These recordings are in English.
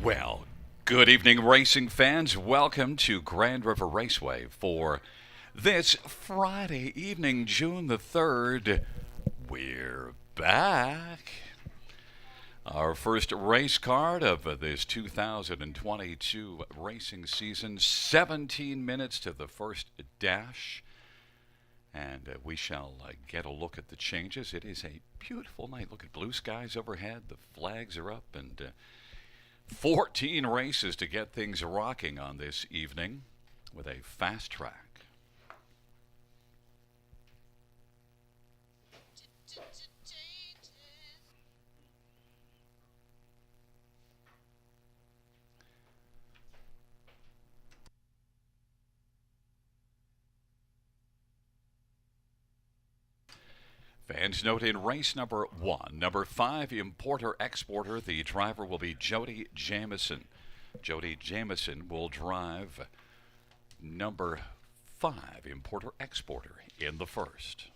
Well, good evening, racing fans. Welcome to Grand River Raceway for this Friday evening, June the 3rd. We're back. Our first race card of this 2022 racing season, 17 minutes to the first dash. And we shall get a look at the changes. It is a beautiful night. Look at blue skies overhead. The flags are up, and 14 races to get things rocking on this evening with a fast track. Fans note in race number 1, number 5, Importer Exporter, the driver will be Jody Jamison. Jody Jamison will drive number 5, Importer Exporter, in the first.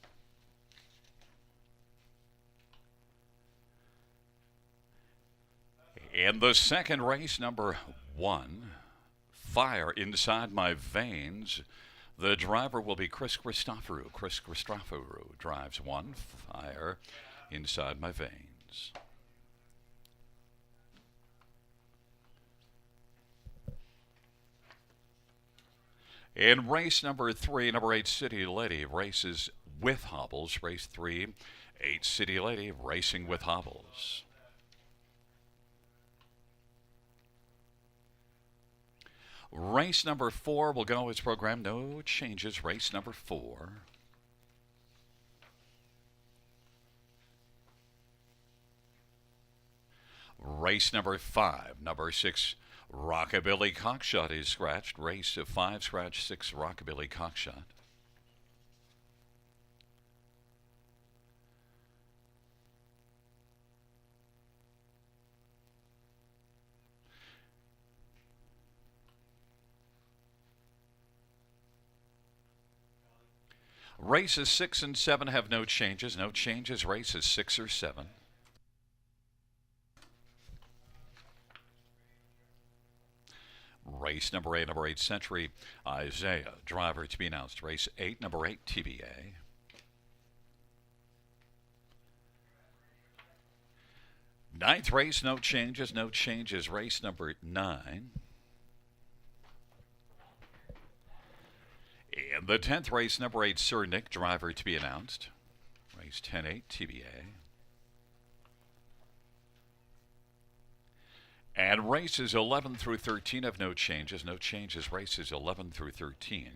In the second race, number 1, Fire Inside My Veins, the driver will be Chris Christoforou. Chris Christoforou drives 1, Fire Inside My Veins. In race number 3, number 8, City Lady races with hobbles. Race 3, 8 City Lady racing with hobbles. Race number 4 will go as programmed. No changes. Race number 4. Race number 5. Number 6, Rockabilly Cockshot is scratched. Race 5, scratch 6, Rockabilly Cockshot. Races 6 and 7 have no changes. No changes. Races 6 or 7. Race number 8, number 8, Century Isaiah, driver to be announced. Race 8, number 8, TBA. Ninth race, no changes. No changes. Race number 9. In the 10th race, number 8, Sir Nick, driver to be announced. Race 10-8, TBA. And races 11 through 13 have no changes. No changes. Races 11 through 13.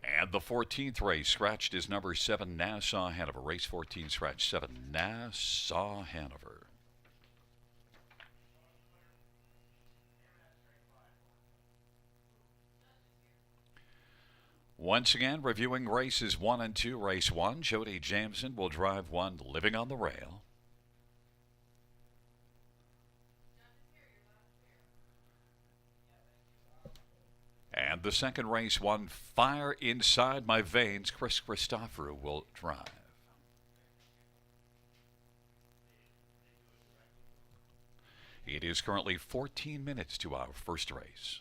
And the 14th race, scratched is number 7, Nassau Hanover. Race 14, scratch 7, Nassau Hanover. Once again, reviewing races 1 and 2. Race 1, Jody Jamison will drive 1, Living on the Rail. And the second race, 1, Fire Inside My Veins, Chris Christoforou will drive. It is currently 14 minutes to our first race.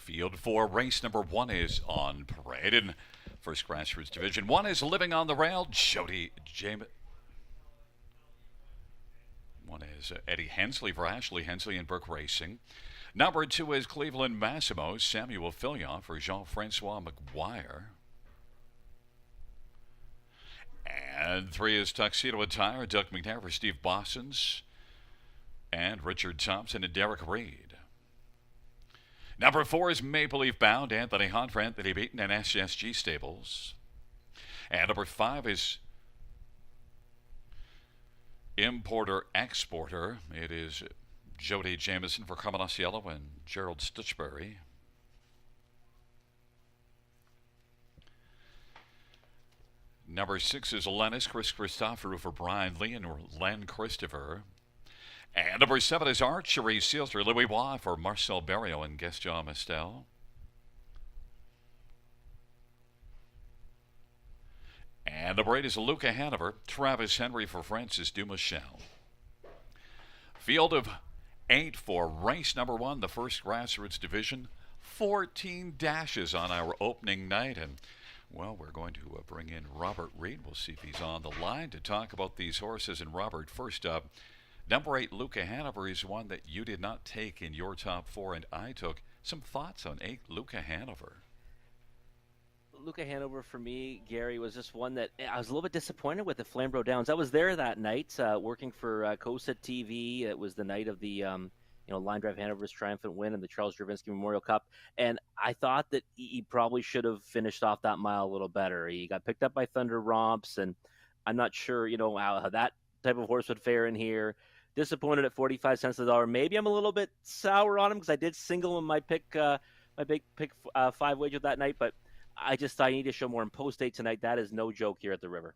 Field 4, race number 1 is on parade. And first grassroots division 1 is Living on the Rail. Jody James. One is Eddie Hensley for Ashley Hensley and Brook Racing. Number 2 is Cleveland Massimo, Samuel Fillion for Jean-Francois McGuire. And 3 is Tuxedo Attire, Doug McNair for Steve Bossons, and Richard Thompson and Derek Reed. Number 4 is Maple Leaf Bound, Anthony Hunt for Anthony Beaton and SSG Stables. And number 5 is Importer Exporter. It is Jody Jameson for Carmen and Gerald Stitchberry. Number 6 is Lennis, Chris Christopher for Brian Lee and Len Christopher. And number 7 is Archery Seals for Louis Waugh for Marcel Barrio and Gaston Mestel. And number 8 is Luca Hanover, Travis Henry for Francis Dumichel. Field of 8 for race number 1, the first grassroots division. 14 dashes on our opening night. And, well, we're going to bring in Robert Reed. We'll see if he's on the line to talk about these horses. And, Robert, first up, number 8, Luca Hanover, is one that you did not take in your top 4, and I took. Some thoughts on 8, Luca Hanover? Luca Hanover, for me, Gary, was just one that I was a little bit disappointed with at Flamborough Downs. I was there that night working for COSA TV. It was the night of the Line Drive Hanover's triumphant win in the Charles Dravinsky Memorial Cup. And I thought that he probably should have finished off that mile a little better. He got picked up by Thunder Romps, and I'm not sure, how that type of horse would fare in here. Disappointed at 45 cents a dollar. Maybe I'm a little bit sour on him because I did single him my big pick 5 wager that night, but I just thought I need to show more in post 8 tonight. That is no joke here at the River.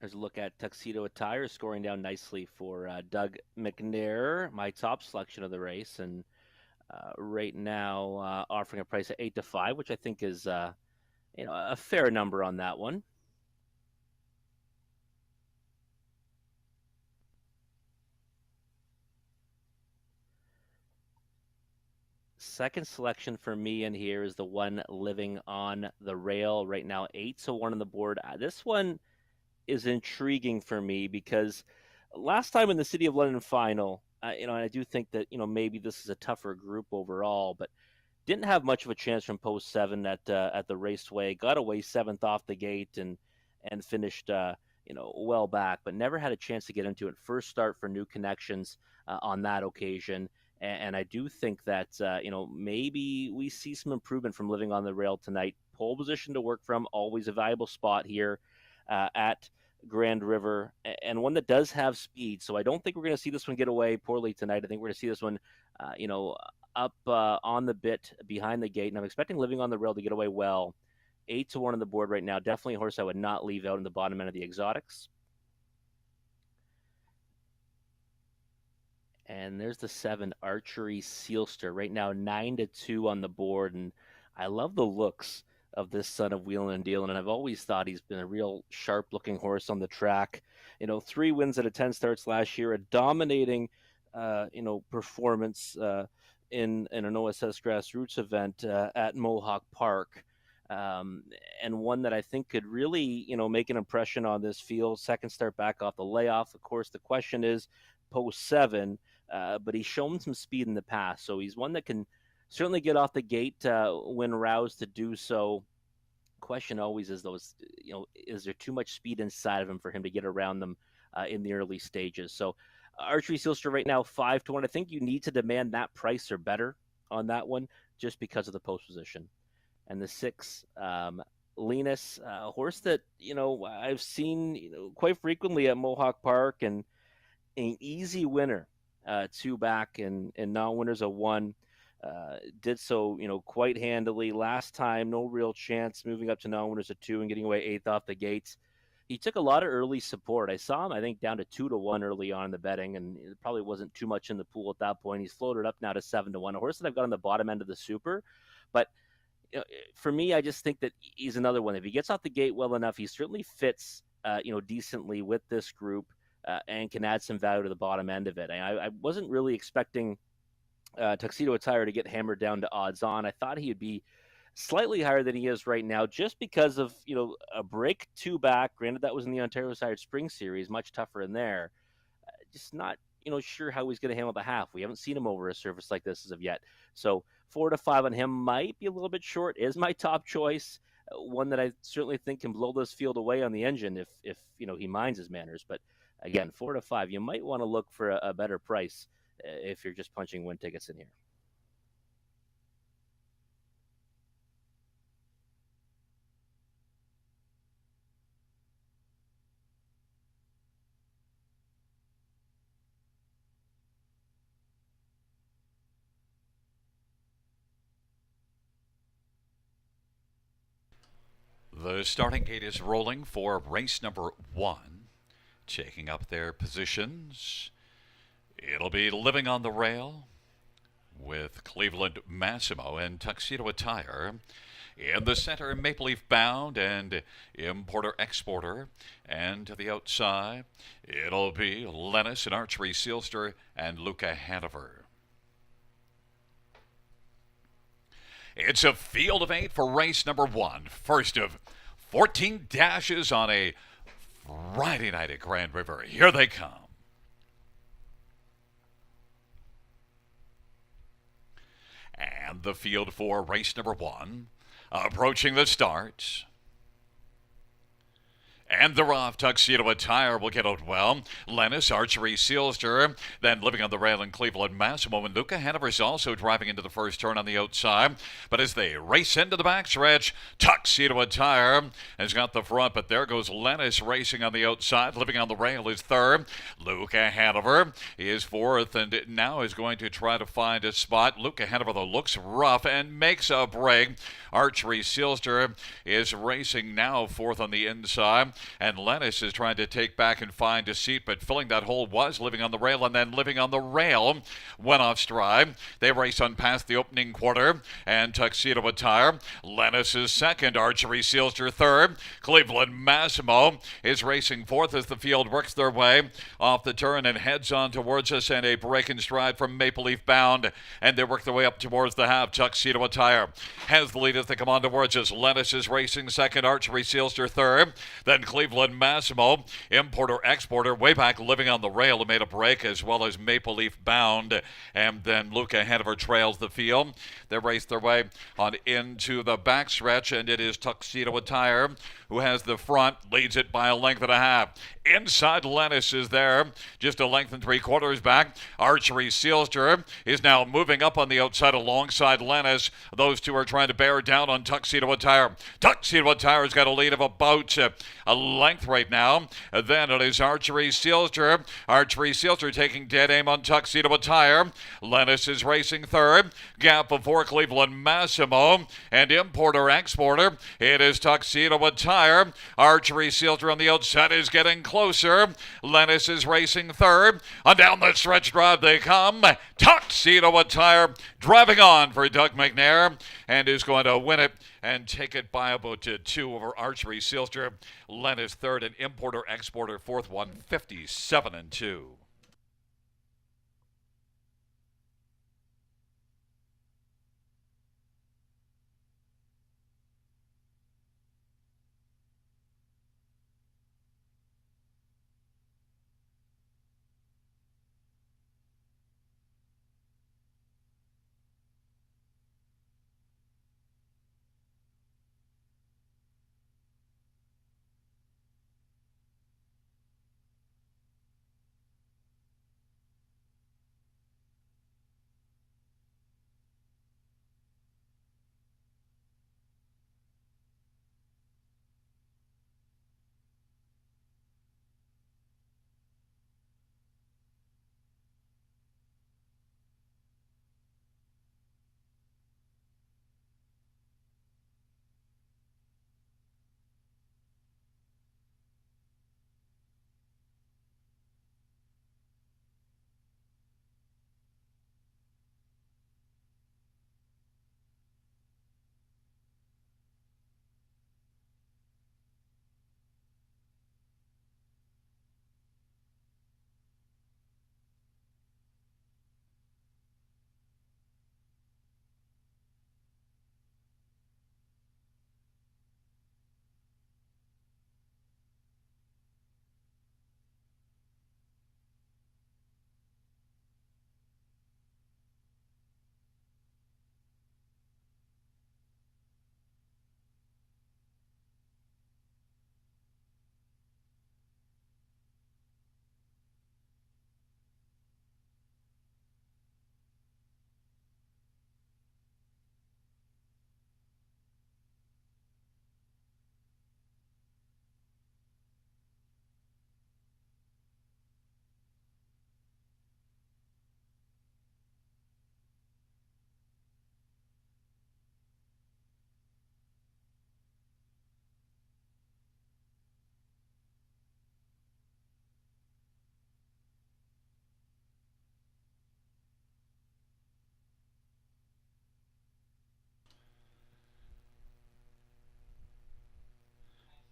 There's a look at Tuxedo Attire scoring down nicely for Doug McNair, my top selection of the race, and right now offering a price of 8-5, which I think is a fair number on that one. Second selection for me in here is the one Living on the Rail. Right now, 8-1 on the board. This one is intriguing for me because last time in the City of London final, and I do think that maybe this is a tougher group overall, but didn't have much of a chance from post 7 at the Raceway. Got away 7th off the gate and finished well back, but never had a chance to get into it. First start for New Connections on that occasion. And I do think that, maybe we see some improvement from Living on the Rail tonight. Pole position to work from, always a valuable spot here at Grand River, and one that does have speed. So I don't think we're going to see this one get away poorly tonight. I think we're going to see this one, up on the bit behind the gate. And I'm expecting Living on the Rail to get away well. 8-1 on the board right now. Definitely a horse I would not leave out in the bottom end of the exotics. And there's the 7 Archery Sealster. Right now, 9-2 on the board. And I love the looks of this son of Wheeling and Dealing. And I've always thought he's been a real sharp-looking horse on the track. 3 wins out of 10 starts last year. A dominating, performance in an OSS grassroots event at Mohawk Park. And one that I think could really, make an impression on this field. Second start back off the layoff. Of course, the question is post 7. But he's shown some speed in the past, so he's one that can certainly get off the gate when roused to do so. Question always is, though, is there too much speed inside of him for him to get around them in the early stages? So Archery Sealster right now 5-1. I think you need to demand that price or better on that one just because of the post position. And the 6, Linus, a horse that I've seen quite frequently at Mohawk Park, and an easy winner. 2 back and non-winners of 1. Did so, quite handily. Last time, no real chance, moving up to non-winners of 2 and getting away 8th off the gates. He took a lot of early support. I saw him, I think, down to 2-1 early on in the betting, and it probably wasn't too much in the pool at that point. He's floated up now to 7-1. A horse that I've got on the bottom end of the super, but for me, I just think that he's another one. If he gets out the gate well enough, he certainly fits, decently with this group, and can add some value to the bottom end of it. I wasn't really expecting Tuxedo Attire to get hammered down to odds on. I thought he would be slightly higher than he is right now, just because of a break two back. Granted, that was in the Ontario Side Spring Series, much tougher in there. Just not sure how he's going to handle the half. We haven't seen him over a surface like this as of yet. So 4 to 5 on him might be a little bit short. Is my top choice. One that I certainly think can blow this field away on the engine if he minds his manners. But again, 4 to 5, you might want to look for a better price if you're just punching win tickets in here. The starting gate is rolling for race number 1. Taking up their positions, it'll be Living on the Rail with Cleveland Massimo and Tuxedo Attire. In the center, Maple Leaf Bound and Importer Exporter. And to the outside, it'll be Lennis and Archery Sealster and Luca Hanover. It's a field of 8 for race number 1. First of 14 dashes on a Friday night at Grand River. Here they come. And the field for race number 1. Approaching the start. And they're off. Tuxedo Attire will get out well. Lennis, Archery Sealster, then Living on the Rail in Cleveland Massimo. And Luca Hanover's also driving into the first turn on the outside. But as they race into the backstretch, Tuxedo Attire has got the front. But there goes Lennis racing on the outside. Living on the Rail is third. Luca Hanover is fourth and now is going to try to find a spot. Luca Hanover, though, looks rough and makes a break. Archery Sealster is racing now fourth on the inside. And Lennis is trying to take back and find a seat, but filling that hole was Living on the Rail, and then Living on the Rail went off stride. They race on past the opening quarter, and Tuxedo Attire. Lennis is second, Archery Sealster third. Cleveland Massimo is racing fourth as the field works their way off the turn and heads on towards us, and a break in stride from Maple Leaf Bound, and they work their way up towards the half. Tuxedo Attire has the lead as they come on towards us. Lennis is racing second, Archery Sealster third. Then Cleveland Massimo, Importer Exporter, way back Living on the Rail, who made a break, as well as Maple Leaf Bound. And then Luca Hanover trails the field. They race their way on into the backstretch, and it is Tuxedo Attire who has the front, leads it by a length and a half. Inside, Lennis is there, just a length and 3/4 back. Archery Sealster is now moving up on the outside alongside Lennis. Those two are trying to bear down on Tuxedo Attire. Tuxedo Attire's got a lead of about a length right now. Then it is Archery Sealster. Archery Sealster taking dead aim on Tuxedo Attire. Lennis is racing third. Gap before Cleveland Massimo and Importer Exporter. It is Tuxedo Attire. Archery Sealster on the outside is getting closer. Lennis is racing third. On down the stretch drive they come. Tuxedo Attire driving on for Doug McNair and is going to win it and take it by about 2 over Archery Sealster. Lennis third and Importer Exporter fourth, 157-2.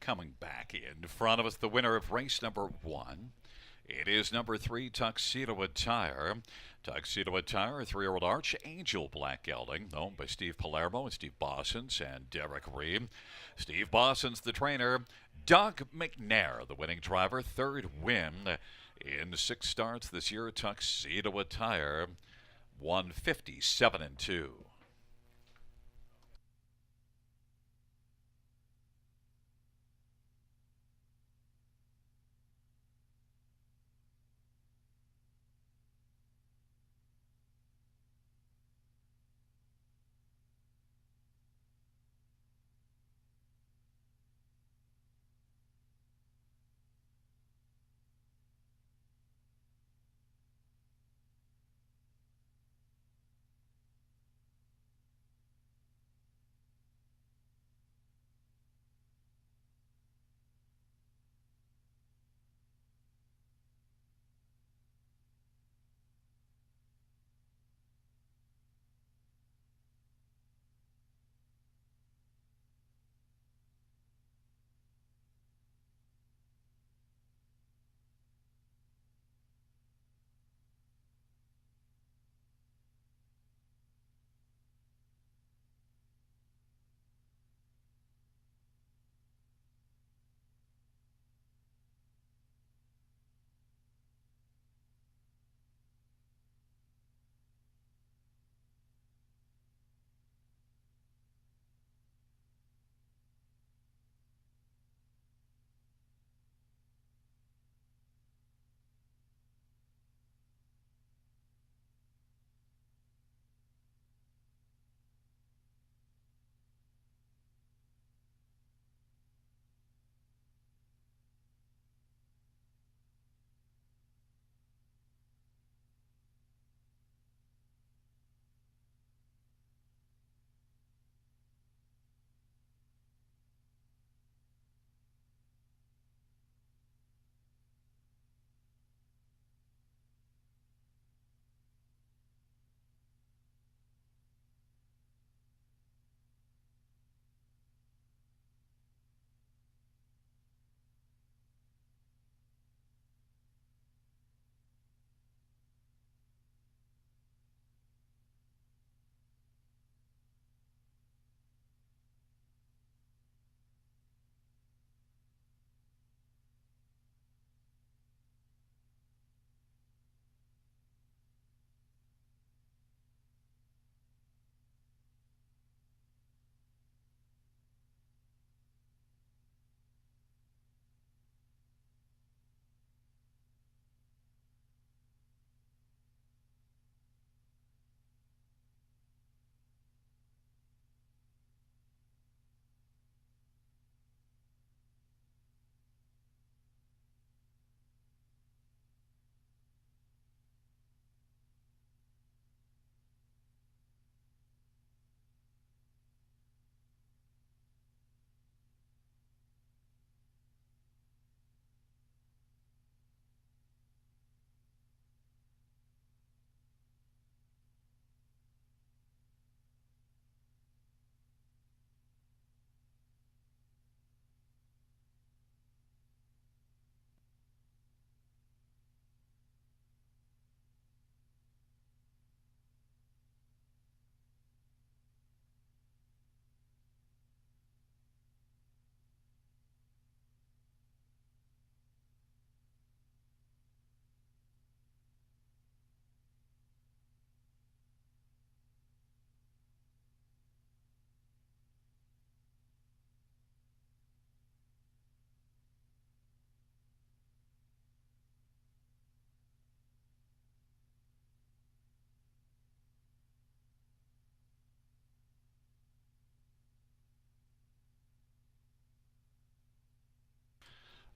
Coming back in front of us, the winner of race number 1. It is number 3, Tuxedo Attire. Tuxedo Attire, a 3-year-old Archangel black gelding, owned by Steve Palermo and Steve Bossens and Derek Reed. Steve Bossens, the trainer. Doug McNair, the winning driver. Third win in 6 starts this year. Tuxedo Attire, 157-2.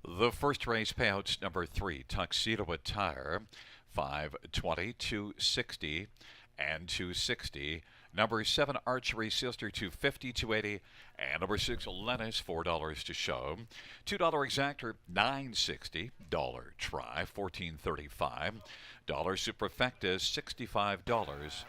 The first race payouts number 3, Tuxedo Attire, 520, 260, and 260. Number 7, Archery Sister, 250, 280. And number 6, Lennis, $4 to show. $2 exactor, $960. Try, $14.35. Superfecta, $65.30.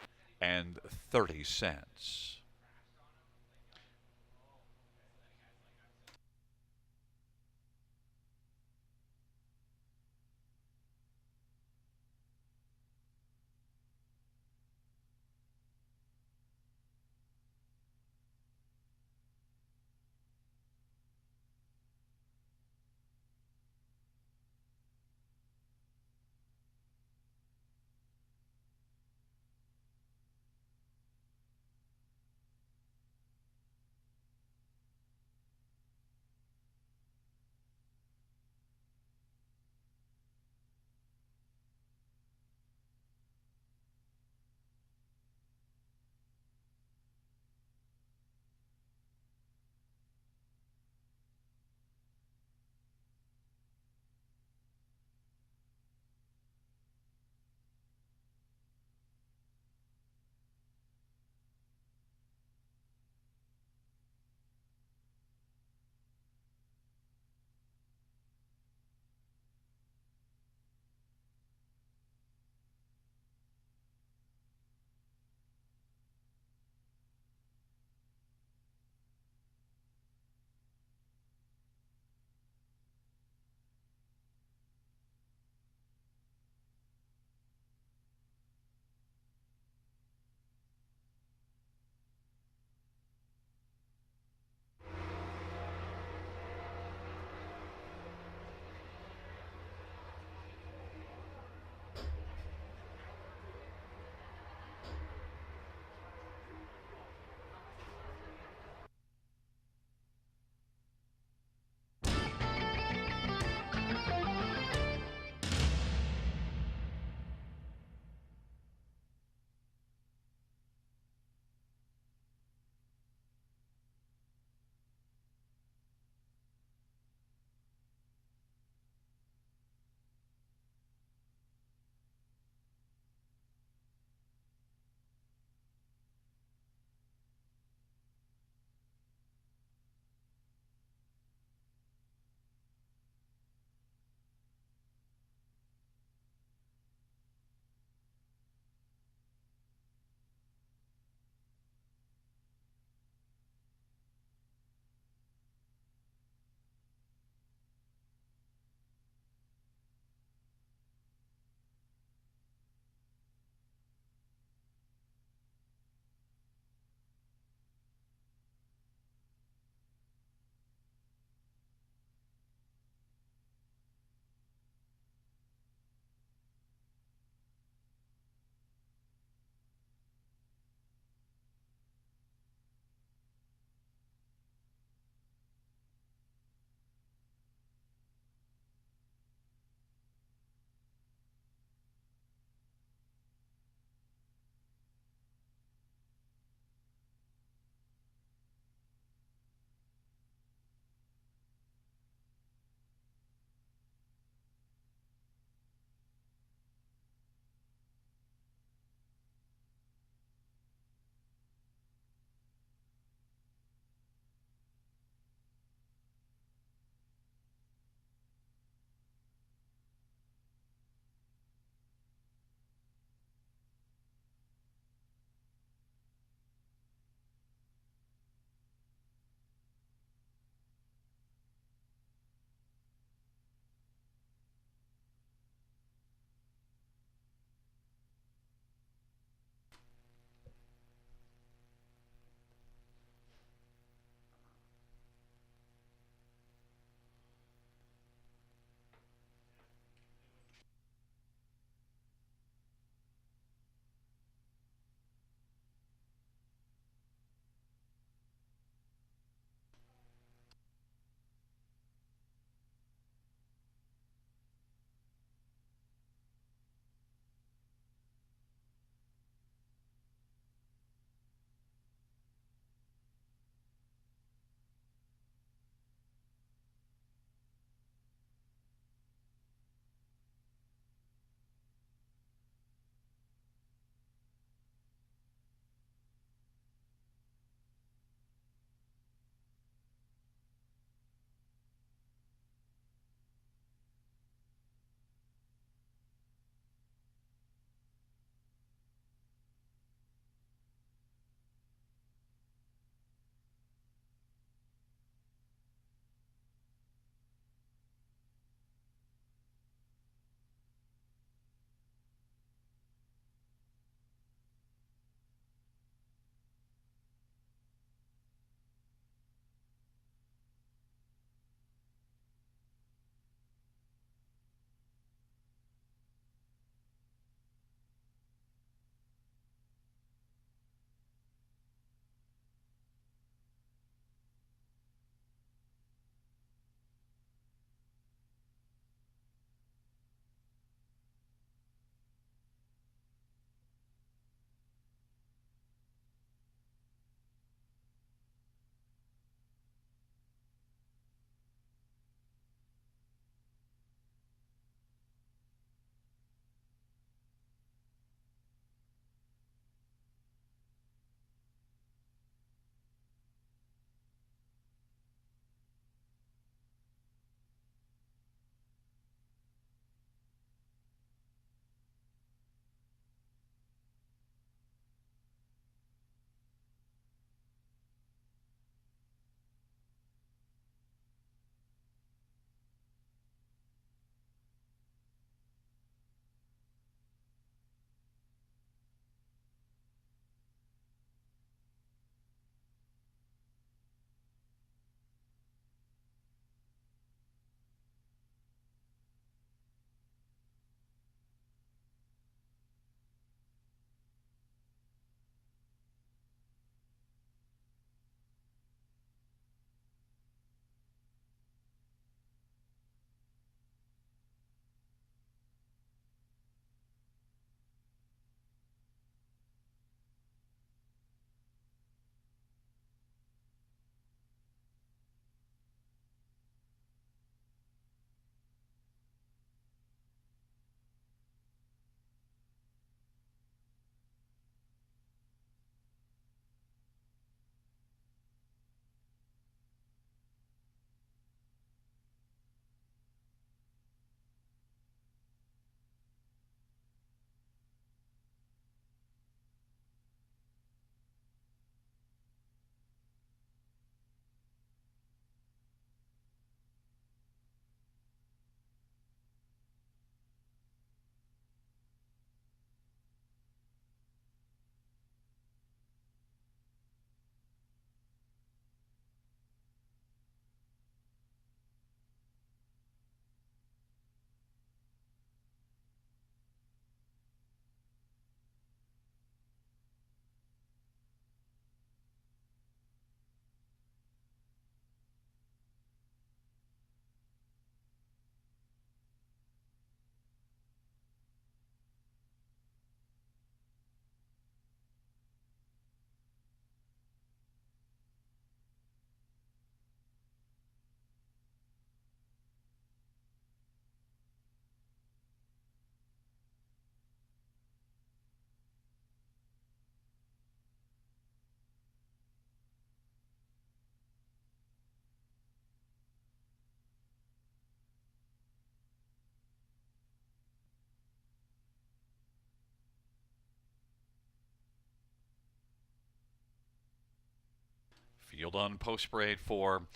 Field on post parade for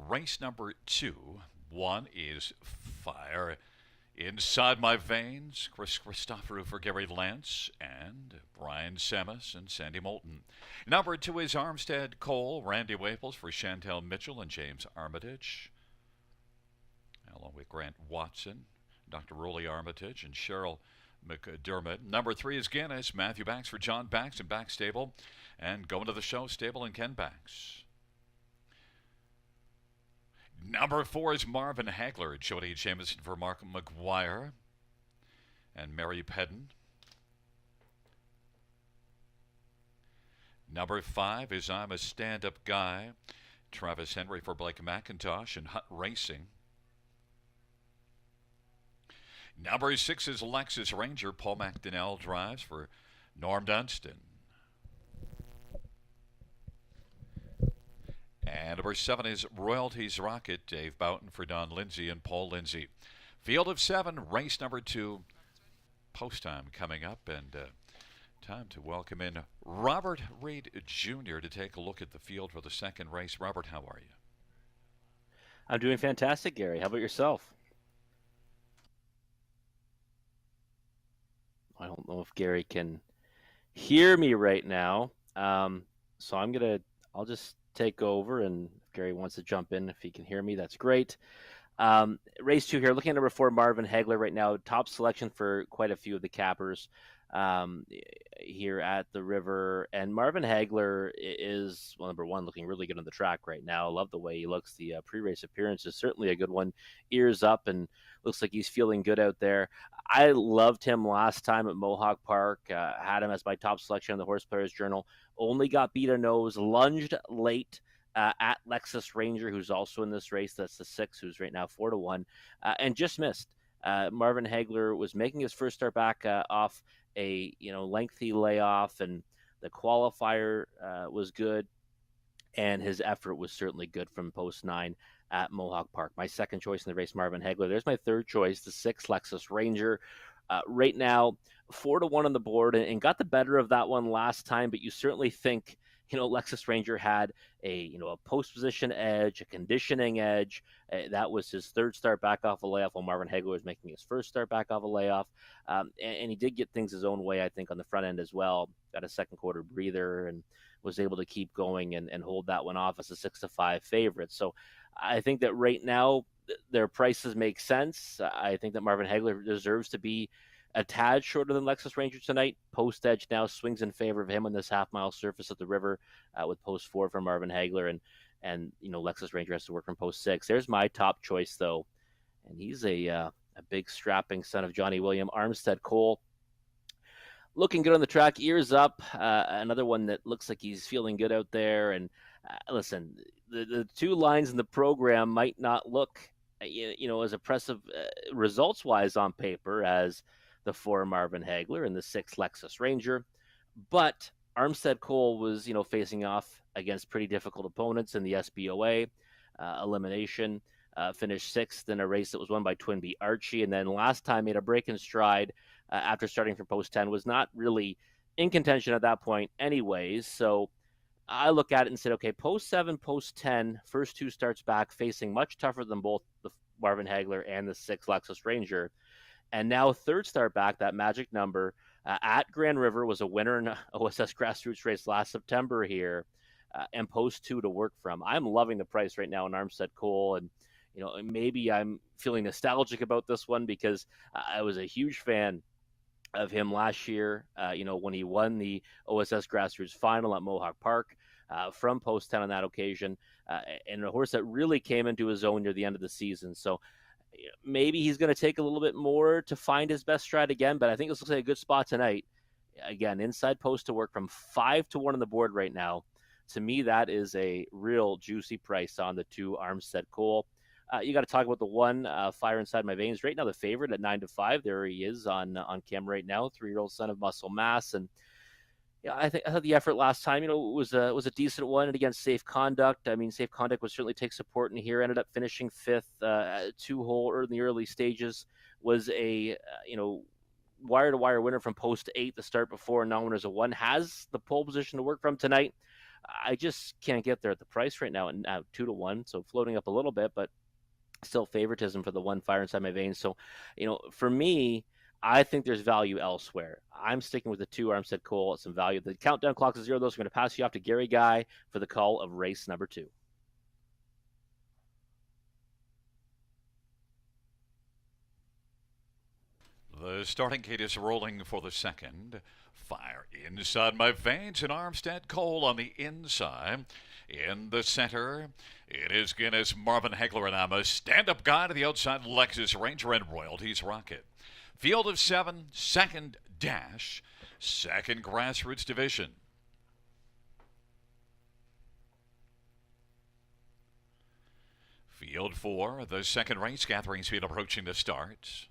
race number 2. One is Fire Inside My Veins, Chris Christoforou for Gary Lance, and Brian Samus and Sandy Moulton. Number 2 is Armstead Cole, Randy Waples for Chantel Mitchell and James Armitage, along with Grant Watson, Dr. Rolly Armitage, and Cheryl McDermott. Number 3 is Guinness, Matthew Bax for John Bax and Bax Stable, and Going to the Show Stable and Ken Bax. Number 4 is Marvin Hagler, Jody Jameson for Mark McGuire and Mary Pedden. Number 5 is I'm a Stand-Up Guy, Travis Henry for Blake McIntosh and Hutt Racing. Number 6 is Lexus Ranger, Paul McDonnell drives for Norm Dunstan. And number 7 is Royalties Rocket, Dave Boughton for Don Lindsay and Paul Lindsay. Field of 7, race number 2, post time coming up, and time to welcome in Robert Reed Jr. to take a look at the field for the second race. Robert, how are you? I'm doing fantastic, Gary. How about yourself? I don't know if Gary can hear me right now, so I'll just take over, and if Gary wants to jump in, if he can hear me, that's great. Race 2 here, looking at number 4, Marvin Hagler right now, top selection for quite a few of the cappers here at the River. And Marvin Hagler is, well, number 1, looking really good on the track right now. I love the way he looks. The pre-race appearance is certainly a good one. Ears up, and looks like he's feeling good out there. I loved him last time at Mohawk Park. Had him as my top selection in the Horse Players Journal. Only got beat a nose, lunged late at Lexus Ranger, who's also in this race. That's the 6, who's right now 4-1, and just missed. Marvin Hagler was making his first start back off a lengthy layoff, and the qualifier was good, and his effort was certainly good from post 9 at Mohawk Park. My second choice in the race, Marvin Hagler. There's my third choice, the 6, Lexus Ranger. Right now, 4-1 on the board, and got the better of that one last time, but you certainly think Lexus Ranger had a post position edge, a conditioning edge. That was his third start back off a layoff, while Marvin Hagler was making his first start back off a layoff. And he did get things his own way, I think, on the front end as well. Got a second quarter breather and was able to keep going and hold that one off as a 6-5 favorite. So I think that right now their prices make sense. I think that Marvin Hagler deserves to be a tad shorter than Lexus Ranger tonight. Post edge now swings in favor of him on this half-mile surface at the River, with post 4 for Marvin Hagler, and Lexus Ranger has to work from post 6. There's my top choice, though, and he's a big strapping son of Johnny William, Armstead Cole. Looking good on the track, ears up. Another one that looks like he's feeling good out there. And listen, the 2 lines in the program might not look, as impressive results-wise on paper as the 4 Marvin Hagler and the 6 Lexus Ranger, but Armstead Cole was, facing off against pretty difficult opponents in the SBOA elimination. Finished 6th in a race that was won by Twinbee Archie, and then last time made a break in stride after starting from post 10. Was not really in contention at that point, anyways. So I look at it and said, okay, post 7, post 10, first 2 starts back, facing much tougher than both the Marvin Hagler and the 6 Lexus Ranger. And now third start back, that magic number at Grand River, was a winner in OSS grassroots race last September here, and post 2 to work from. I'm loving the price right now in Armstead Cole, and maybe I'm feeling nostalgic about this one because I was a huge fan of him last year, when he won the OSS grassroots final at Mohawk Park from post 10 on that occasion, and a horse that really came into his own near the end of the season. So maybe he's going to take a little bit more to find his best stride again, but I think this looks like a good spot tonight. Again, inside post to work from 5-1 on the board right now. To me, that is a real juicy price on the 2 Armstead Cole. You got to talk about the 1 Fire Inside My Veins. Right now, the favorite at 9-5. There he is on camera right now, 3-year-old son of Muscle Mass, and I thought the effort last time, was a decent one, and against Safe Conduct. I mean, Safe Conduct would certainly take support in here. Ended up finishing 5th, 2-hole in the early stages. Was a wire-to-wire winner from post 8 the start before, non-winners of 1. Has the pole position to work from tonight. I just can't get there at the price right now, and now 2 to 1, so floating up a little bit, but still favoritism for the one Fire Inside My Veins. So, for me, I think there's value elsewhere. I'm sticking with the two Armstead Cole at some value. The countdown clock is 0. Those are going to pass you off to Gary Guy for the call of race number 2. The starting gate is rolling for the second. Fire Inside My Veins and Armstead Cole on the inside. In the center, it is Guinness, Marvin Hagler, and I'm a stand-up guy to the outside, Lexus Ranger and Royalties Rocket. Field of 7, second dash, second grassroots division. Field 4, the second race, gathering speed approaching the start.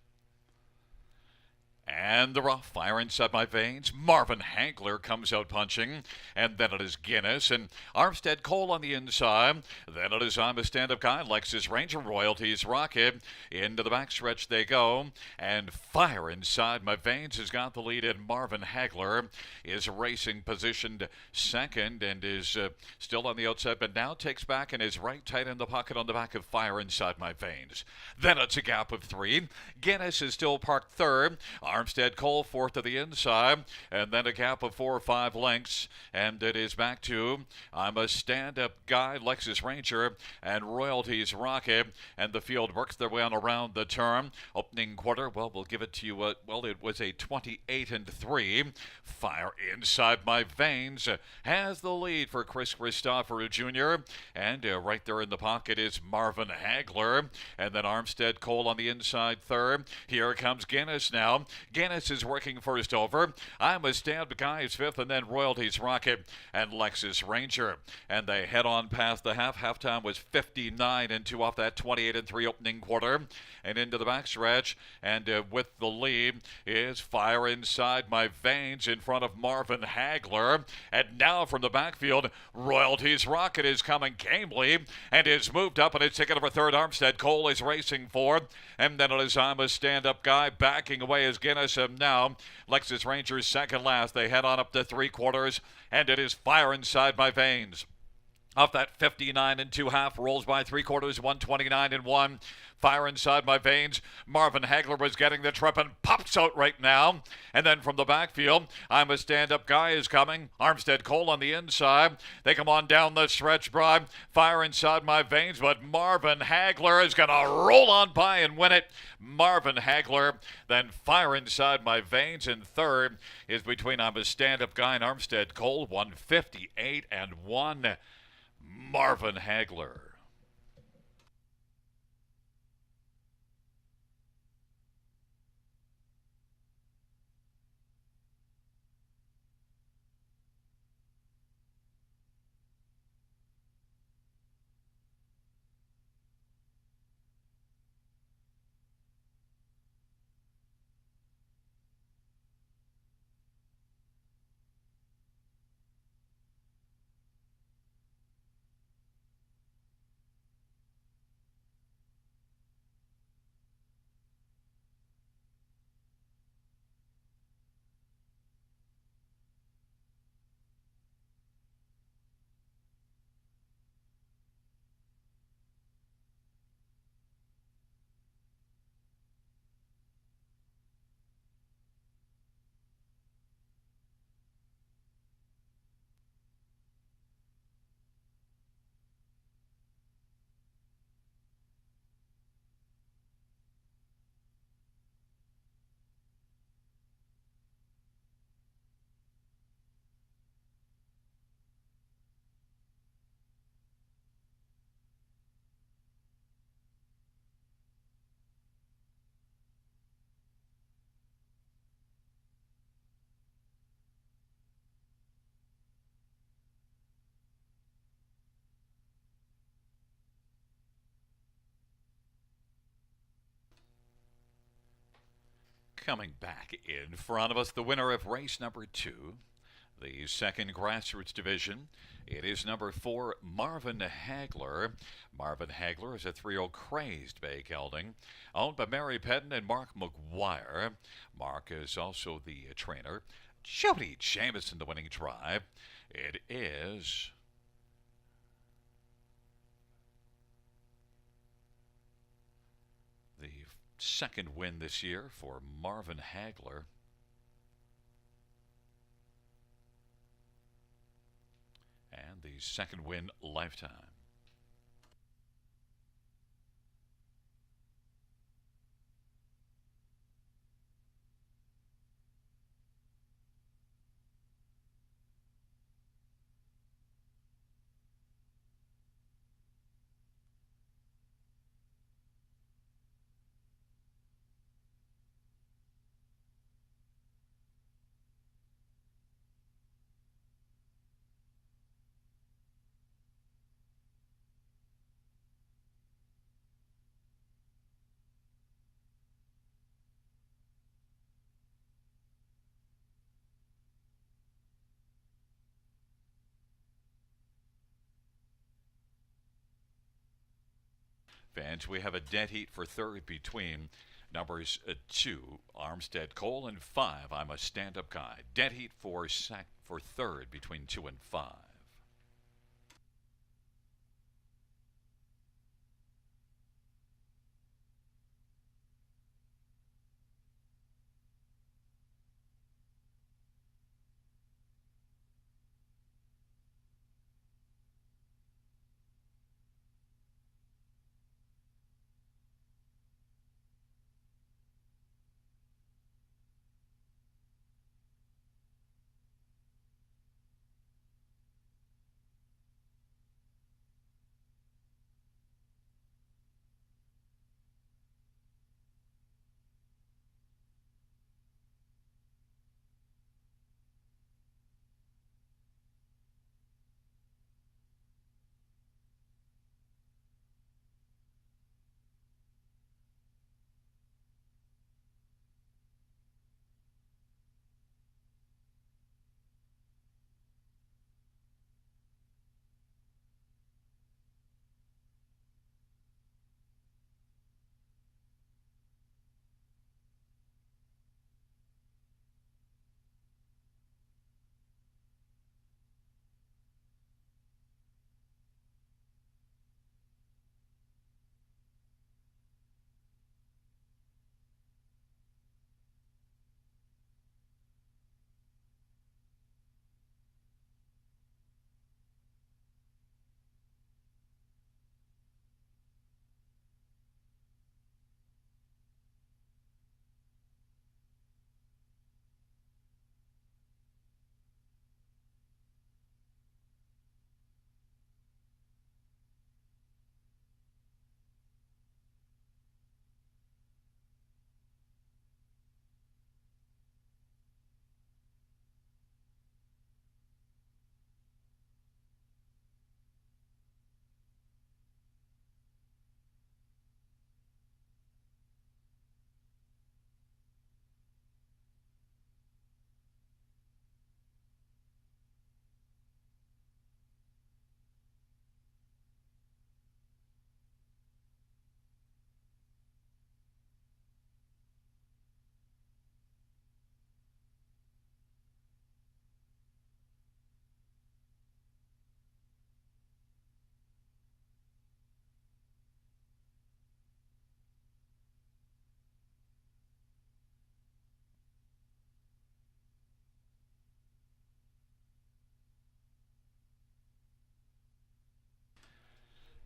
And the rough Fire Inside My Veins. Marvin Hagler comes out punching. And then it is Guinness and Armstead Cole on the inside. Then it is I'm a Stand-Up Guy, Lexus Ranger, Royalties Rocket. Into the backstretch they go. And Fire Inside My Veins has got the lead, and Marvin Hagler is racing positioned second and is still on the outside, but now takes back and is right tight in the pocket on the back of Fire Inside My Veins. Then it's a gap of 3. Guinness is still parked third. Armstead Cole fourth to the inside, and then a gap of 4 or 5 lengths, and it is back to I'm a Stand-Up Guy, Lexus Ranger, and Royalties Rocket, and the field works their way on around the turn. Opening quarter, well, we'll give it to you, it was a 28-3. Fire Inside My Veins has the lead for Chris Christopher Jr., and right there in the pocket is Marvin Hagler, and then Armstead Cole on the inside third. Here comes Guinness now. Guinness is working first over. I'm a Stand-Up Guy is fifth, and then Royalties Rocket and Lexus Ranger. And they head on past the half. Halftime was 59-2 off that 28-3 opening quarter. And into the backstretch. And with the lead is Fire Inside My Veins in front of Marvin Hagler. And now from the backfield, Royalties Rocket is coming gamely and is moved up, and it's taken over third. Armstead Cole is racing fourth. And then it is I'm a Stand-Up Guy backing away as Guinness, and now Lexus Ranger's second last. They head on up to 3/4, and it is Fire Inside My Veins. Off that 59-2 rolls by 3/4, 129-1. Fire Inside My Veins. Marvin Hagler was getting the trip and pops out right now. And then from the backfield, I'm a Stand-Up Guy is coming. Armstead Cole on the inside. They come on down the stretch, Bribe. Fire Inside My Veins, but Marvin Hagler is going to roll on by and win it. Marvin Hagler, then Fire Inside My Veins in third is between I'm a Stand-Up Guy and Armstead Cole, 158-1. Marvin Hagler. Coming back in front of us, the winner of race number 2, the second grassroots division. It is number 4, Marvin Hagler. Marvin Hagler is a 3-year-old crazed bay gelding, owned by Mary Pedden and Mark McGuire. Mark is also the trainer. Jody Jamison, the winning drive. It is second win this year for Marvin Hagler. And the second win lifetime. Fans, we have a dead heat for third between numbers 2, Armstead Cole, and 5, I'm a stand-up guy. Dead heat for third between 2 and 5.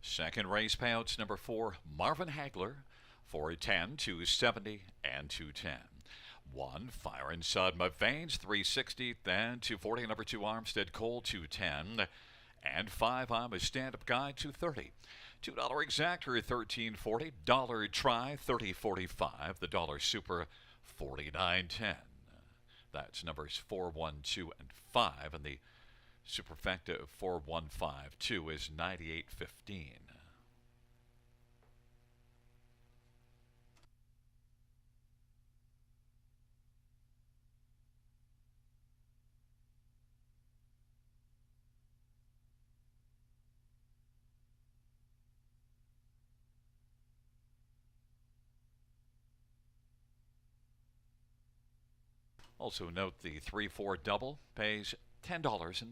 Second race payouts number 4, Marvin Hagler, 410, 270, and 210. 1, Fire Inside My Veins, 360, then 240, number 2, Armstead Cole, 210, and 5, I'm a Stand-Up Guy, 230. $2 exactor, 1340. Dollar try, 3045. The dollar super, 49.10. That's numbers 4, 1, 2, and 5, and the superfecta 4152 is 98.15. Also note the 3-4 double pays $10.30.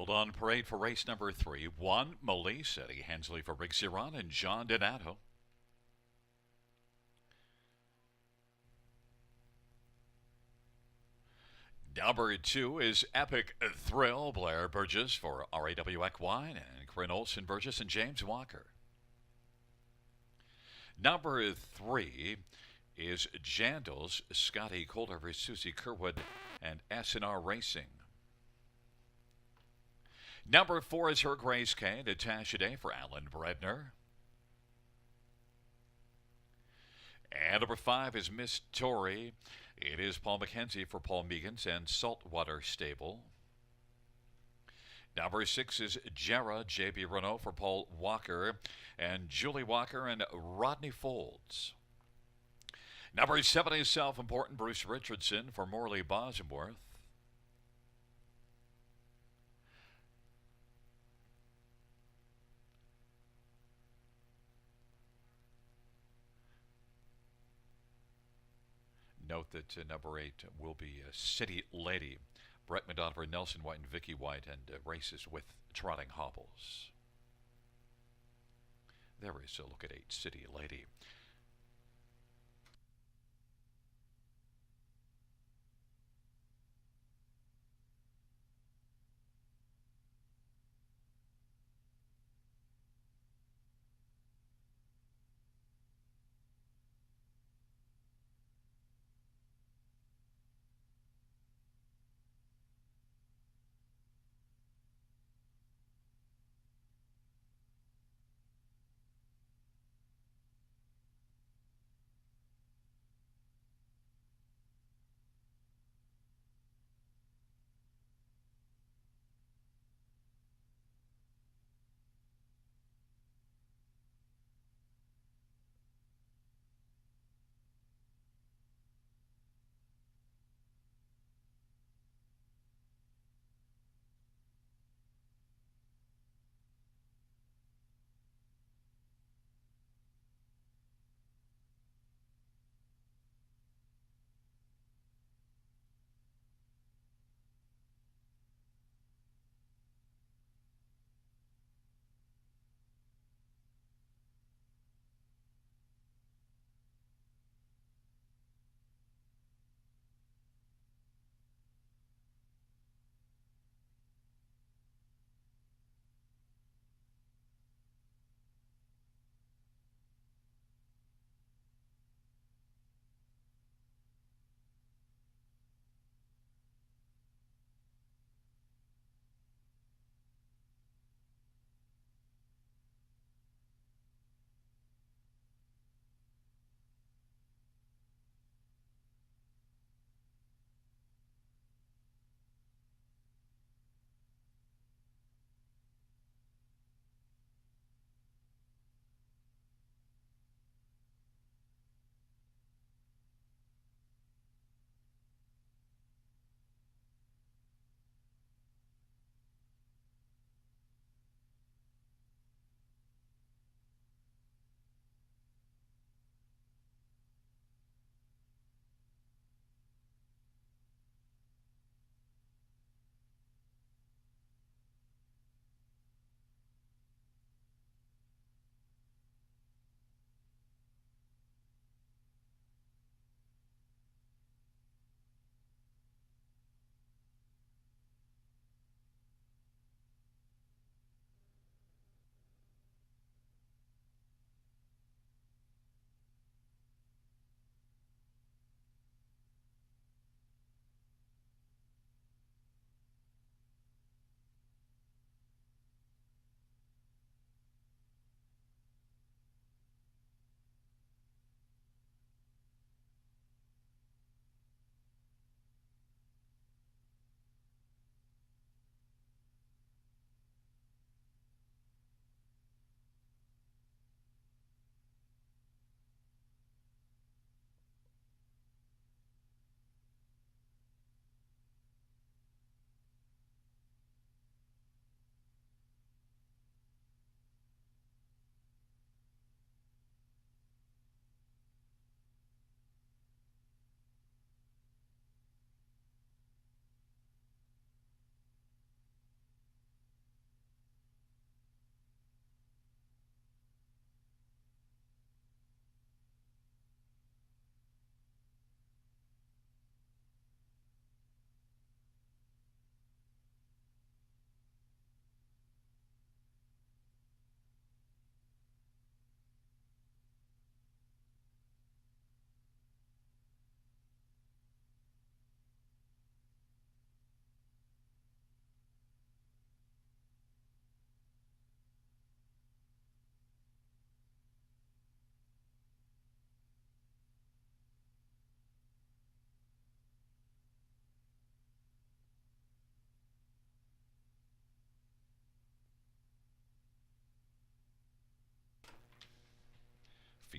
Field on parade for race number 3. 1, Melise, Eddie Hensley for Rick Ziron, and John Donato. Number 2 is Epic Thrill, Blair Burgess for RAW Equine, and Corinne Olson Burgess and James Walker. Number 3 is Jandals, Scotty Colder, Susie Kerwood, and SNR Racing. Number 4 is Her Grace K, Natasha Day for Alan Bredner. And number 5 is Miss Tori. It is Paul McKenzie for Paul Meegans and Saltwater Stable. Number 6 is Jera, J.B. Renault for Paul Walker and Julie Walker and Rodney Folds. Number 7 is Self-Important, Bruce Richardson for Morley Bosworth. Note that number 8 will be City Lady. Brett Madonover, Nelson White, and Vicky White, and races with trotting hobbles. There is a look at 8, City Lady.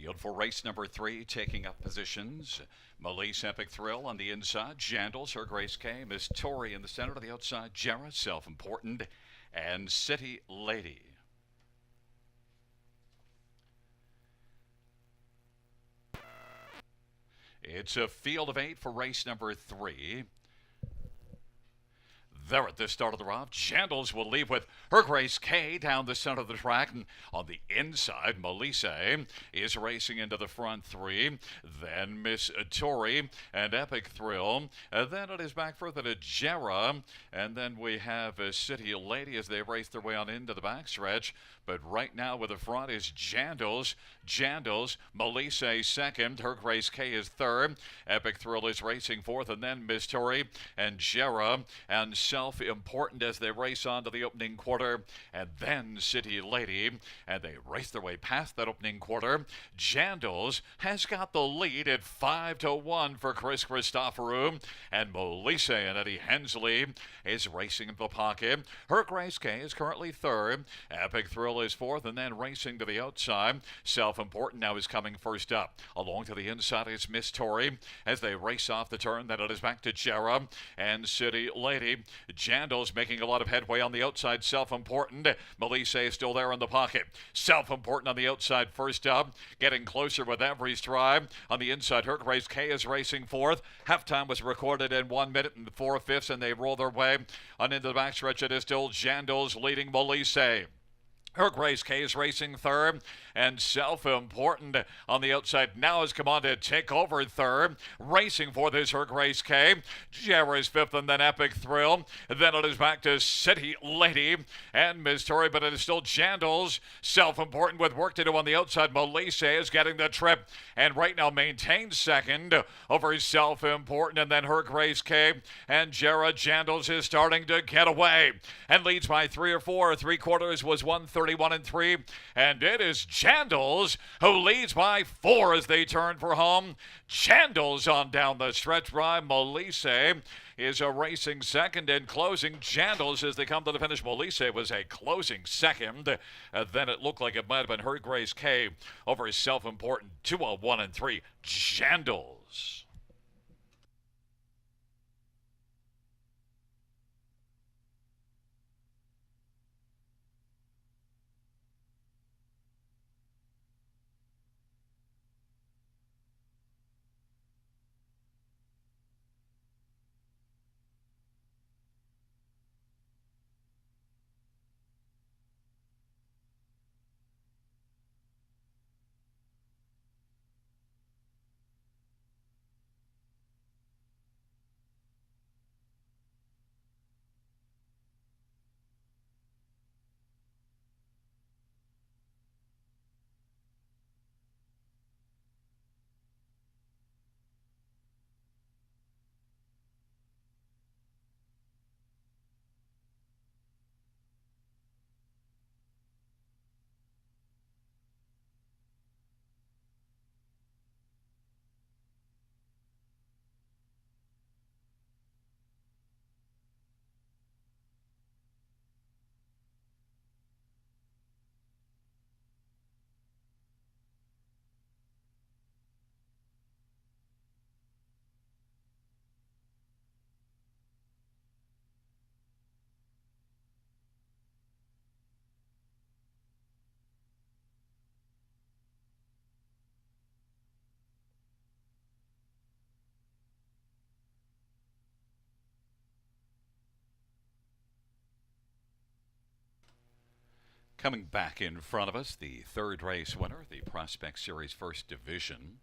Field for race number 3, taking up positions. Melise Epic Thrill on the inside. Jandals, Her Grace K. Miss Tori in the center. To the outside, Jarrah, Self-Important, and City Lady. It's a field of 8 for race number 3. There at the start of the round, Jandals will leave with Her Grace K down the center of the track. And on the inside, Melise is racing into the front 3. Then Miss Tori and Epic Thrill. Then it is back further to Jarrah. And then we have City Lady as they race their way on into the backstretch. But right now with the front is Jandals. Melise second. Her Grace K is third. Epic Thrill is racing fourth. And then Miss Tori and Jarrah and Self-Important as they race on to the opening quarter. And then City Lady. And they race their way past that opening quarter. Jandals has got the lead at 5-1 for Chris Christoforou. And Melise and Eddie Hensley is racing in the pocket. Her Grace K is currently third. Epic Thrill is fourth, and then racing to the outside. Self-Important now is coming first up. Along to the inside is Miss Tori as they race off the turn. Then it is back to Jarrah and City Lady. Jandals making a lot of headway on the outside. Self-Important. Melise is still there in the pocket. Self-Important on the outside first up. Getting closer with every stride. On the inside, Her Grace K is racing fourth. Halftime was recorded in 1 minute and 4/5, and they roll their way on into the backstretch. It is still Jandals leading Melise. Her Grace K is racing third, and Self-Important on the outside now has come on to take over third. Racing for this Her Grace K. Jarrah is fifth, and then Epic Thrill. Then it is back to City Lady and Miss Tori, but it is still Jandals. Self-Important with work to do on the outside. Melise is getting the trip, and right now maintains second over Self-Important, and then Her Grace K. And Jarrah. Jandals is starting to get away and leads by 3 or 4. 3/4 was 1:31 and it is Jandals who leads by 4 as they turn for home. Jandals on down the stretch drive. Melise is a racing second and closing. Jandals as they come to the finish. Melise was a closing second. Then it looked like it might have been Her Grace K over Self-Important. 2:01 Jandals. Coming back in front of us, the third race winner, the Prospect Series First Division.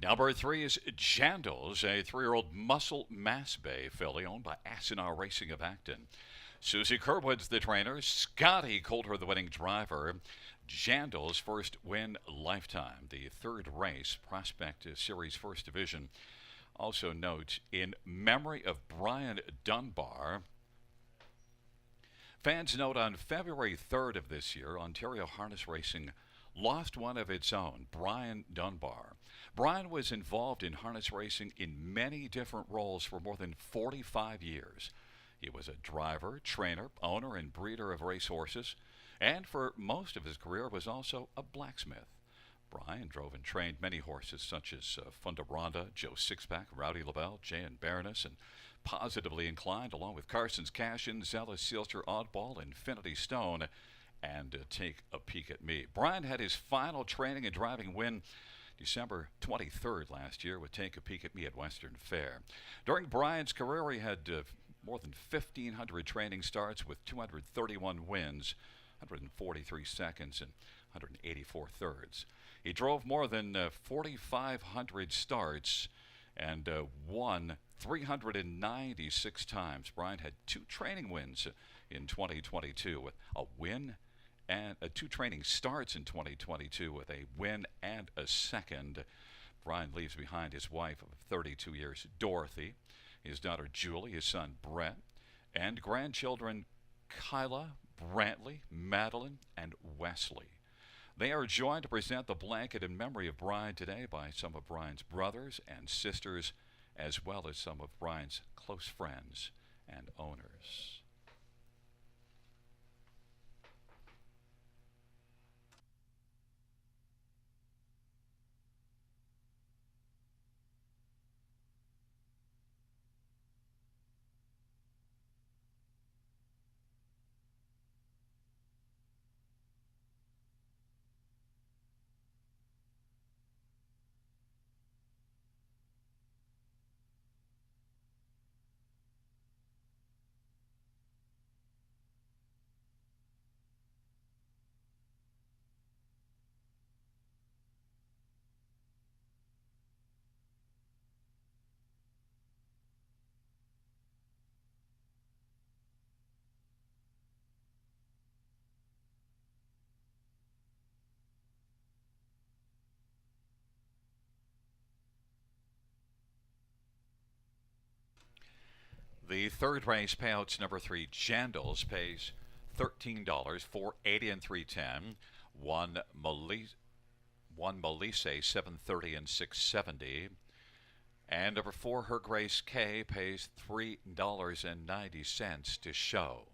Number 3 is Jandals, a 3-year-old Muscle Mass Bay filly owned by Asinar Racing of Acton. Susie Kerwood's the trainer. Scotty Coulter, the winning driver. Jandals' first win lifetime. The third race, Prospect Series First Division. Also note, in memory of Brian Dunbar. Fans note on February 3rd of this year, Ontario Harness Racing lost one of its own, Brian Dunbar. Brian was involved in harness racing in many different roles for more than 45 years. He was a driver, trainer, owner, and breeder of racehorses. and for most of his career was also a blacksmith. Brian drove and trained many horses such as Funda Ronda, Joe Sixpack, Rowdy LaBelle, Jay and Baroness, and Positively Inclined, along with Carson's Cash-In, Zealous, Sealster, Oddball, Infinity Stone, and Take a Peek at Me. Brian had his final training and driving win December 23rd last year with Take a Peek at Me at Western Fair. During Brian's career, he had more than 1,500 training starts with 231 wins, 143 seconds, and 184 thirds. He drove more than 4,500 starts and won 396 times. Brian had two training wins in 2022 with a win and two training starts in 2022 with a win and a second. Brian leaves behind his wife of 32 years, Dorothy, his daughter Julie, his son Brett, and grandchildren Kyla, Brantley, Madeline, and Wesley. They are joined to present the blanket in memory of Brian today by some of Brian's brothers and sisters, as well as some of Brian's close friends and owners. The third race payouts number 3, Jandals, pays $13, 480 and 310. One Melise 730 and 670. And number 4, Her Grace K, pays $3.90 to show.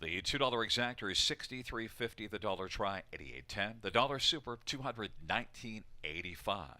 The $2 exactor is $63.50. The dollar try 88.10. The dollar super 219.85.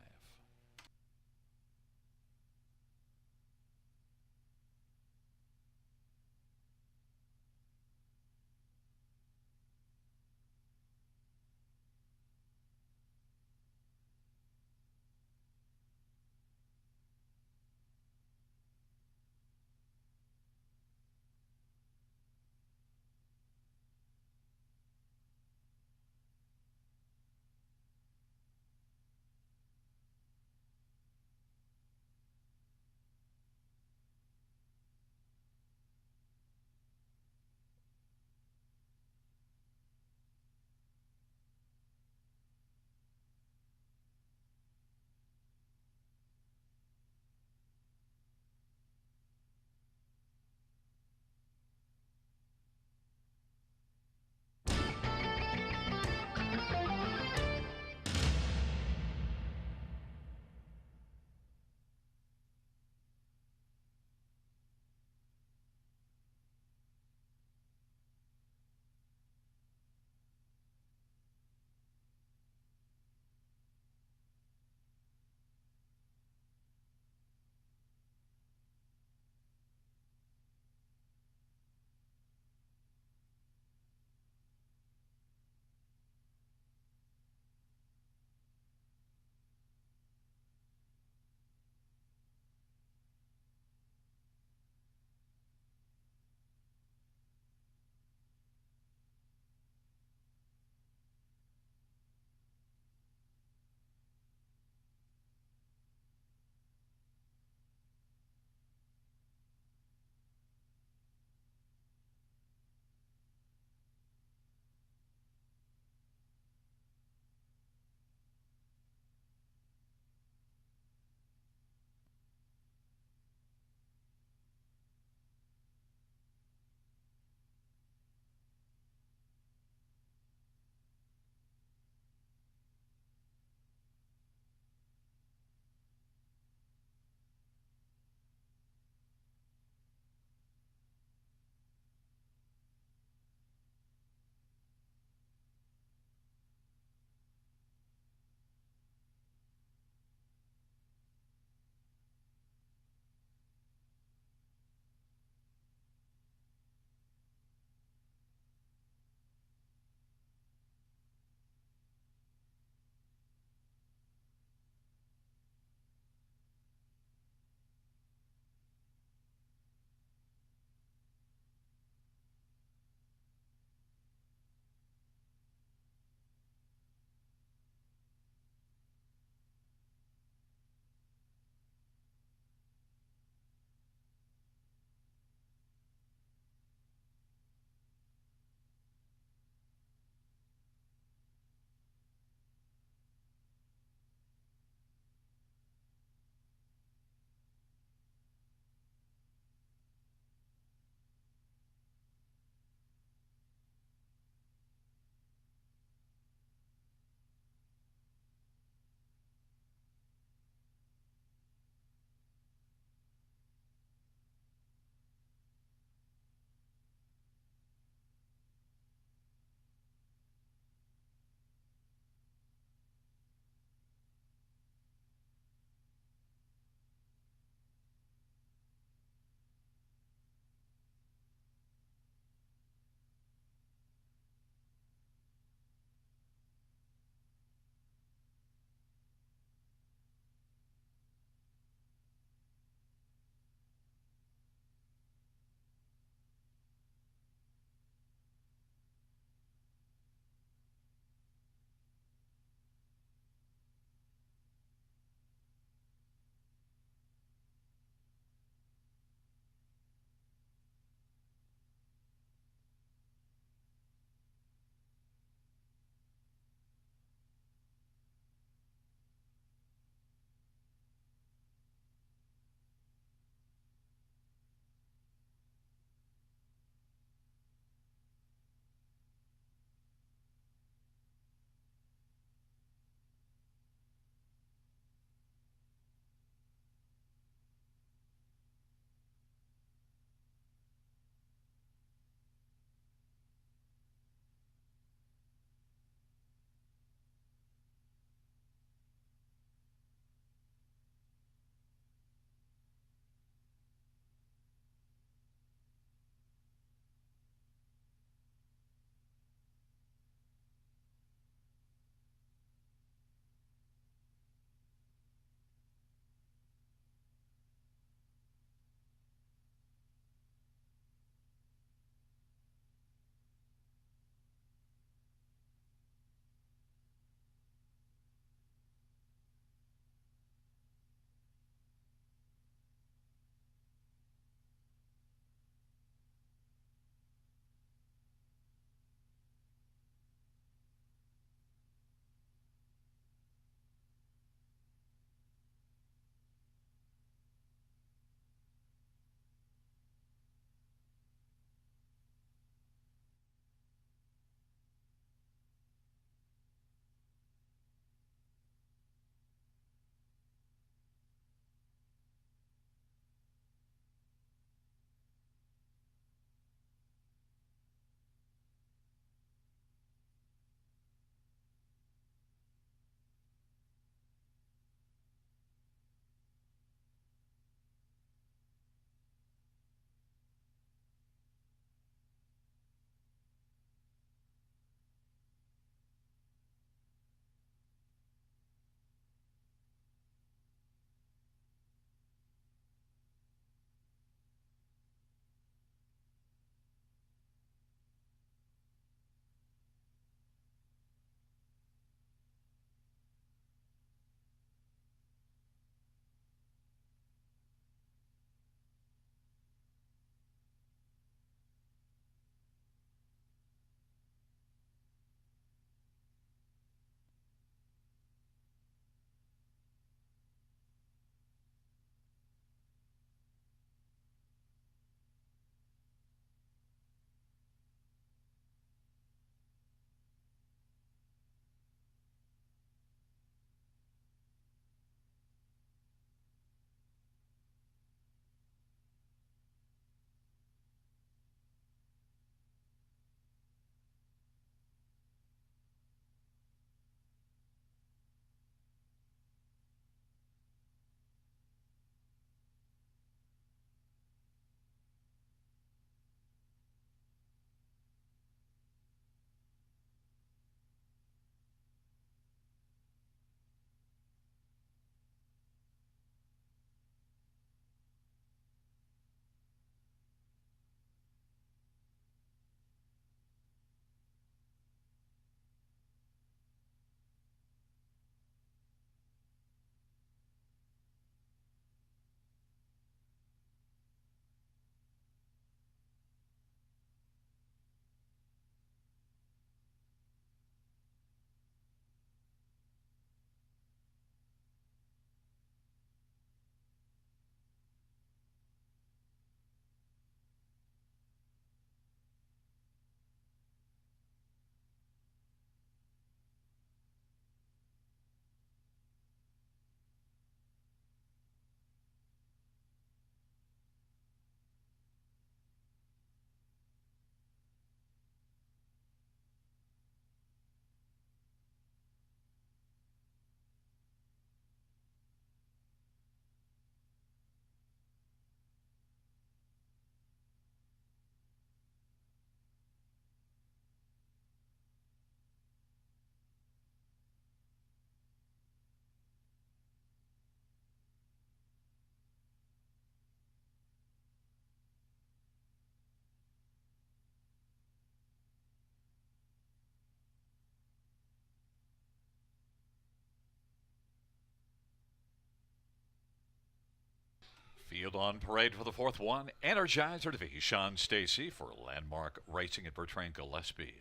Field on parade for the fourth one. Energizer to be Sean Stacy for Landmark Racing at Bertrand Gillespie.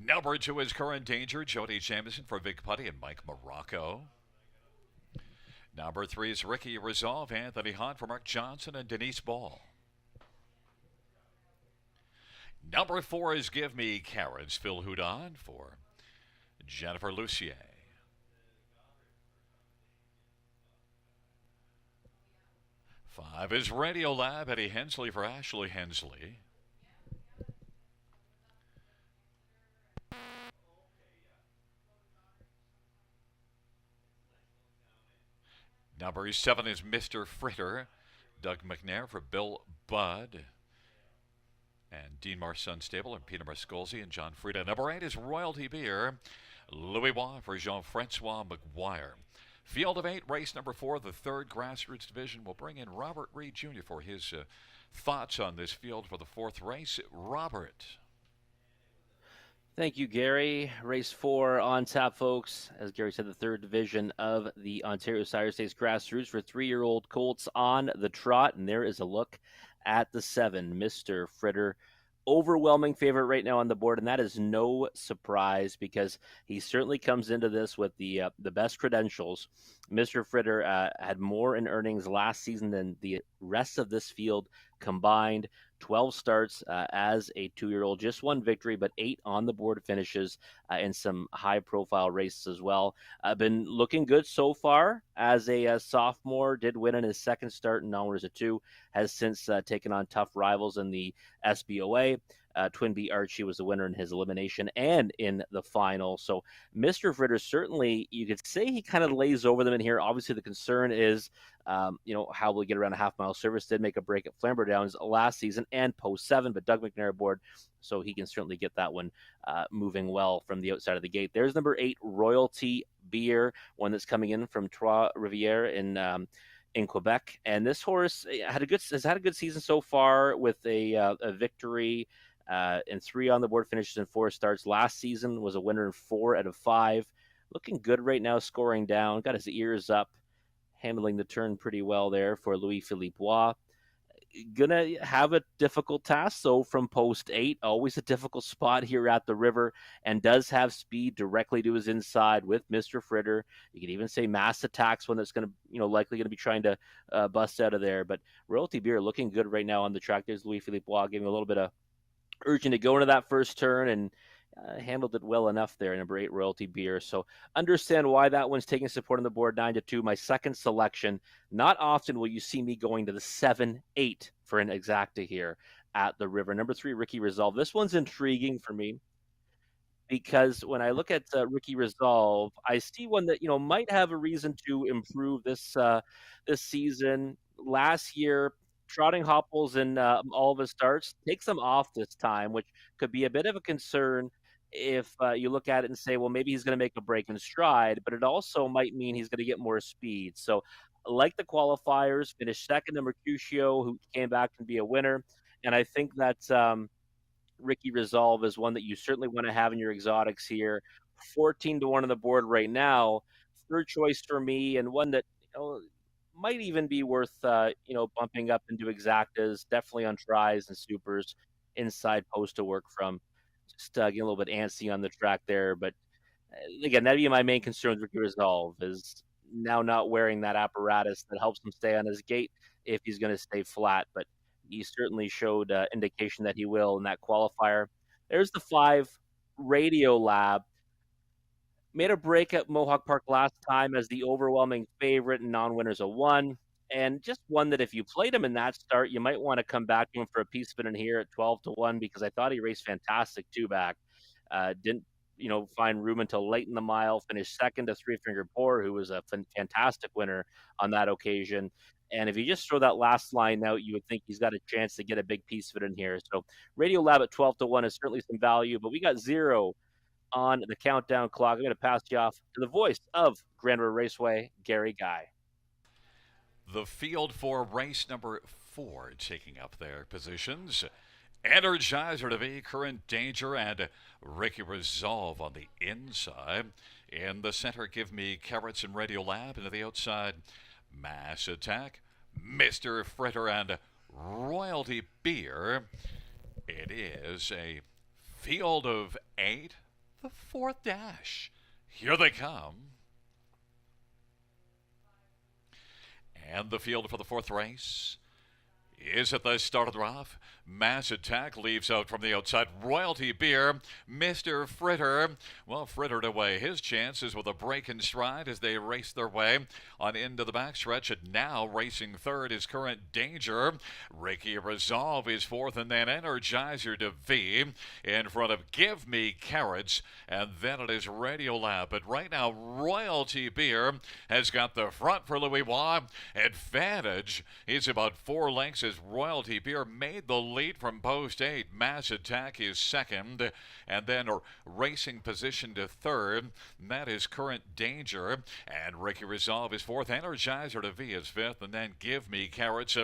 Number 2 is Current Danger, Jody Jameson for Vic Putty and Mike Morocco. Number 3 is Ricky Resolve, Anthony Hunt for Mark Johnson and Denise Ball. Number 4 is Give Me Carrots, Phil Houdon for Jennifer Lucier. 5 is Radio Lab, Eddie Hensley for Ashley Hensley. Number 7 is Mr. Fritter, Doug McNair for Bill Budd and Dean Marson Stable and Peter Mascolzi and John Frieda. Number 8 is Royalty Beer, Louis Bois for Jean-Francois McGuire. Field of 8, race number 4, the third grassroots division. We'll bring in Robert Reed Jr. for his thoughts on this field for the fourth race. Robert. Thank you, Gary. Race 4 on tap, folks. As Gary said, the third division of the Ontario Sire Stakes Grassroots for 3-year-old colts on the trot. And there is a look at the 7, Mr. Fritter. Overwhelming favorite right now on the board, and that is no surprise because he certainly comes into this with the best credentials. Mr. Fritter had more in earnings last season than the rest of this field combined. 12 starts as a 2-year-old, just 1 victory, but 8 on the board finishes in some high-profile races as well. Been looking good so far as a sophomore. Did win in his second start in non-winners of 2. Has since taken on tough rivals in the SBOA. Twin B Archie was the winner in his elimination and in the final. So Mr. Fritter, certainly you could say he kind of lays over them in here. Obviously the concern is, how will he get around a half-mile service? Did make a break at Flamborough Downs last season and post 7, but Doug McNair aboard, so he can certainly get that one moving well from the outside of the gate. There's number 8, Royalty Beer, one that's coming in from Trois-Rivières in Quebec. And this horse has had a good season so far with a victory and 3 on the board finishes in 4 starts. Last season was a winner in 4 out of 5. Looking good right now, scoring down. Got his ears up, handling the turn pretty well there for Louis-Philippe Bois. Gonna have a difficult task, though, from post 8. Always a difficult spot here at the river, and does have speed directly to his inside with Mr. Fritter. You could even say Mass Attack's one that's going to, likely going to be trying to bust out of there. But Royalty Beer looking good right now on the track. There's Louis-Philippe Bois giving a little bit of urging to go into that first turn, and handled it well enough there. Number 8, Royalty Beer. So understand why that one's taking support on the board, 9-2. My second selection. Not often will you see me going to the 7-8 for an exacta here at the river. Number 3, Ricky Resolve. This one's intriguing for me because when I look at Ricky Resolve, I see one that might have a reason to improve this season. Last year, trotting hopples in all of his starts, takes them off this time, which could be a bit of a concern if you look at it and say, well, maybe he's going to make a break in stride, but it also might mean he's going to get more speed. So like the qualifiers, finished second to Mercutio, who came back to be a winner. And I think that Ricky Resolve is one that you certainly want to have in your exotics here. 14-1 on the board right now. Third choice for me, and one that might even be worth bumping up into exactas, definitely on tries and supers, inside post to work from. Just getting a little bit antsy on the track there, but again, that'd be my main concern with Ricky Resolve, is now not wearing that apparatus that helps him stay on his gate if he's going to stay flat. But he certainly showed indication that he will in that qualifier. There's the 5, Radio Lab. Made a break at Mohawk Park last time as the overwhelming favorite and non-winners of 1. And just one that if you played him in that start, you might want to come back to him for a piece spin in here at 12-1, because I thought he raced fantastic 2 back. Didn't, find room until late in the mile, finished second to Three Finger Poor, who was a fantastic winner on that occasion. And if you just throw that last line out, you would think he's got a chance to get a big piece of it in here. So Radio Lab at 12-1 is certainly some value, but we got 0 on the countdown clock. I'm going to pass you off to the voice of Grand River Raceway, Gary Guy. The field for race number 4 taking up their positions. Energizer to be Current Danger and Ricky Resolve on the inside. In the center, Give Me Carrots and Radio Lab. And to the outside, Mass Attack, Mr. Fritter, and Royalty Beer. It is a field of 8, the fourth dash. Here they come. And the field for the fourth race is at the start of the rough. Mass Attack leaves out from the outside. Royalty Beer, Mr. Fritter. Well, frittered away his chances with a break in stride as they race their way on into the backstretch. And now racing third is Current Danger. Ricky Resolve is fourth, and then Energizer to V in front of Give Me Carrots. And then it is Radio Lab. But right now, Royalty Beer has got the front for Louis Bois. Advantage is about 4 lengths as Royalty Beer made the lead from post 8. Mass Attack is second, and then racing position to third. And that is Current Danger, and Ricky Resolve is fourth. Energizer to V is fifth, and then Give Me Carrots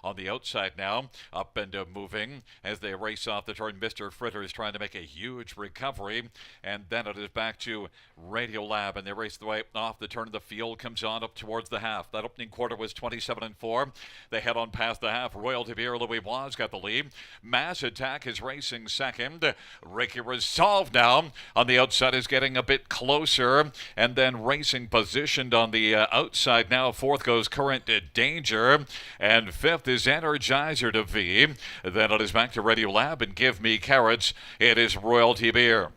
on the outside now, up and moving as they race off the turn. Mr. Fritter is trying to make a huge recovery, and then it is back to Radio Lab, and they race the way off the turn. The field comes on up towards the half. That opening quarter was 27-4. They head on past the half. Royalty Beer, Louis Bois got the lead. Mass Attack is racing second. Ricky Resolve now on the outside is getting a bit closer, and then racing positioned on the outside now. Fourth goes Current Danger, and fifth is Energizer to V. Then it is back to Radio Lab and Give Me Carrots. It is Royalty Beer.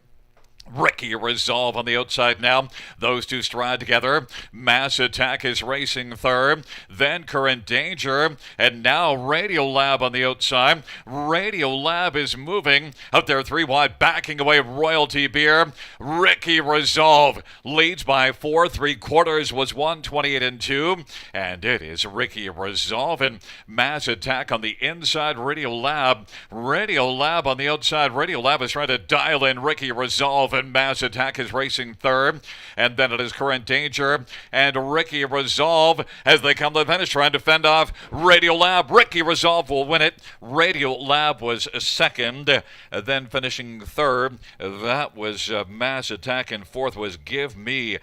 Ricky Resolve on the outside now. Those two stride together. Mass Attack is racing third. Then Current Danger. And now Radio Lab on the outside. Radio Lab is moving out there 3 wide, backing away Royalty Beer. Ricky Resolve leads by 4 3/4 was 128-2. And it is Ricky Resolve and Mass Attack on the inside. Radio Lab. Radio Lab on the outside. Radio Lab is trying to dial in Ricky Resolve, and Mass Attack is racing third, and then it is Current Danger and Ricky Resolve as they come to the finish trying to fend off Radio Lab. Ricky Resolve will win it. Radio Lab was second, then finishing third. That was Mass Attack, and fourth was Give Me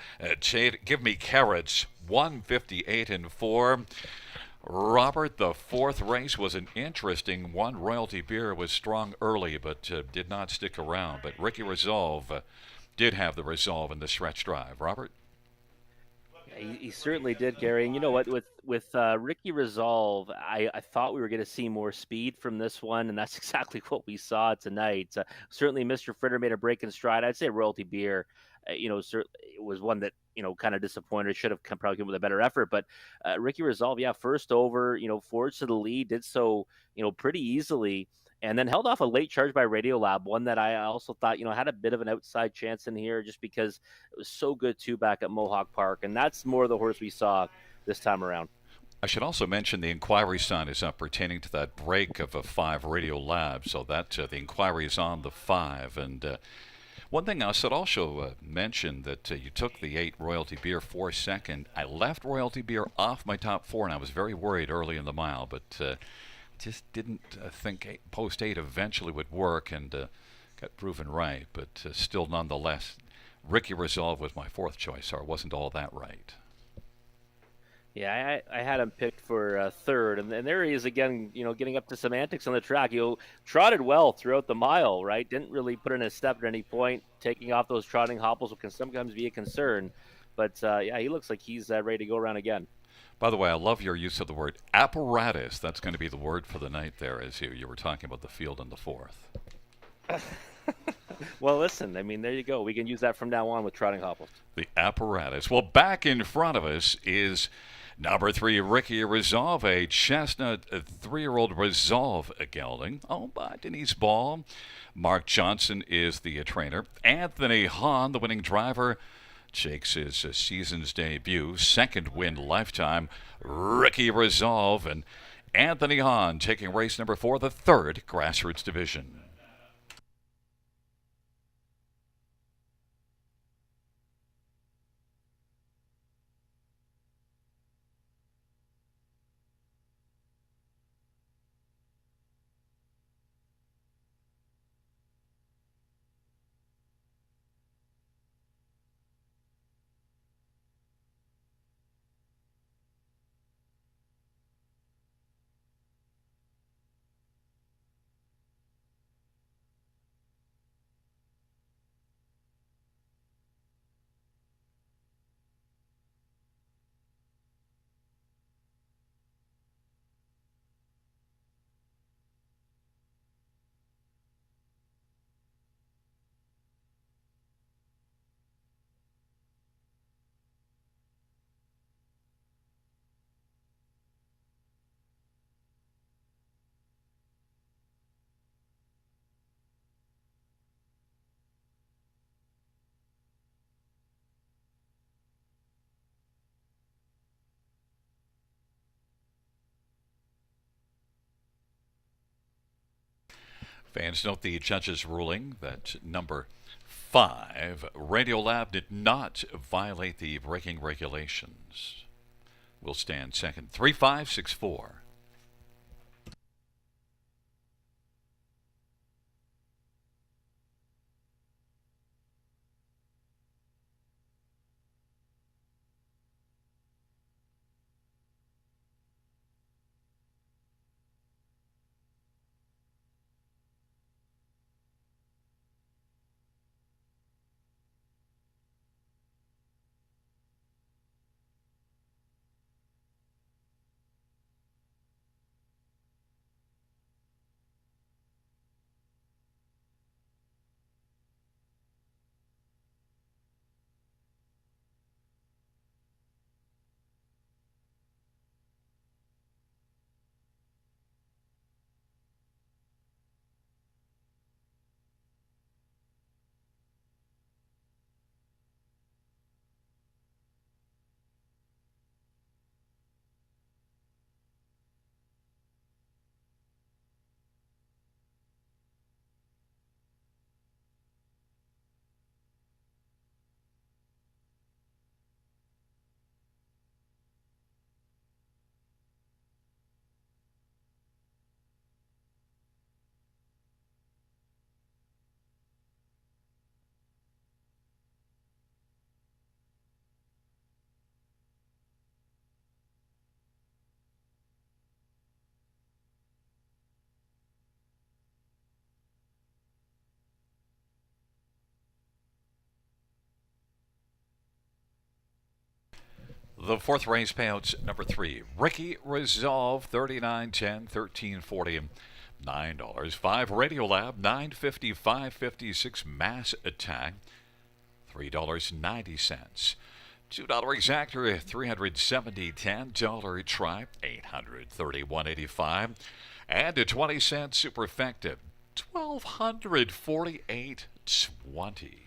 Carrots, 158-4. Robert, the fourth race was an interesting one. Royalty Beer was strong early, but did not stick around. But Ricky Resolve did have the resolve in the stretch drive. Robert? He certainly did, Gary. And you know what? With Ricky Resolve, I thought we were going to see more speed from this one, and that's exactly what we saw tonight. Certainly, Mr. Fritter made a break in stride. I'd say Royalty Beer, it was one that kind of disappointed. Should have probably come with a better effort. But Ricky Resolve, yeah, first over, forwards to the lead, did so, pretty easily. And then held off a late charge by Radio Lab, one that I also thought, had a bit of an outside chance in here just because it was so good, too, back at Mohawk Park. And that's more the horse we saw this time around. I should also mention the inquiry sign is up pertaining to that break of a 5 Radio Lab, so that the inquiry is on the 5. And one thing I should also mention that you took the 8 Royalty Beer 4 second. I left Royalty Beer off my top 4, and I was very worried early in the mile, but just didn't think post 8 eventually would work, and got proven right. But still, nonetheless, Ricky Resolve was my fourth choice, so I wasn't all that right. Yeah, I had him picked for third, and there he is again, getting up to semantics on the track. Trotted well throughout the mile, right? Didn't really put in a step at any point. Taking off those trotting hobbles can sometimes be a concern. But, yeah, he looks like he's ready to go around again. By the way, I love your use of the word apparatus. That's going to be the word for the night there, as you were talking about the field in the fourth. Well, listen, there you go. We can use that from now on with trotting hobbles. The apparatus. Well, back in front of us is number 3, Ricky Resolve, a Chestnut 3-year-old Resolve gelding, owned by Denise Ball. Mark Johnson is the trainer. Anthony Hahn, the winning driver, shakes his season's debut, second win lifetime. Ricky Resolve and Anthony Hahn taking race number 4, the third grassroots division. Fans note the judge's ruling that number 5, Radiolab did not violate the braking regulations. Will stand second. 3564. The fourth race payouts number 3. Ricky Resolve 3910 1340 $9. 5 Radiolab 950 556 Mass Attack $3.90. $2 exactor 370 $10 Tribe 831.85 and a 20-cent superfecta 1248.20.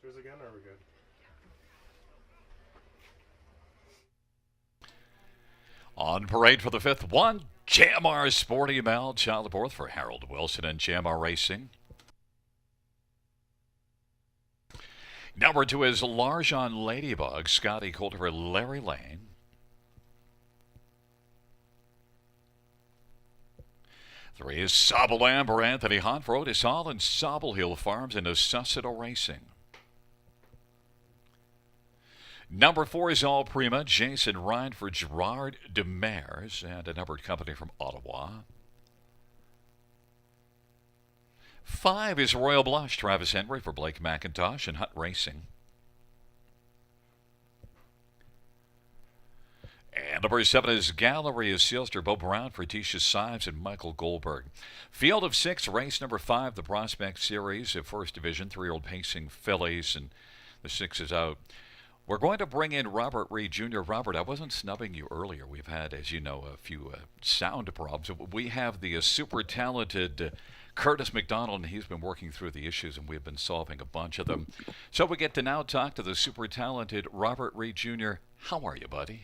Cheers again, or are we good? On parade for the fifth one, GRR Sporty Mel, child of birth for Harold Wilson and GRR Racing. Number 2 is Larjon Ladybug, Scotty Coulter for Larry Lane. Three is Sobble Amber, Anthony Hunt for Otis Hall and Sobble Hill Farms and Susseto Racing. Number 4 is All Prima, Jason Ryan for Gerard Demers and a numbered company from Ottawa. 5 is Royal Blush, Travis Henry for Blake McIntosh and Hunt Racing. And number 7 is Gallery of Sealster, Bo Brown for Tisha Sives and Michael Goldberg. Field of 6, race number 5, the Prospect Series of First Division, 3-year-old pacing fillies, and the 6 is out. We're going to bring in Robert Reed Jr. Robert, I wasn't snubbing you earlier. We've had, as you know, a few sound problems. We have the super talented Curtis McDonald, and he's been working through the issues, and we've been solving a bunch of them. So we get to now talk to the super talented Robert Reed Jr. How are you, buddy?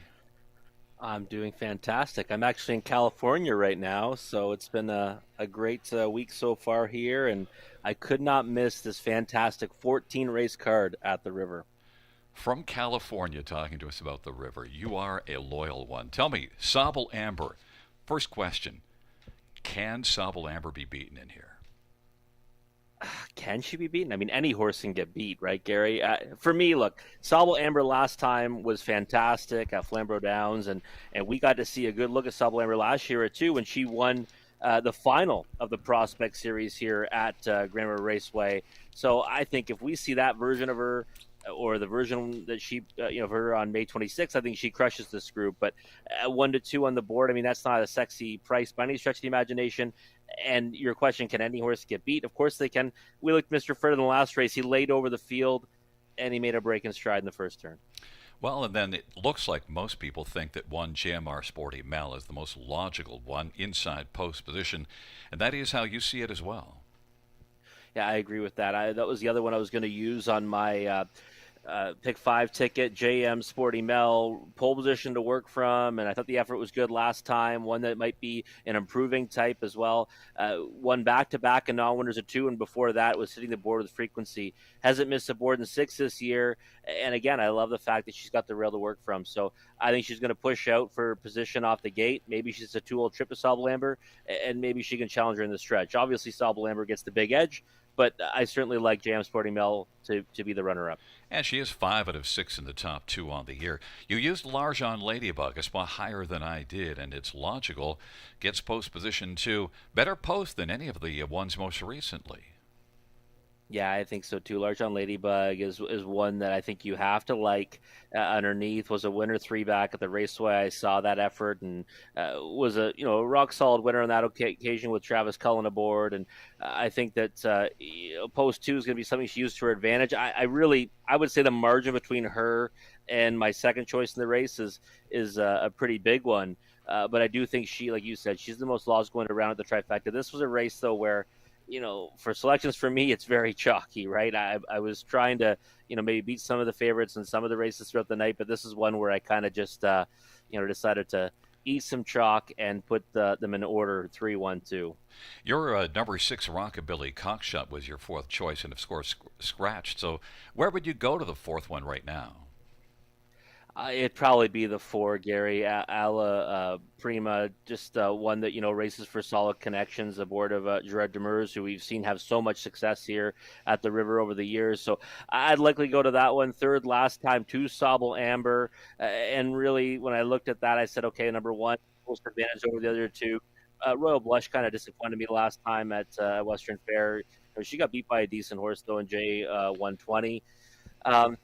I'm doing fantastic. I'm actually in California right now, so it's been a great week so far here, and I could not miss this fantastic 14 race card at the river. From California, talking to us about the river. You are a loyal one. Tell me, Sobble Amber. First question: can Sobble Amber be beaten in here? Can she be beaten? I mean, any horse can get beat, right, Gary? For me, look, Sobble Amber last time was fantastic at Flamborough Downs, and we got to see a good look at Sobble Amber last year too when she won the final of the Prospect Series here at Grand River Raceway. So I think if we see that version of her, or the version that she, of her on May 26th, I think she crushes this group. But 1-2 on the board, I mean, that's not a sexy price by any stretch of the imagination. And your question, can any horse get beat? Of course they can. We looked at Mr. Fred in the last race. He laid over the field, and he made a break in stride in the first turn. Well, and then it looks like most people think that one GMR Sporty Mel is the most logical one inside post position, and that is how you see it as well. Yeah, I agree with that. That was the other one I was going to use on my pick 5 ticket, JM Sporty Mel, pole position to work from, and I thought the effort was good last time, one that might be an improving type as well. Won back-to-back and non-winners of 2, and before that was hitting the board with frequency. Hasn't missed a board in 6 this year, and again, I love the fact that she's got the rail to work from, so I think she's going to push out for position off the gate. Maybe she's a 2-hole trip to Sobble Amber, and maybe she can challenge her in the stretch. Obviously, Sobble Amber gets the big edge, but I certainly like JM Sporty Mel to be the runner-up. And she is 5 out of 6 in the top 2 on the year. You used Larjon Ladybug, a spot higher than I did, and it's logical. Gets post position 2. Better post than any of the ones most recently. Yeah, I think so too. Large on Ladybug is one that I think you have to like. Underneath was a winner 3 back at the Raceway. I saw that effort and was a rock solid winner on that occasion with Travis Cullen aboard. And I think that post 2 is going to be something she used to her advantage. I would say the margin between her and my second choice in the race is a pretty big one. But I do think she, like you said, she's the most logical one around at the trifecta. This was a race though where, for selections for me, it's very chalky, right? I was trying to, maybe beat some of the favorites in some of the races throughout the night, but this is one where I kind of just, decided to eat some chalk and put them in order 3, 1, 2. Your number 6 Rockabilly Cockshot was your 4th choice and of course scratched. So where would you go to the 4th one right now? It'd probably be the 4, Gary. Alla Prima, just one that, races for solid connections aboard of Gerard Demers, who we've seen have so much success here at the river over the years. So I'd likely go to that one. 3rd last time, 2 Sobble Amber. And really, when I looked at that, I said, okay, number 1, post advantage over the other 2. Royal Blush kind of disappointed me last time at Western Fair. She got beat by a decent horse, though, in J120.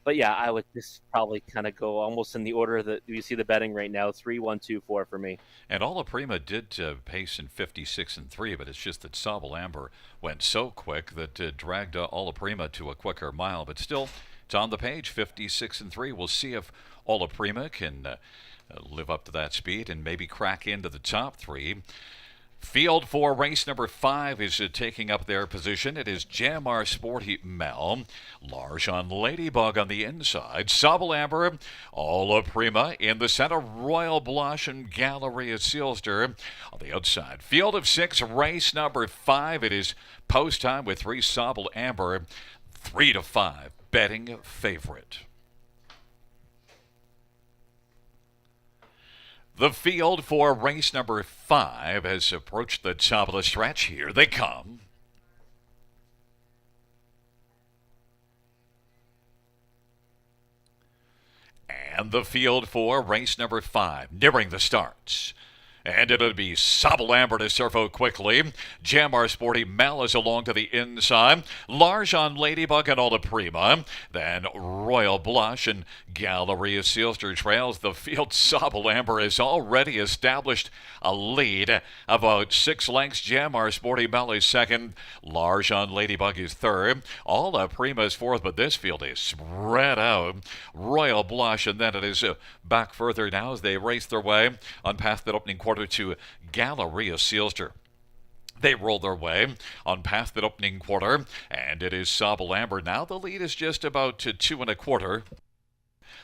But yeah, I would just probably kind of go almost in the order that you see the betting right now: 3, 1, 2, 4 for me. And Alla Prima did pace in 56 and 3, but it's just that Sobble Amber went so quick that dragged Alla Prima to a quicker mile. But still, it's on the page: 56 and 3. We'll see if Alla Prima can live up to that speed and maybe crack into the top 3. Field for race number 5 is taking up their position. It is Jamar Sporty Mel, Large Ladybug on the inside, Sobble Amber, Ola Prima in the center, Royal Blush and Galleria Sealster on the outside. Field of 6, race number 5. It is post time with 3 Sobble Amber, 3-5 betting favorite. The field for race number 5 has approached the top of the stretch. Here they come. And the field for race number 5, nearing the starts. And it'll be Sobble Amber to serve out quickly. Jamar Sporty Mel is along to the inside. Large Ladybug and Ola Prima. Then Royal Blush and Galleria Sealster trails the field. Sobble Amber has already established a lead. About 6 lengths. Jamar Sporty Mel is second. Large Ladybug is third. Ola Prima is fourth, but this field is spread out. Royal Blush, and then it is back further now as they race their way on past that opening quarter to Galleria Sealster. They roll their way on past that opening quarter, and it is Sobble Amber. Now the lead is just about 2 1/4.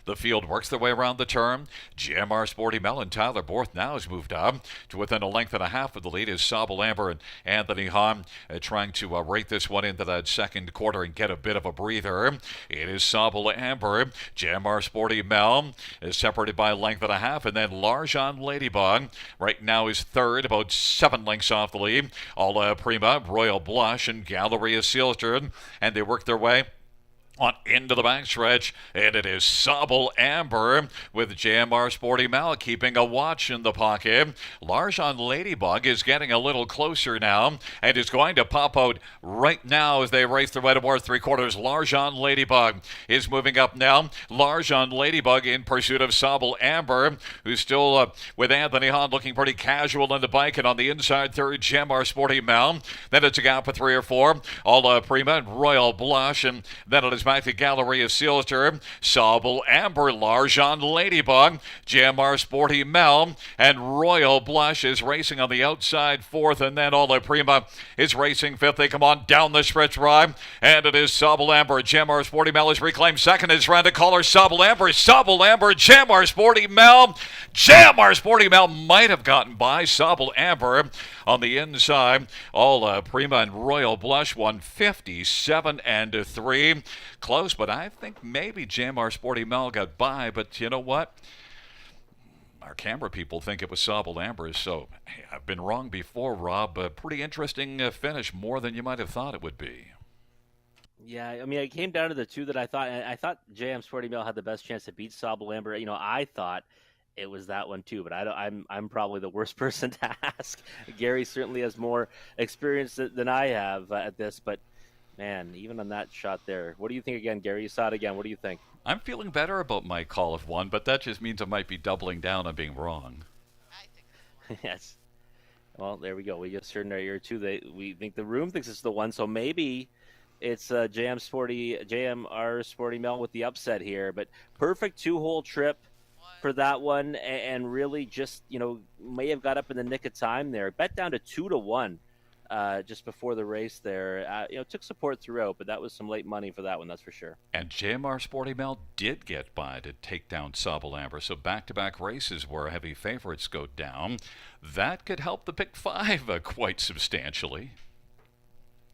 The field works their way around the turn. GMR Sporty Mel and Tyler Borth now has moved up to within a length and a half of the lead is Sobble Amber and Anthony Hahn trying to rate this one into that second quarter and get a bit of a breather. It is Sobble Amber. GMR Sporty Mel is separated by a length and a half, and then Larjon Ladybug right now is third, about 7 lengths off the lead. Ola Prima, Royal Blush, and Galleria Sealster, and they work their way on into the backstretch, and it is Sobble Amber with JMR Sporty Mel keeping a watch in the pocket. Larjon Ladybug is getting a little closer now and is going to pop out right now as they race their way toward 3/4. Larjon Ladybug is moving up now. Larjon Ladybug in pursuit of Sobble Amber, who's still with Anthony Hahn looking pretty casual in the bike, and on the inside third, JMR Sporty Mel. Then it's a gap of 3 or 4. Ola Prima and Royal Blush, and then it is back to Galleria Sealster, Sobble Amber, Larjon Ladybug, JMR Sporty Mel, and Royal Blush is racing on the outside fourth, and then Ola Prima is racing fifth. They come on down the stretch ride, and it is Sobble Amber. JMR Sporty Mel is reclaimed second. It's round to caller Sobble Amber, JMR Sporty Mel. JMR Sporty Mel might have gotten by Sobble Amber on the inside. Ola Prima and Royal Blush won 57-3. Close, but I think maybe JMR Sporty Mel got by, but you know what? Our camera people think it was Sobble Amber, so hey, I've been wrong before, Rob. A pretty interesting finish, more than you might have thought it would be. Yeah, I mean, it came down to the two that I thought JM Sporty Mel had the best chance to beat Sobble Amber. You know, I thought it was that one too, but I'm probably the worst person to ask. Gary certainly has more experience than I have at this, but man, even on that shot there, what do you think again, Gary? You saw it again. What do you think? I'm feeling better about my call of one, but that just means I might be doubling down on being wrong. Yes. Well, there we go. We just heard in our ear too that we think the room thinks it's the one, so maybe it's JMR Sporty Mel with the upset here. But perfect 2-hole trip for that one, and really just, you know, may have got up in the nick of time there. Bet down to 2-1 just before the race there. You know, took support throughout, but that was some late money for that one, that's for sure. And JMR Sporty Mel did get by to take down Sobble Amber, so back-to-back races where heavy favorites go down. That could help the pick 5 quite substantially.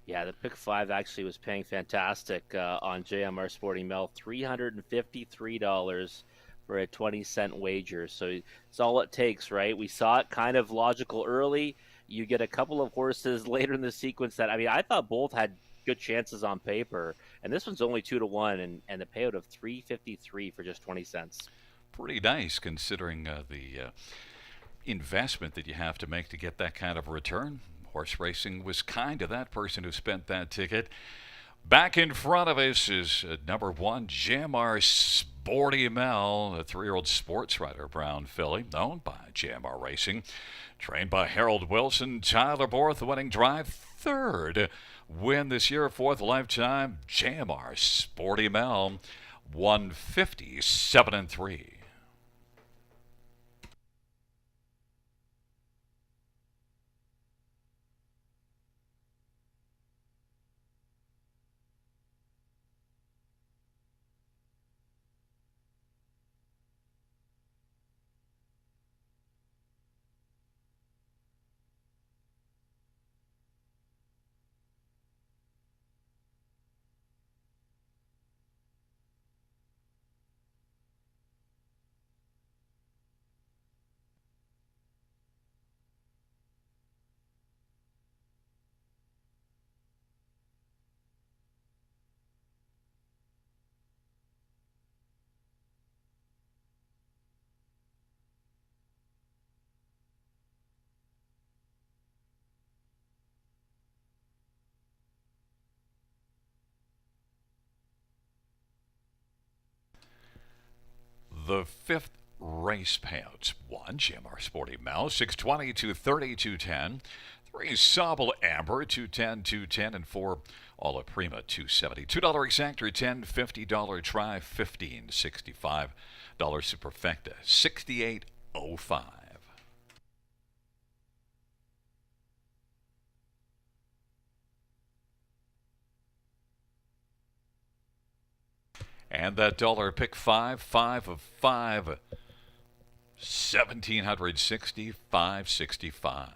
Yeah, the pick 5 actually was paying fantastic on JMR Sporty Mel, $353 for a 20-cent wager. So it's all it takes, right? We saw it kind of logical early. You get a couple of horses later in the sequence that, I mean, I thought both had good chances on paper, and this one's only 2-1, and the payout of $353 for just 20 cents. Pretty nice considering the investment that you have to make to get that kind of return. Horse racing was kind to that person who spent that ticket. Back in front of us is number 1, JMR Sporty Mel, a 3-year-old sports rider, brown filly, owned by JMR Racing. Trained by Harold Wilson, Tyler Borth winning drive, 3rd win this year, 4th lifetime. JMR Sporty Mel won 57-3. The fifth race payouts: 1 GMR Sporty Mouse, 620 230 210, 3 Sobel Amber, 210 210, and 4 Alla Prima, 270. $2 exactor, 10, $50 try, 1565. Superfecta, 6805. And that dollar pick 5 of 5, 1760, 565.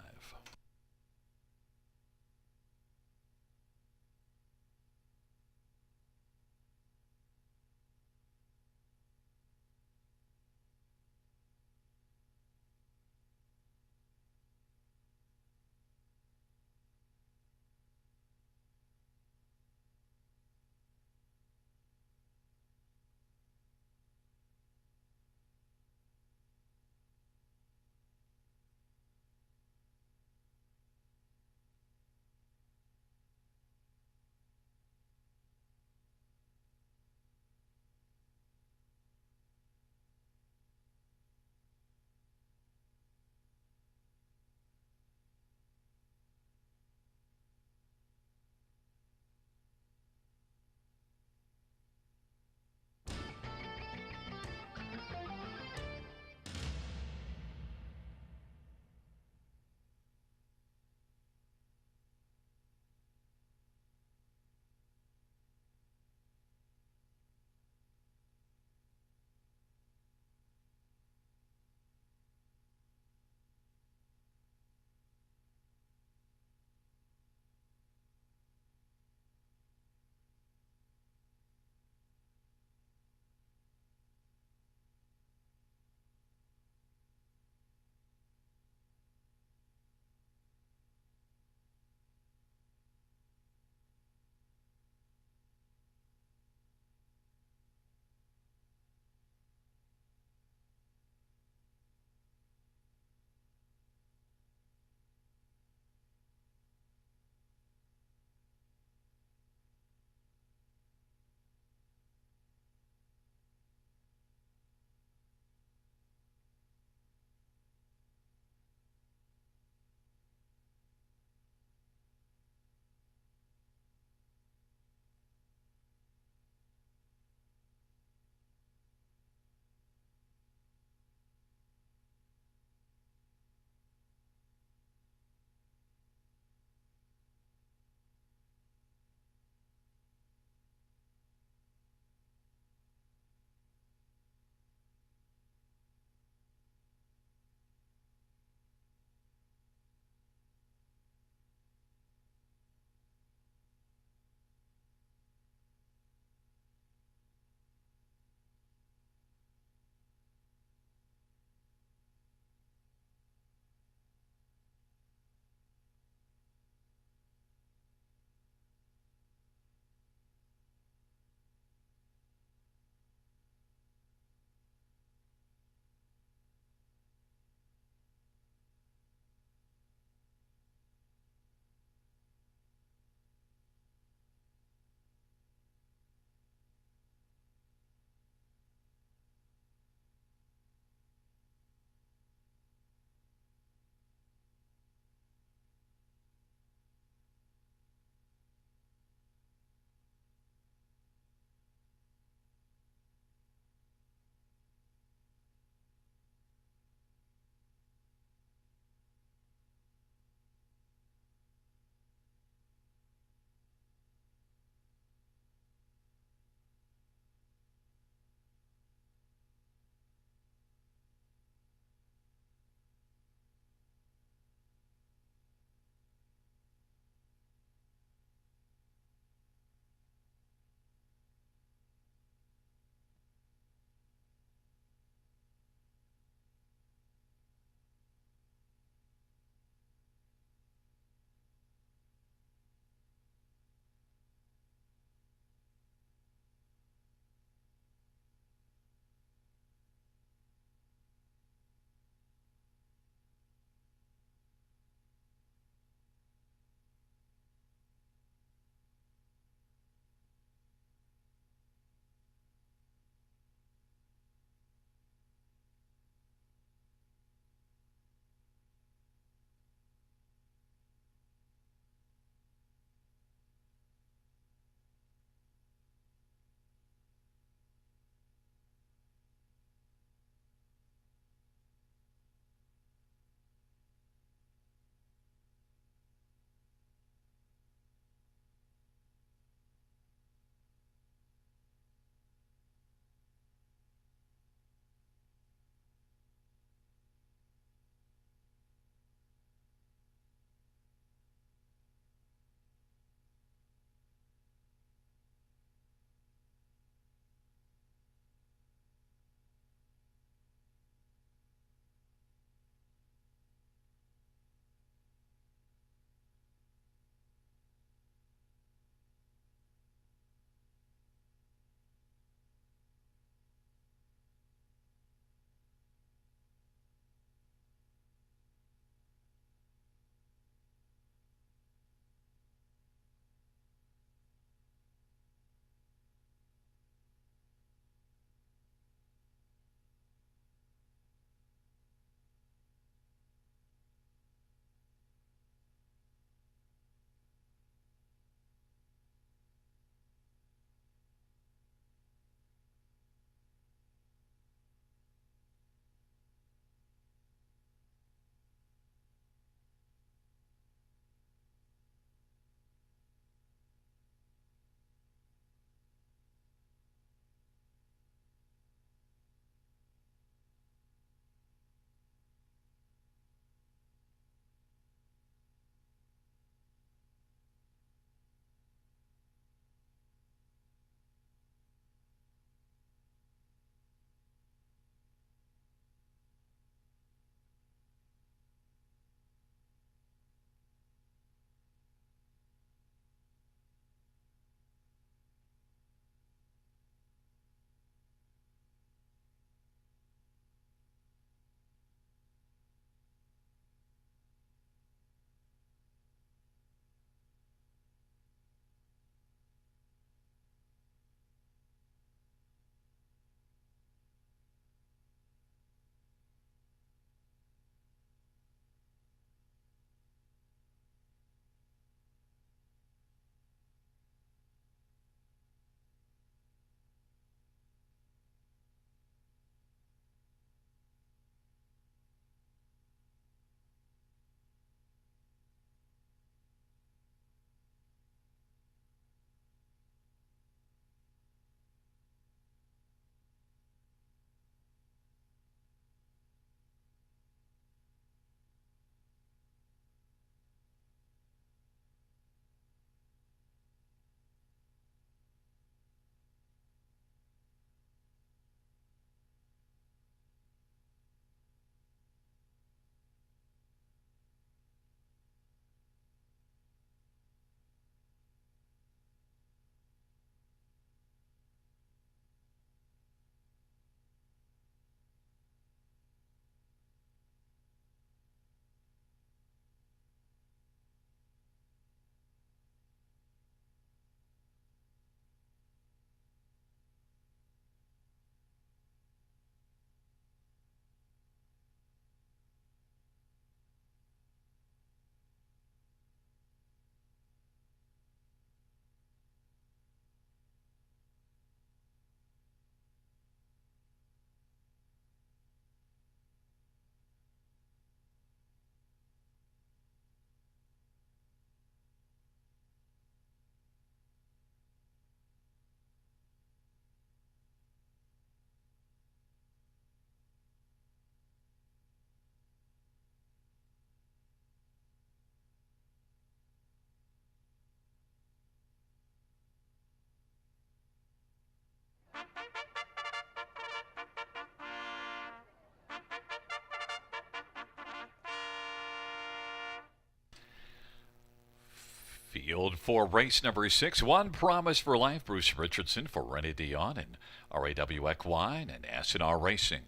Field for race number 6. One Promise for Life. Bruce Richardson for Rennie Dion and RAW Equine and S&R Racing.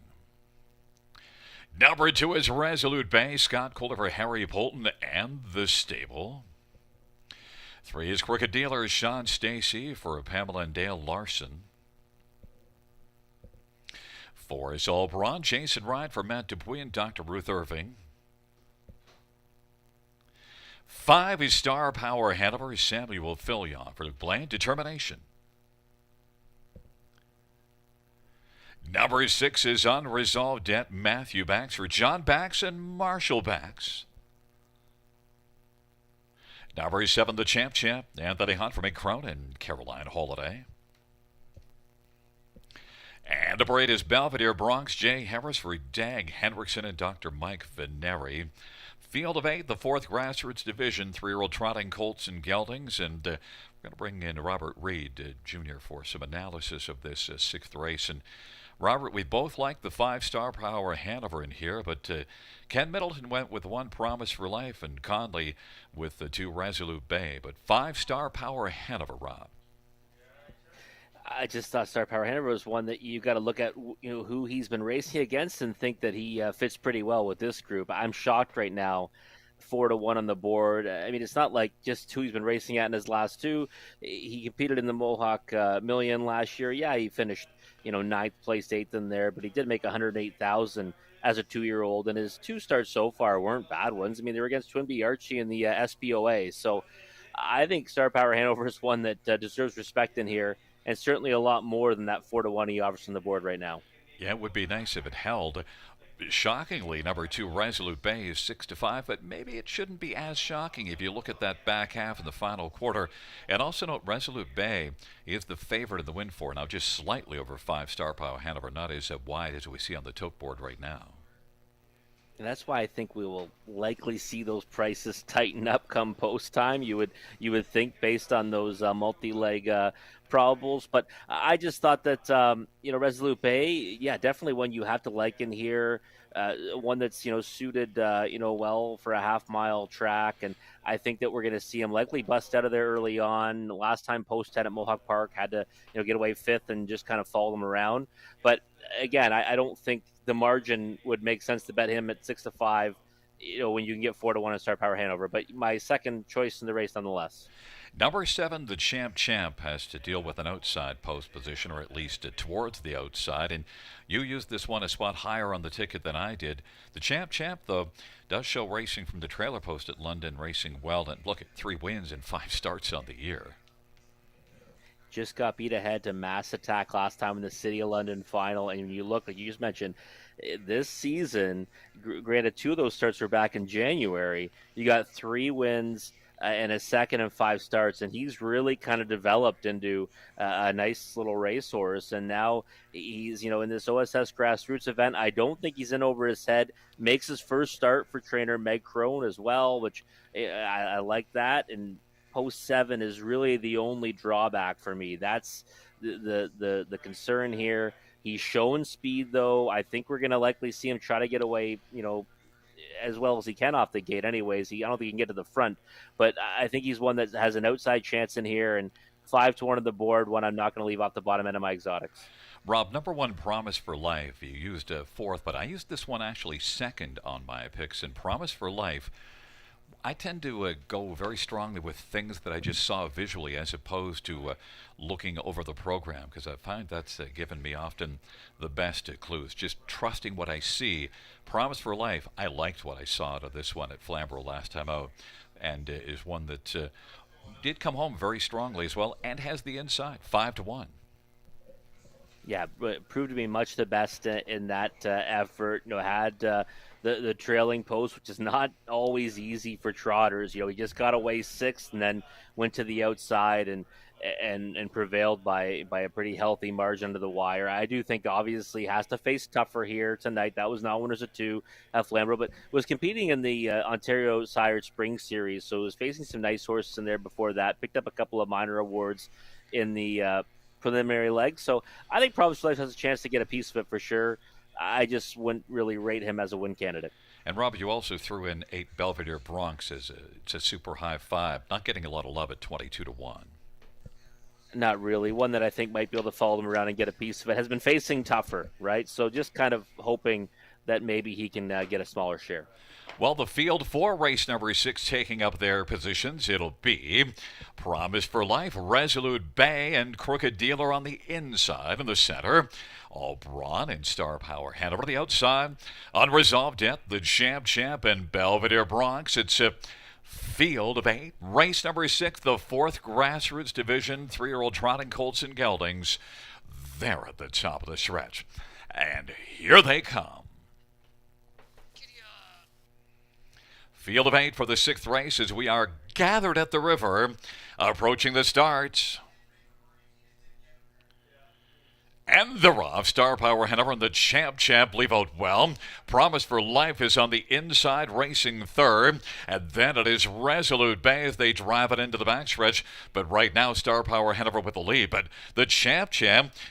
Number 2 is Resolute Bay. Scott Kohler for Harry Bolton and the stable. 3 is Crooked Dealer. Sean Stacy for Pamela and Dale Larson. 4 is All Braun. Jason Ride for Matt Dupuy and Dr. Ruth Irving. 5 is Star Power Hanover. Samuel Fillion for Bland Determination. Number 6 is Unresolved Debt. Matthew Bax for John Bax and Marshall Bax. Number 7, the Champ. Anthony Hunt for McCrone and Caroline Holiday. And number 8 is Belvedere Bronx. Jay Harris for Dag Hendrickson and Dr. Mike Veneri. Field of 8, the 4th Grassroots Division, 3-year-old trotting colts and geldings. And we're going to bring in Robert Reed, Jr. for some analysis of this 6th race. And Robert, we both like the 5 Star Power Hanover in here, but Ken Middleton went with 1 Promise for Life and Conley with the 2 Resolute Bay. But 5 Star Power Hanover, Rob. I just thought Star Power Hanover was one that you got to look at, who he's been racing against and think that he fits pretty well with this group. I'm shocked right now, 4-1 on the board. I mean, it's not like just who he's been racing at in his last 2. He competed in the Mohawk Million last year. Yeah, he finished, 9th place, 8th in there, but he did make 108,000 as a 2-year-old, and his 2 starts so far weren't bad ones. I mean, they were against Twinbee Archie in the SPOA. So I think Star Power Hanover is one that deserves respect in here, and certainly a lot more than that 4-1 he offers on the board right now. Yeah, it would be nice if it held. Shockingly, number 2 Resolute Bay is 6-5, but maybe it shouldn't be as shocking if you look at that back half in the final quarter. And also note Resolute Bay is the favorite in the win for now, just slightly over 5 Star Power Hanover, not as wide as we see on the tote board right now. And that's why I think we will likely see those prices tighten up come post time. You would think based on those multi-leg probables, but I just thought that Resolute Bay, yeah, definitely one you have to like in here. One that's suited well for a half-mile track, and I think that we're going to see him likely bust out of there early on. Last time post 10 at Mohawk Park had to get away 5th and just kind of follow them around. But again, I don't think the margin would make sense to bet him at 6-5. When you can get 4-1 and Star Power Hanover. But my second choice in the race, nonetheless. Number 7, the Champ has to deal with an outside post position, or at least towards the outside. And you used this one a spot higher on the ticket than I did. The Champ, though, does show racing from the trailer post at London Racing well. And look at 3 wins and 5 starts on the year. Just got beat ahead to Mass Attack last time in the City of London final. And when you look, like you just mentioned, this season, granted 2 of those starts were back in January. You got 3 wins and a 2nd and 5 starts, and he's really kind of developed into a nice little racehorse. And now he's, in this OSS Grassroots event. I don't think he's in over his head. Makes his first start for trainer Meg Crone as well, which I like that. And post 7 is really the only drawback for me. That's the concern here. He's shown speed, though. I think we're going to likely see him try to get away, as well as he can off the gate anyways. I don't think he can get to the front, but I think he's one that has an outside chance in here, and 5-1 on the board, one I'm not going to leave off the bottom end of my exotics. Rob, number 1 Promise for Life. You used 4th, but I used this one actually 2nd on my picks. And Promise for Life, I tend to go very strongly with things that I just saw visually as opposed to looking over the program, because I find that's given me often the best clues. Just trusting what I see. Promise for Life, I liked what I saw out of this one at Flamborough last time out, and is one that did come home very strongly as well and has the inside, 5-1. Yeah, proved to be much the best in that effort. Had the trailing post, which is not always easy for trotters. He just got away 6th and then went to the outside and prevailed by a pretty healthy margin under the wire. I do think obviously has to face tougher here tonight. That was not winners of 2 at Flamborough, but was competing in the Ontario Sire Spring Series, so was facing some nice horses in there before that. Picked up a couple of minor awards in the preliminary leg. So I think Promise for Life has a chance to get a piece of it for sure. I just wouldn't really rate him as a win candidate. And Rob, you also threw in 8 Belvedere Bronx as it's a super high five, not getting a lot of love at 22-1. Not really. One that I think might be able to follow him around and get a piece of it has been facing tougher, right? So just kind of hoping that maybe he can get a smaller share. Well, the field for race number 6 taking up their positions, it'll be Promise for Life, Resolute Bay, and Crooked Dealer on the inside. In the center, All Brawn and Star Power Hanover. The outside, Unresolved Death, the Champ, and Belvedere Bronx. It's a field of 8. Race number 6, the 4th Grassroots Division, 3-year-old trotting colts and geldings. They're at the top of the stretch. And here they come. Field of 8 for the 6th race as we are gathered at the river, approaching the start. And they're off. Star Power Hanover and the Champ leave out well. Promise for Life is on the inside, racing third. And then it is Resolute Bay as they drive it into the backstretch. But right now, Star Power Hanover with the lead. But the Champ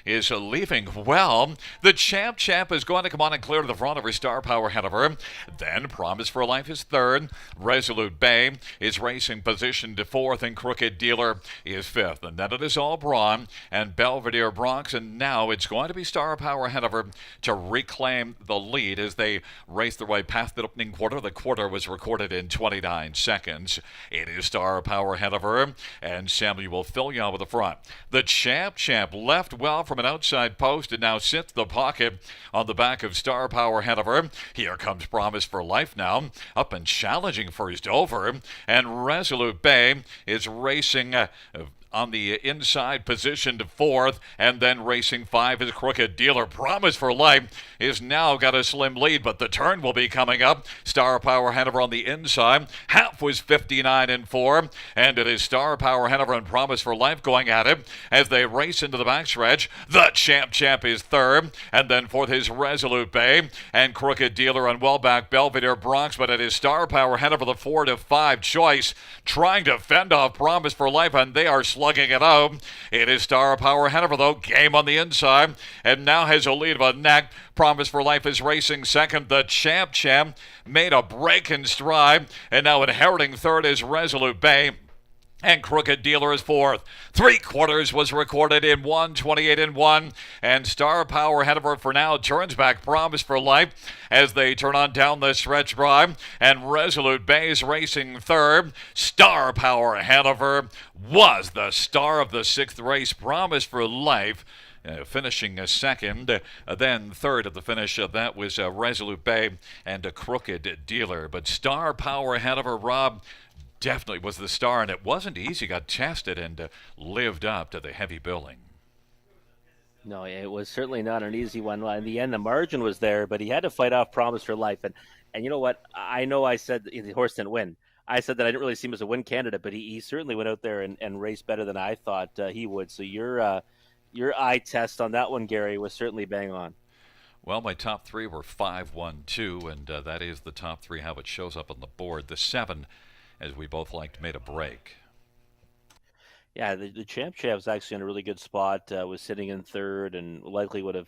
is leaving well. The Champ is going to come on and clear to the front of her Star Power Hanover. Then Promise for Life is third. Resolute Bay is racing position to fourth. And Crooked Dealer is fifth. And then it is All Brawn and Belvedere Bronx. And now it's going to be Star Power Hanover to reclaim the lead as they race their way past the opening quarter. The quarter was recorded in 29 seconds. It is Star Power Hanover and Samuel Fillion with the front. The Champ left well from an outside post and now sits the pocket on the back of Star Power Hanover. Here comes Promise for Life now, up and challenging first over. And Resolute Bay is racing on the inside, position to fourth, and then racing five is Crooked Dealer. Promise for Life is now got a slim lead, but the turn will be coming up. Star Power Hanover on the inside. Half was 59-4, and it is Star Power Hanover and Promise for Life going at it as they race into the backstretch. The Champ is third, and then fourth is Resolute Bay and Crooked Dealer on well back Belvedere Bronx, but it is Star Power Hanover the 4-5 choice, trying to fend off Promise for Life, and they are slugging it out. It is Star Power Hanover, though, game on the inside, and now has a lead of a neck. Promise for Life is racing second. The Champ made a break in stride, and now inheriting third is Resolute Bay. And Crooked Dealer is fourth. 3/4 was recorded in 1:28-1. And Star Power Hanover for now turns back Promise for Life as they turn on down the stretch drive. And Resolute Bay is racing third. Star Power Hanover was the star of the sixth race. Promise for Life finishing second, then third at the finish. That was Resolute Bay and a Crooked Dealer. But Star Power Hanover, Rob, definitely was the star, and it wasn't easy. Got tested and lived up to the heavy billing. No, it was certainly not an easy one. In the end, the margin was there, but he had to fight off Promise for Life. And you know what? I know I said the horse didn't win. I said that I didn't really see him as a win candidate, but he certainly went out there and raced better than I thought he would. So your eye test on that one, Gary, was certainly bang on. Well, my top three were 5-1-2, and that is the top three, how it shows up on the board. The 7, as we both liked, made a break. Yeah, the Champ was actually in a really good spot. Was sitting in third, and likely would have,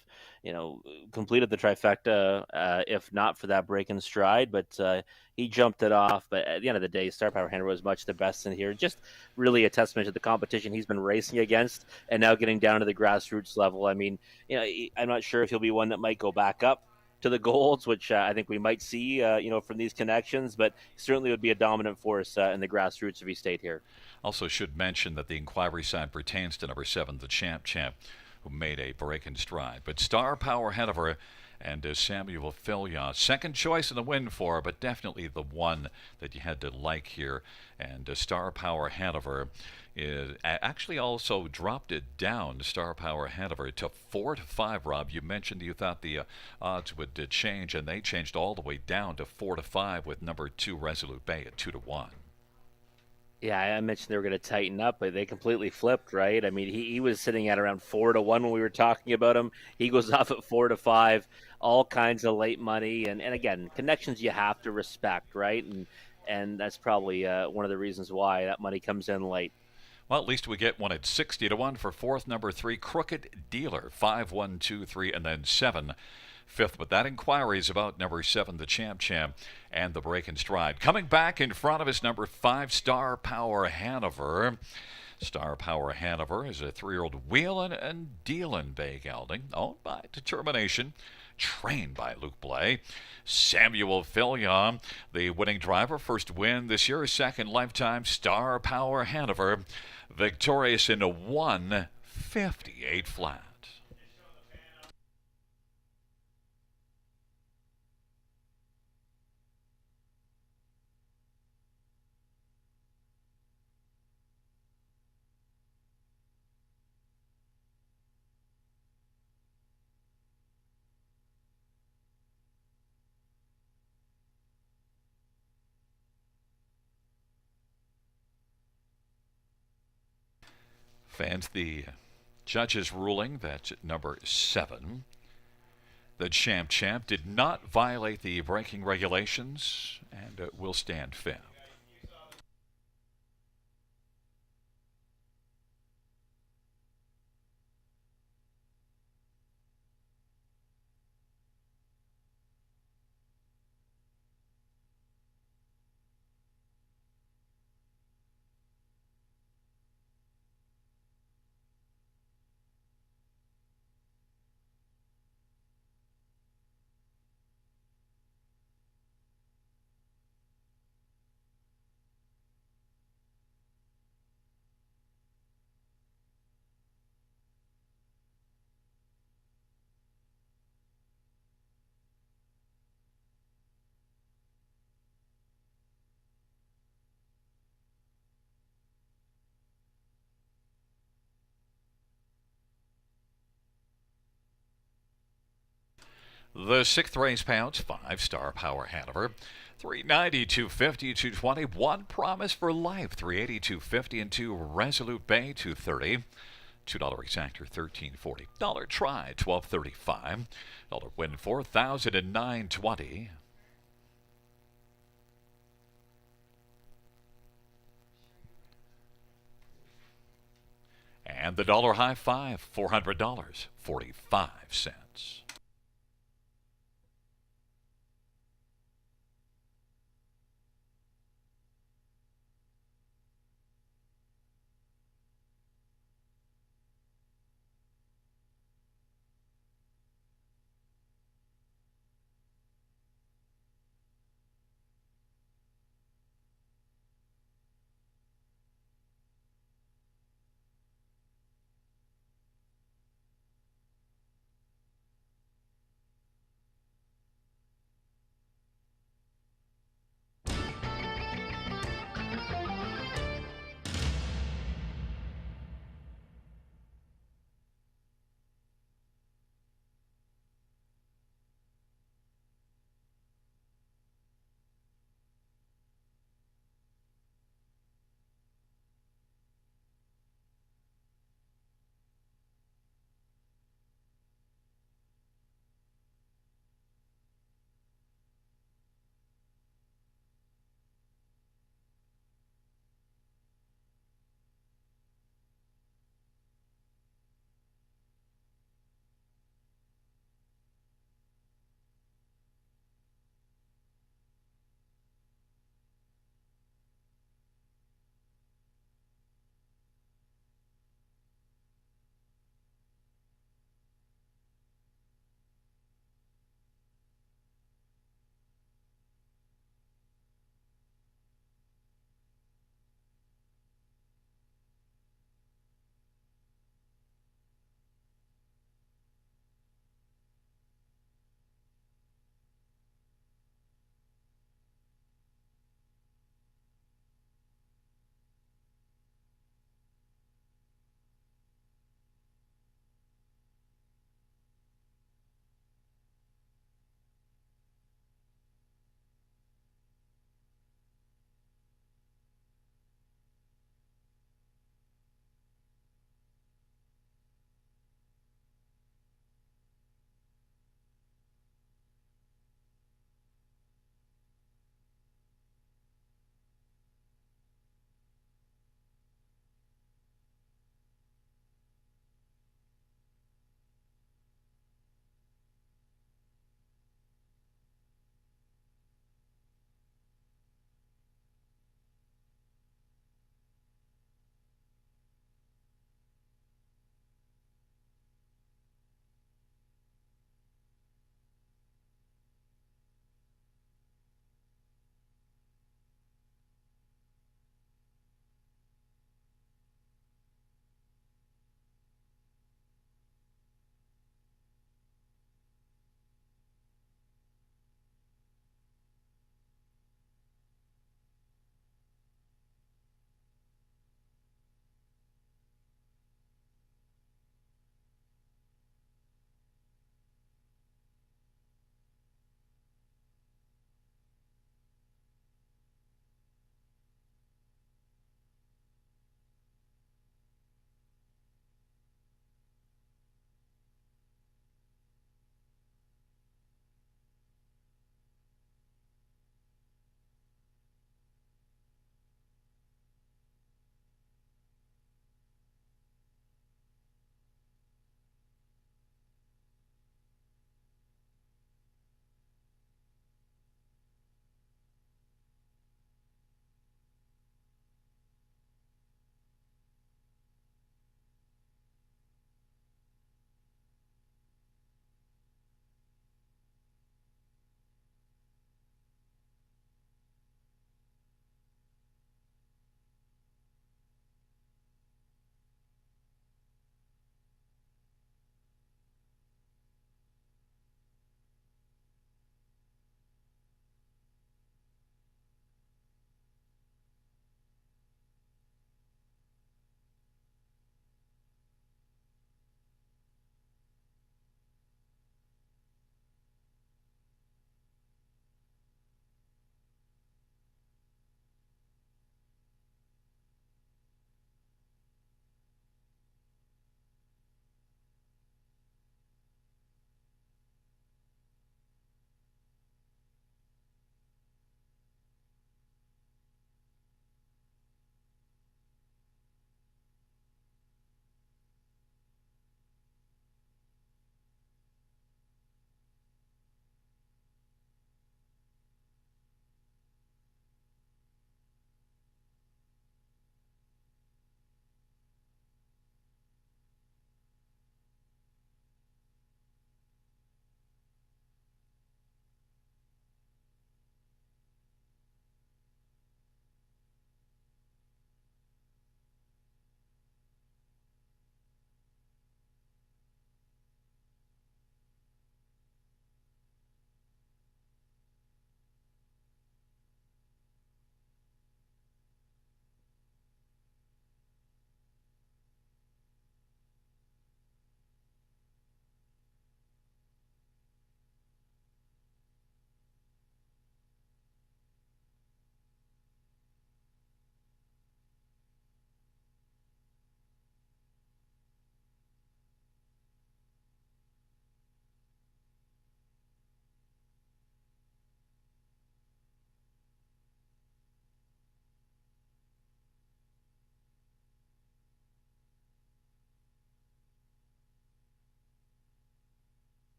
completed the trifecta if not for that break in stride. But he jumped it off. But at the end of the day, Star Power Hanover was much the best in here. Just really a testament to the competition he's been racing against, and now getting down to the grassroots level. I mean, I'm not sure if he'll be one that might go back up to the golds, which I think we might see, from these connections, but certainly would be a dominant force in the grassroots if he stayed here. Also should mention that the inquiry side pertains to number 7, the Champ, who made a break in stride. But Star Power Hanover and Samuel Fillion, second choice in the win for, but definitely the one that you had to like here. And Star Power Hanover actually also dropped it down, Star Power Hanover, to 4-5. Rob, you mentioned you thought the odds would change, and they changed all the way down to 4-5 with number 2 Resolute Bay at 2-1. Yeah, I mentioned they were going to tighten up, but they completely flipped, right? I mean, he was sitting at around 4-1 when we were talking about him. He goes off at 4-5, all kinds of late money, and again, connections you have to respect, right? And that's probably one of the reasons why that money comes in late. Well, at least we get one at 60 to 1 for fourth. Number 3, Crooked Dealer, 5, 1, 2, 3, and then 7. Fifth, but that inquiry is about number 7, the Champ Champ, and the Break and Stride. Coming back in front of us, number 5, Star Power Hanover. Star Power Hanover is a 3-year-old wheelin' and dealin' bay gelding, owned by Determination, trained by Luke Blay. Samuel Fillion, the winning driver, first win this year, second lifetime. Star Power Hanover, victorious in a 158 flat. Fans, the judge's ruling that number 7, the Champ Champ, did not violate the braking regulations and will stand fifth. The sixth race pouch, 5 Star Power Hanover, 390, 250, 220, 1 Promise for Life, 380, 250, and 2 Resolute Bay, 230. $2 exactor, $13.40. Dollar try, $12.35. Dollar win, $4,009.20. And the dollar high five, $400, 45 cents.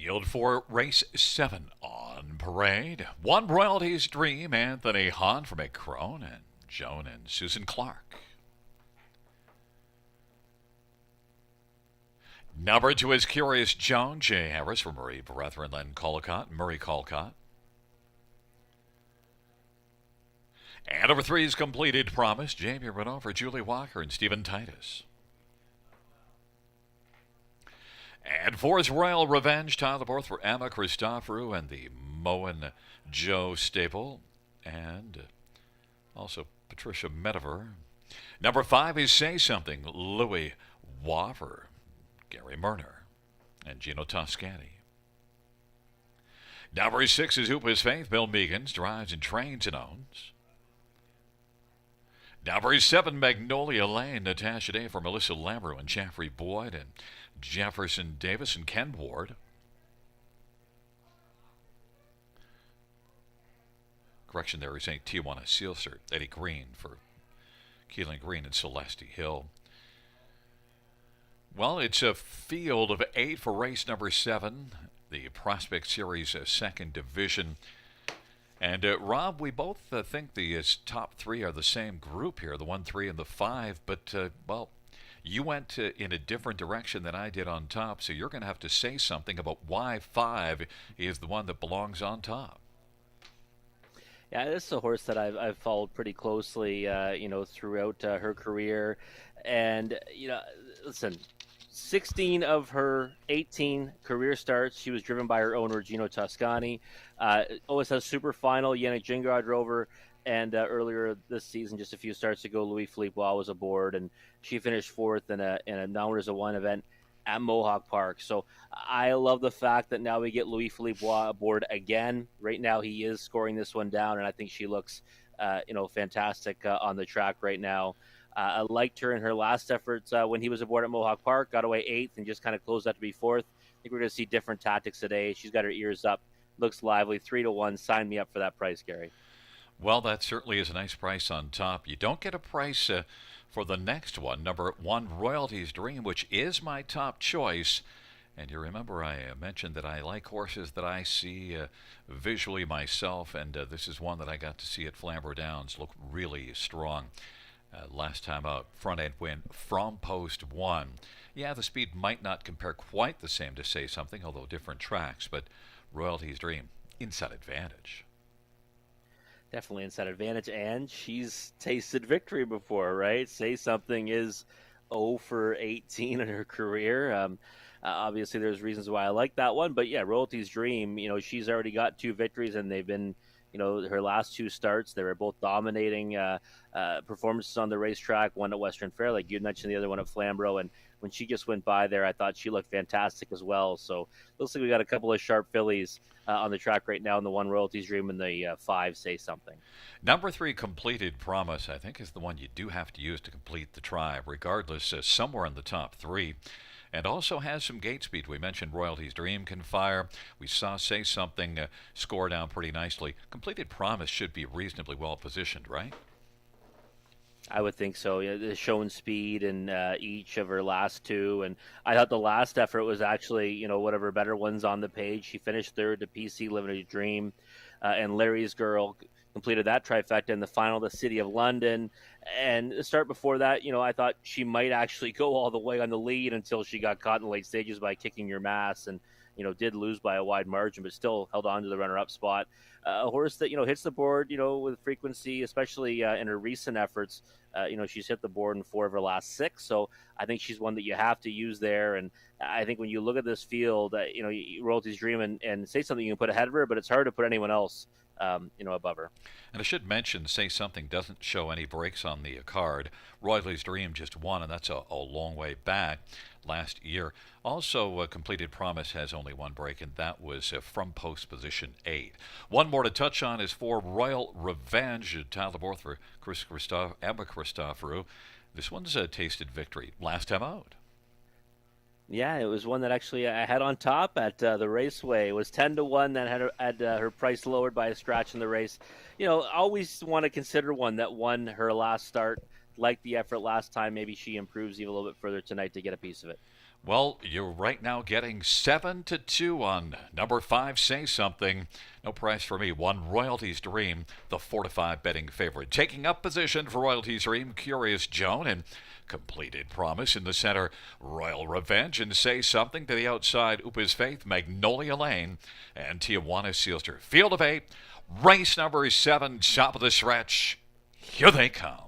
Field for race 7 on parade. One Royalty's Dream, Anthony Hahn from Crone, and Joan and Susan Clark. Number 2 is Curious Joan, Jay Harris from Marie Brethren, Len Colcott, Murray Colcott. And number 3 is Completed Promise, Jamie Renault for Julie Walker and Stephen Titus. And 4 is Royal Revenge, Tyler Borth for Emma Christoforou and the Moen Joe Staple, and also Patricia Mediver. Number 5 is Say Something, Louis Waffer, Gary Murner, and Gino Toscani. Number 6 is Hoop His Faith, Bill Meegans, drives and trains and owns. Number 7, Magnolia Lane, Natasha Day for Melissa Lambert and Jeffrey Boyd and Jefferson Davis and Ken Ward. Correction there, he's saying Tijuana Seal Cert, Eddie Green for Keelan Green and Celeste Hill. Well, it's a field of 8 for race number 7, the Prospect Series second division. And Rob, we both think the top 3 are the same group here, the 1, 3, and the 5. But, well, you went in a different direction than I did on top, so you're going to have to say something about why 5 is the one that belongs on top. Yeah, this is a horse that I've followed pretty closely, throughout her career. And, listen, 16 of her 18 career starts, she was driven by her owner, Gino Toscani. OSS Super Final, Yannick Gingras drove her. And earlier this season, just a few starts ago, Louis Philippe Waugh was aboard, and she finished 4th in a Numbers of One event at Mohawk Park. So I love the fact that now we get Louis Philippe Waugh aboard again. Right now, he is scoring this one down, and I think she looks, fantastic on the track right now. I liked her in her last efforts when he was aboard at Mohawk Park, got away 8th and just kind of closed out to be 4th. I think we're going to see different tactics today. She's got her ears up, looks lively, 3-1. Sign me up for that price, Gary. Well, that certainly is a nice price on top. You don't get a price for the next one, number 1, Royalty's Dream, which is my top choice. And you remember I mentioned that I like horses that I see visually myself, and this is one that I got to see at Flamborough Downs look really strong. Last time out, front end win from post 1. Yeah, the speed might not compare quite the same to Say Something, although different tracks, but Royalty's Dream, inside advantage. Definitely inside advantage, and she's tasted victory before, right? Say Something is 0 for 18 in her career. Obviously, there's reasons why I like that one, but yeah, Royalty's Dream, she's already got 2 victories, and they've been, her last 2 starts, they were both dominating performances on the racetrack, one at Western Fair, like you mentioned, the other one at Flamborough, and when she just went by there, I thought she looked fantastic as well. So looks like we got a couple of sharp fillies on the track right now in the 1, Royalty's Dream, and the 5, Say Something. Number 3, Completed Promise, I think is the one you do have to use to complete the tribe, regardless, somewhere in the top 3. And also has some gate speed. We mentioned Royalty's Dream can fire. We saw Say Something score down pretty nicely. Completed Promise should be reasonably well positioned, right? I would think so. Yeah, the shown speed in each of her last 2, and I thought the last effort was actually, one of her better ones on the page. She finished 3rd to PC Living a Dream, and Larry's Girl completed that trifecta in the final, the City of London. And the start before that, I thought she might actually go all the way on the lead until she got caught in the late stages by Kicking Your Mass, and did lose by a wide margin, but still held on to the runner-up spot. A horse that, hits the board, with frequency, especially in her recent efforts. She's hit the board in 4 of her last 6. So I think she's one that you have to use there. And I think when you look at this field, Royalty's Dream and Say Something you can put ahead of her, but it's hard to put anyone else, above her. And I should mention, Say Something doesn't show any breaks on the card. Royalty's Dream just won, and that's a long way back last year. Also, Completed Promise has only 1 break, and that was from post position 8. One more to touch on is for Royal Revenge. Tyler Borth for Emma Christoforou. This one's tasted victory last time out. Yeah, it was one that actually I had on top at the Raceway. It was 10-1 that had her price lowered by a scratch in the race. Always want to consider one that won her last start, like the effort last time. Maybe she improves even a little bit further tonight to get a piece of it. Well, you're right now getting 7-2 on number 5, Say Something. No price for me. One, Royalties Dream, the 4-5 betting favorite. Taking up position for Royalties Dream, Curious Joan, and Completed Promise in the center, Royal Revenge, and Say Something to the outside, Upa's Faith, Magnolia Lane, and Tijuana Sealster. Field of 8, race number 7, top of the stretch. Here they come.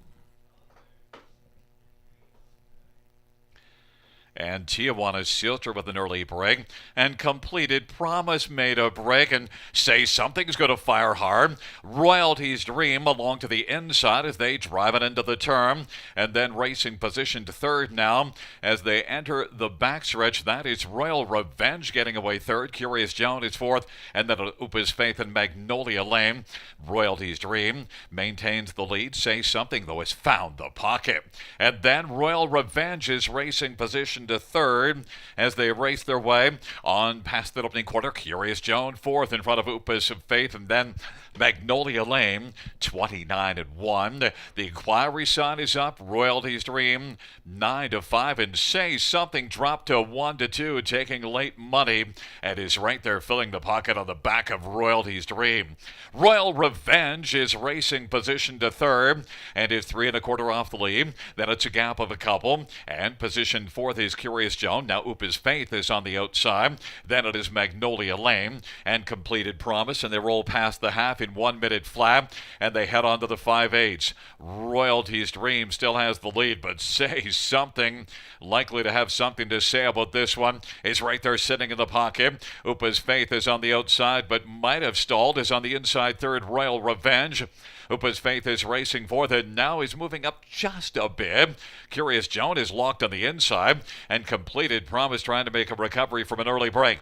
And Tijuana Sealter with an early break, and Completed Promise made a break, and Say Something's going to fire hard. Royalties Dream along to the inside as they drive it into the turn, and then racing position to third now as they enter the backstretch. That is Royal Revenge getting away third. Curious Joan is fourth, and then Upa's Faith and Magnolia Lane. Royalties Dream maintains the lead. Say Something, though, has found the pocket. And then Royal Revenge is racing position to third as they race their way on past the opening quarter. Curious Joan fourth in front of Upa's Faith, and then Magnolia Lane 29-1. The inquiry sign is up. Royalties Dream 9-5, and Say Something dropped to 1-2, taking late money, and is right there filling the pocket on the back of Royalties Dream. Royal Revenge is racing position to third and is 3.25 off the lead. Then it's a gap of a couple, and position fourth is Curious Joan. Now Upa's Faith is on the outside. Then it is Magnolia Lane and Completed Promise, and they roll past the half in 1 minute flat, and they head on to the 5/8. Royalties Dream still has the lead, but Say Something, likely to have something to say about this one, is right there sitting in the pocket. Upa's Faith is on the outside, but might have stalled, is on the inside third. Royal Revenge. Upa's Faith is racing fourth, and now he's moving up just a bit. Curious Joan is locked on the inside, and Completed Promise trying to make a recovery from an early break.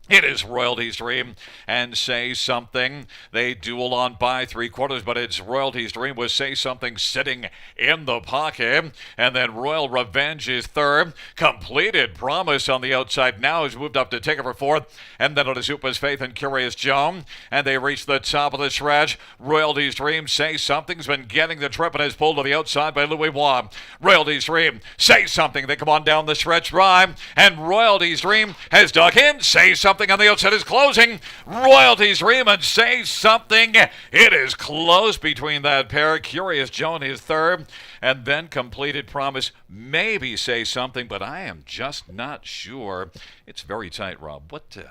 It is Royalties Dream and Say Something. They duel on by 3/4, but it's Royalties Dream with Say Something sitting in the pocket. And then Royal Revenge is third. Completed Promise on the outside now has moved up to take it for fourth. And then it is Upa's Faith and Curious Joan. And they reach the top of the stretch. Royalties Dream, Say Something's been getting the trip and is pulled to the outside by Louis Waugh. Royalties Dream, Say Something. They come on down the stretch drive. And Royalties Dream has dug in. Say Something on the outside is closing. Royalties Dream and Say Something. It is close between that pair. Curious Joan is third, and then Completed Promise. Maybe Say Something, but I am just not sure. It's very tight, Rob. What do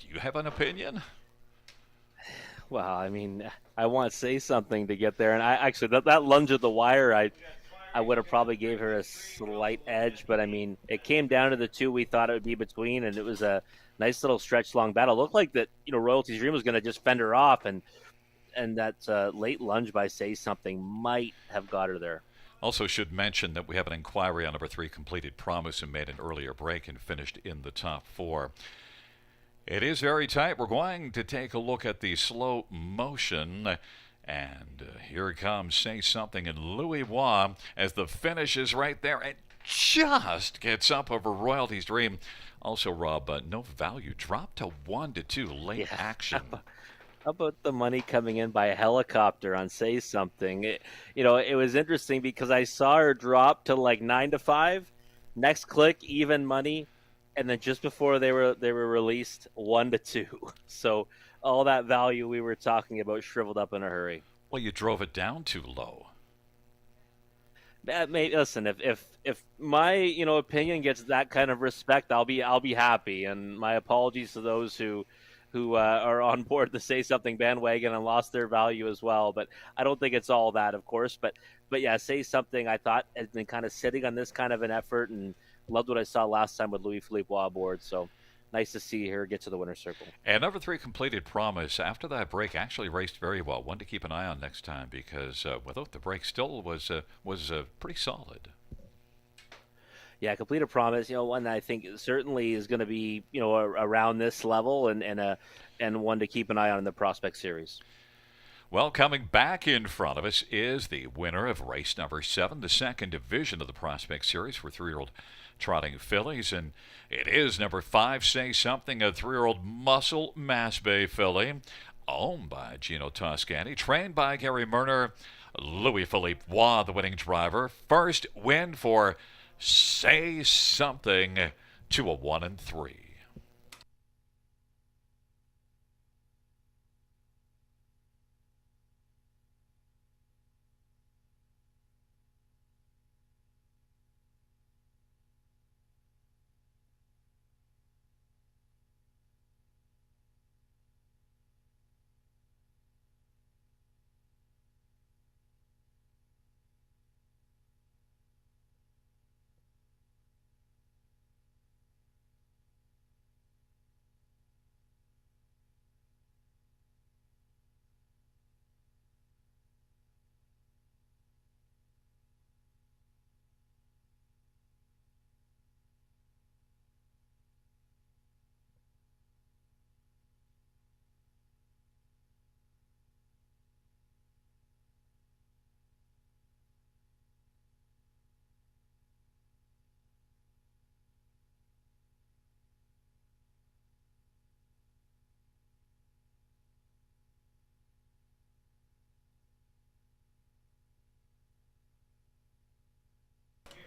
you have an opinion? Well, I mean, I want to Say Something to get there, and I actually that lunge at the wire, I would have probably gave her a slight edge, but I mean, it came down to the two we thought it would be between, and it was a nice little stretch long battle. It looked like that, Royalties Dream was going to just fend her off, and that late lunge by Say Something might have got her there. Also should mention that we have an inquiry on number 3, Completed Promise, who made an earlier break and finished in the top 4. It is very tight. We're going to take a look at the slow motion. And here it comes, Say Something, and Louis Waugh as the finish is right there. It just gets up over Royalties Dream. Also, Rob, no value. Dropped to 1-2, late action. How about the money coming in by a helicopter on Say Something? It was interesting because I saw her drop to like 9-5. Next click, even money. And then just before they were released, 1-2. So all that value we were talking about shriveled up in a hurry. Well, you drove it down too low. Listen, if my opinion gets that kind of respect, I'll be happy. And my apologies to those who are on board the Say Something bandwagon and lost their value as well. But I don't think it's all that, of course. But yeah, Say Something I thought has been kind of sitting on this kind of an effort, and loved what I saw last time with Louis Philippe Waugh aboard. So nice to see her get to the winner's circle. And number 3, Completed Promise, after that break, actually raced very well. One to keep an eye on next time because without the break, still was pretty solid. Yeah, Completed Promise, one that I think certainly is going to be, around this level and one to keep an eye on in the Prospect Series. Well, coming back in front of us is the winner of race number 7, the second division of the Prospect Series for 3-year-old trotting fillies, and it is number 5, Say Something, a 3-year-old muscle Mass Bay filly, owned by Gino Toscani, trained by Gary Murner. Louis Philippe Waugh, the winning driver. First win for Say Something. to a 1 and 3.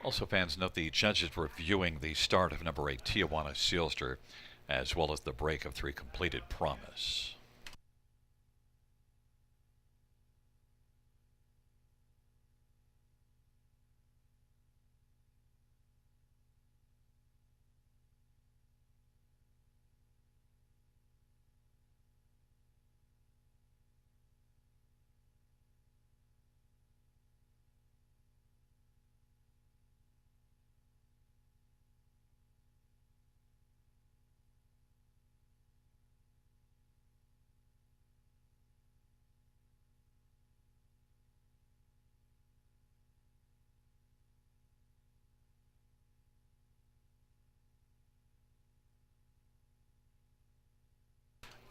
Also, fans note the judges reviewing the start of number 8, Tijuana Sealster, as well as the break of 3, Completed Promise.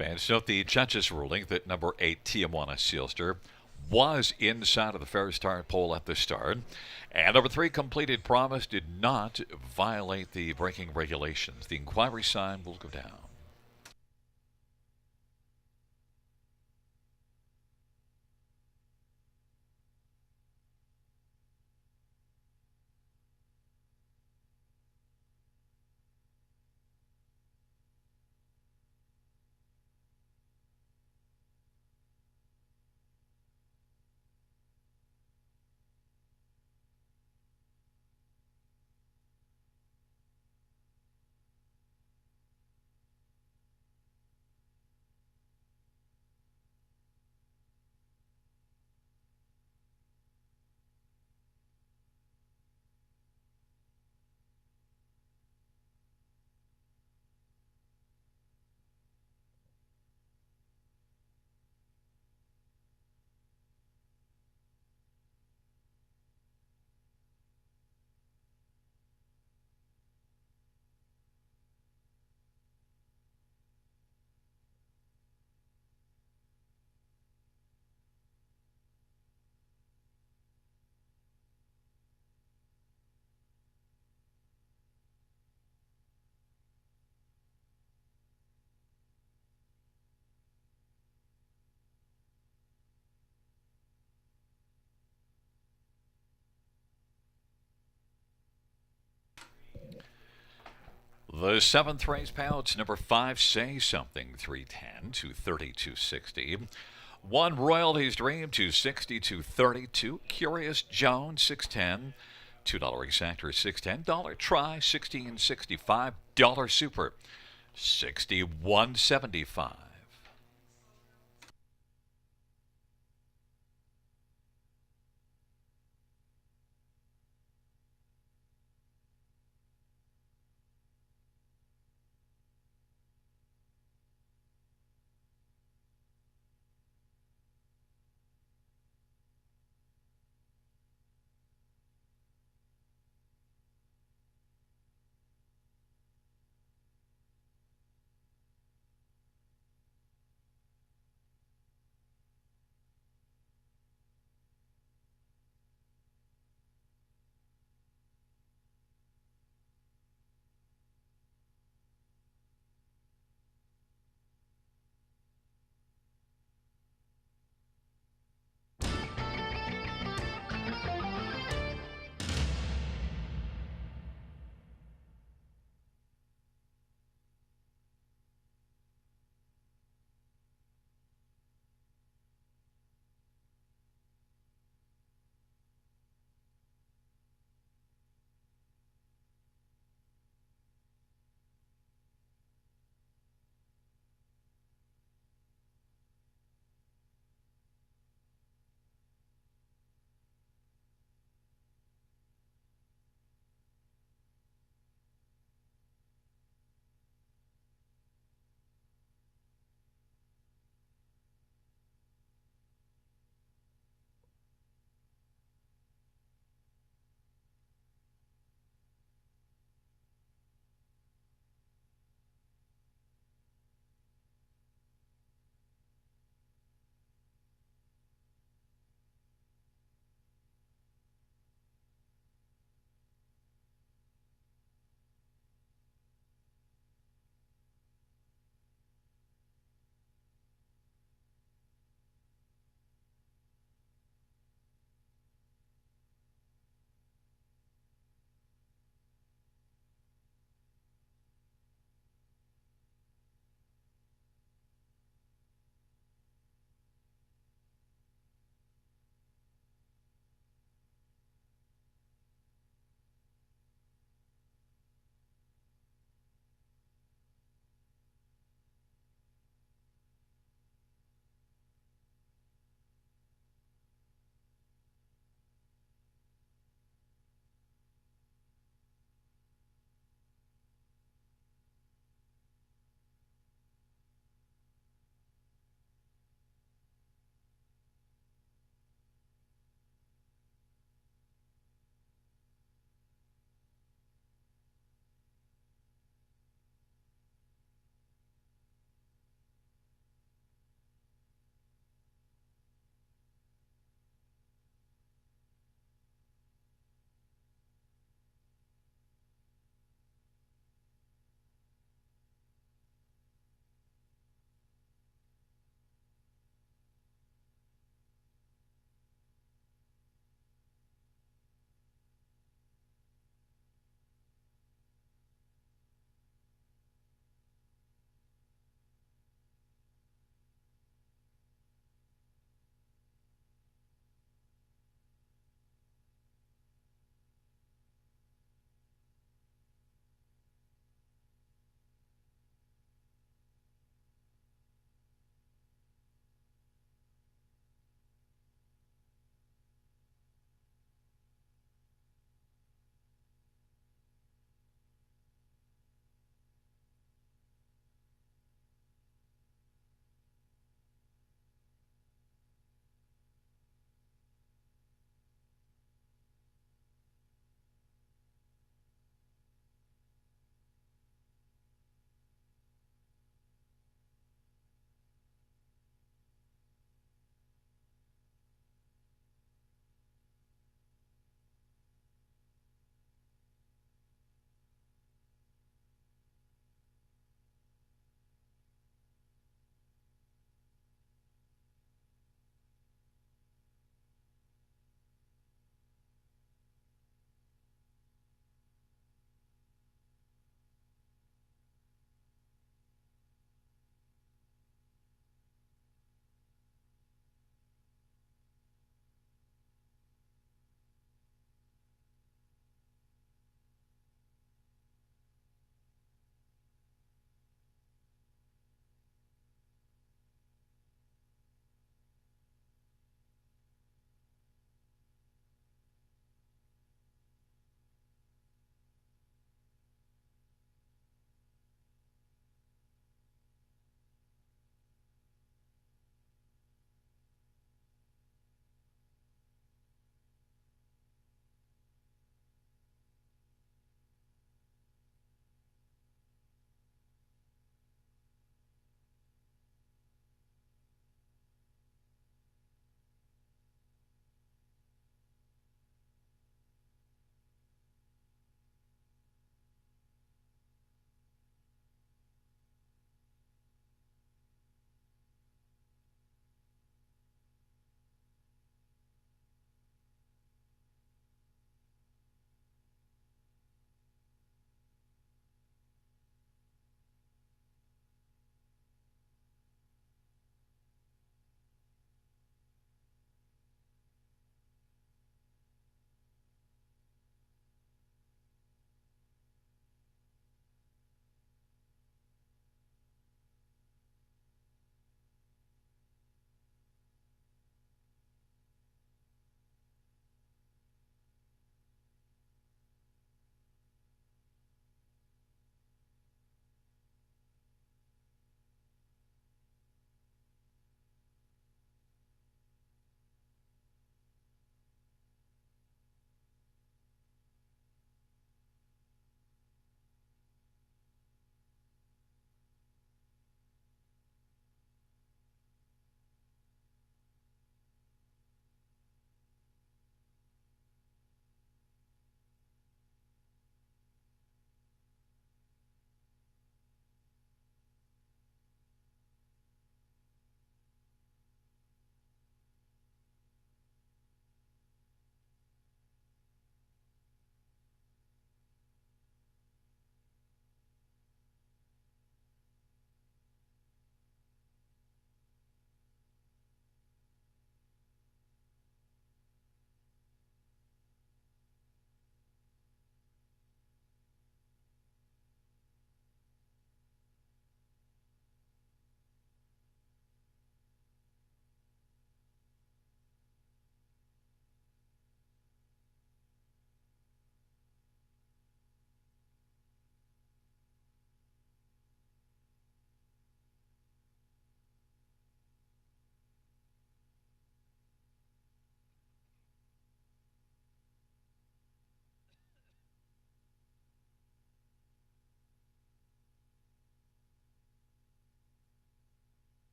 Fans note the judges ruling that number 8, Tijuana Sealster, was inside of the fair start pole at the start, and number 3, Completed Promise, did not violate the braking regulations. The inquiry sign will go down. The 7th race pouch, number 5, Say Something, 310 to 3260. 1, Royalty's Dream, 260 to 32. Curious Jones, 610. $2 exactor, $610. Try, 1665. Dollar Super, 6175.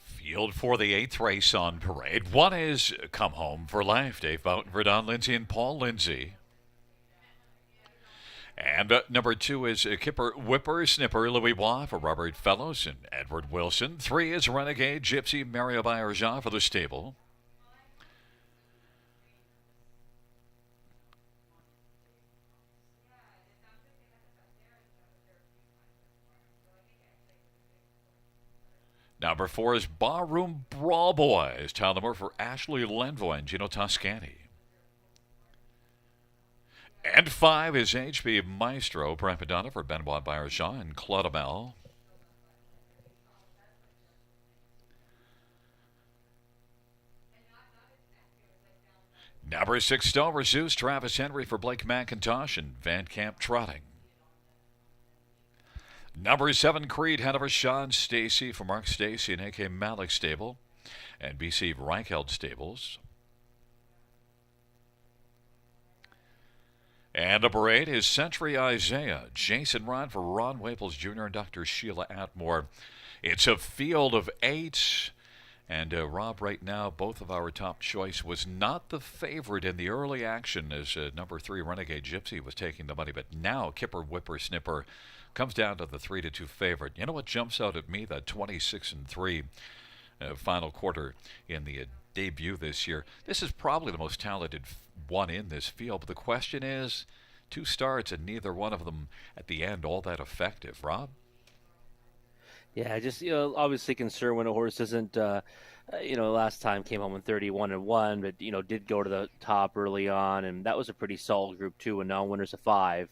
Field for the eighth race on parade. One is Come Home for Life. Dave Boughton, Verdon Lindsay, and Paul Lindsay. And number two is Kipper Whipper Snipper Louis Bois for Robert Fellows and Edward Wilson. Three is Renegade Gypsy Mario Bayerjean for the stable. Number four is Barroom Brawl Boys. Tile number for Ashley Lenvoy and Gino Toscani. And five is HP Maestro Prapadonna for Benoit Bayerjean and Claude Amel. Number six, Star Zeus Travis Henry for Blake McIntosh and Van Camp Trotting. Number seven, Creed Hanover Sean Stacy for Mark Stacy and AK Malik Stable and BC Reicheld Stables. And number eight is Century Isaiah, Jason Rod for Ron Waples Jr. and Dr. Sheila Atmore. It's a field of eight. And Rob, right now, both of our top choice was not the favorite in the early action as number three, Renegade Gypsy, was taking the money. But now Kipper Whipper Snipper comes down to the 3-2 favorite. You know what jumps out at me? That 26-3 final quarter in the debut this year. This is probably the most talented one in this field. But the question is, two starts and neither one of them at the end all that effective. Rob? Yeah, just obviously concerned when a horse isn't. Last time came home in 31-1, but did go to the top early on, and that was a pretty solid Group 2 and non-winners of 5.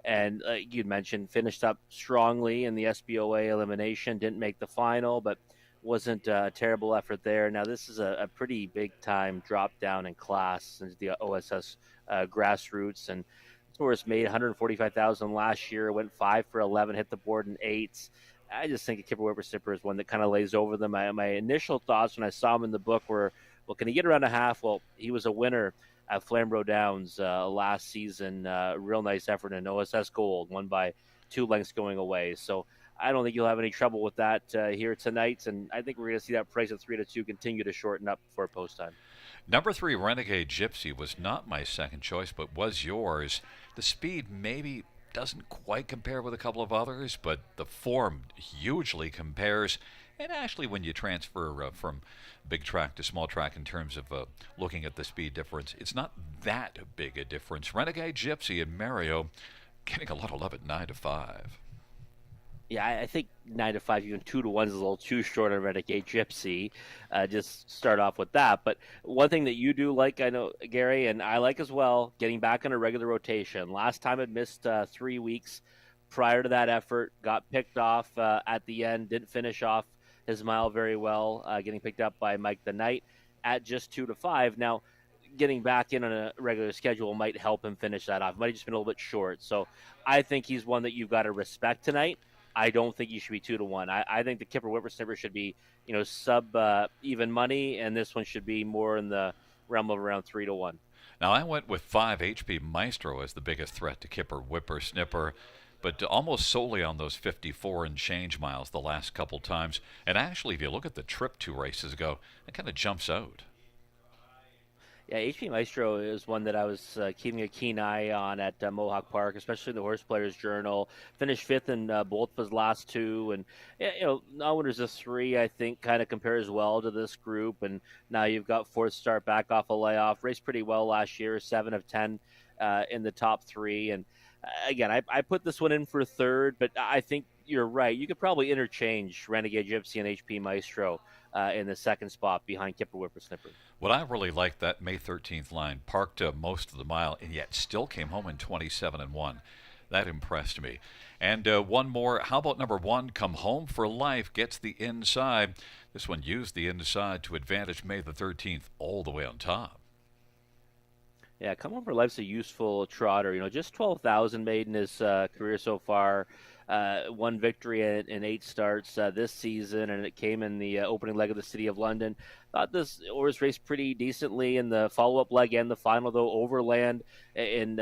And you'd mentioned, finished up strongly in the SBOA elimination, didn't make the final, but wasn't a terrible effort there. Now this is a pretty big time drop down in class into the OSS grassroots, and this horse made 145,000 last year, went 5 for 11, hit the board in eights. I just think a Kipper Whipper Snipper is one that kind of lays over them. My initial thoughts when I saw him in the book were, well, can he get around a half? Well, he was a winner at Flamborough Downs last season. Real nice effort in OSS Gold, won by 2 lengths going away. So I don't think you'll have any trouble with that here tonight. And I think we're going to see that price of 3-2 continue to shorten up for post time. Number three, Renegade Gypsy, was not my second choice, but was yours. The speed maybe doesn't quite compare with a couple of others, but the form hugely compares. And actually, when you transfer from big track to small track in terms of looking at the speed difference, it's not that big a difference. Renegade Gypsy and Mario getting a lot of love at 9-5. Yeah, I think 9-5, even 2-1 is a little too short on Renegade Gypsy. Just start off with that. But one thing that you do like, I know, Gary, and I like as well, getting back on a regular rotation. Last time it missed 3 weeks prior to that effort, got picked off at the end, didn't finish off his mile very well, getting picked up by Mike the Knight at just 2-5. Now, getting back in on a regular schedule might help him finish that off. Might have just been a little bit short. So I think he's one that you've got to respect tonight. I don't think you should be 2-1. I think the Kipper Whipper Snipper should be, sub even money, and this one should be more in the realm of around 3-1. Now I went with 5 HP Maestro as the biggest threat to Kipper Whipper Snipper, but almost solely on those 54 and change miles the last couple times. And actually, if you look at the trip 2 races ago, it kind of jumps out. Yeah, HP Maestro is one that I was keeping a keen eye on at Mohawk Park, especially in the Horse Players Journal. Finished 5th in both of his last 2, and non-winners of 3, I think, kind of compares well to this group. And now you've got 4th start back off a layoff, raced pretty well last year, 7 of 10 in the top 3. And again, I put this one in for 3rd, but I think you're right. You could probably interchange Renegade Gypsy and HP Maestro in the 2nd spot behind Kipper Whipper Snipper. What I really liked, that May 13th line, parked most of the mile and yet still came home in 27-1. That impressed me. And one more, how about number 1, Come Home for Life, gets the inside. This one used the inside to advantage May the 13th all the way on top. Yeah, Come Home for Life's a useful trotter. Just 12,000 made in his career so far. one victory in 8 starts this season, and it came in the opening leg of the City of London. Thought this horse raced pretty decently in the follow-up leg and the final, though overland in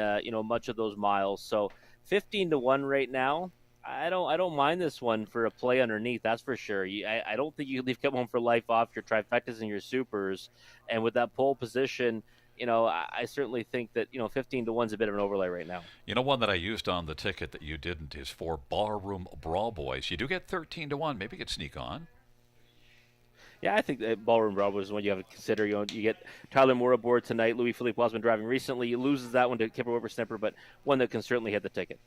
much of those miles. So 15-1 right now. I don't mind this one for a play underneath. That's for sure. I don't think you can leave Come Home for Life off your trifectas and your supers, and with that pole position, I certainly think that 15-1 is a bit of an overlay right now. You know, one that I used on the ticket that you didn't is for Ballroom Brawl Boys. You do get 13-1. Maybe you could sneak on. Yeah, I think that Ballroom Bravo is one you have to consider. You get Tyler Moore aboard tonight. Louis Philippe has been driving recently. He loses that one to Kipper Whippersnapper, but one that can certainly hit the ticket.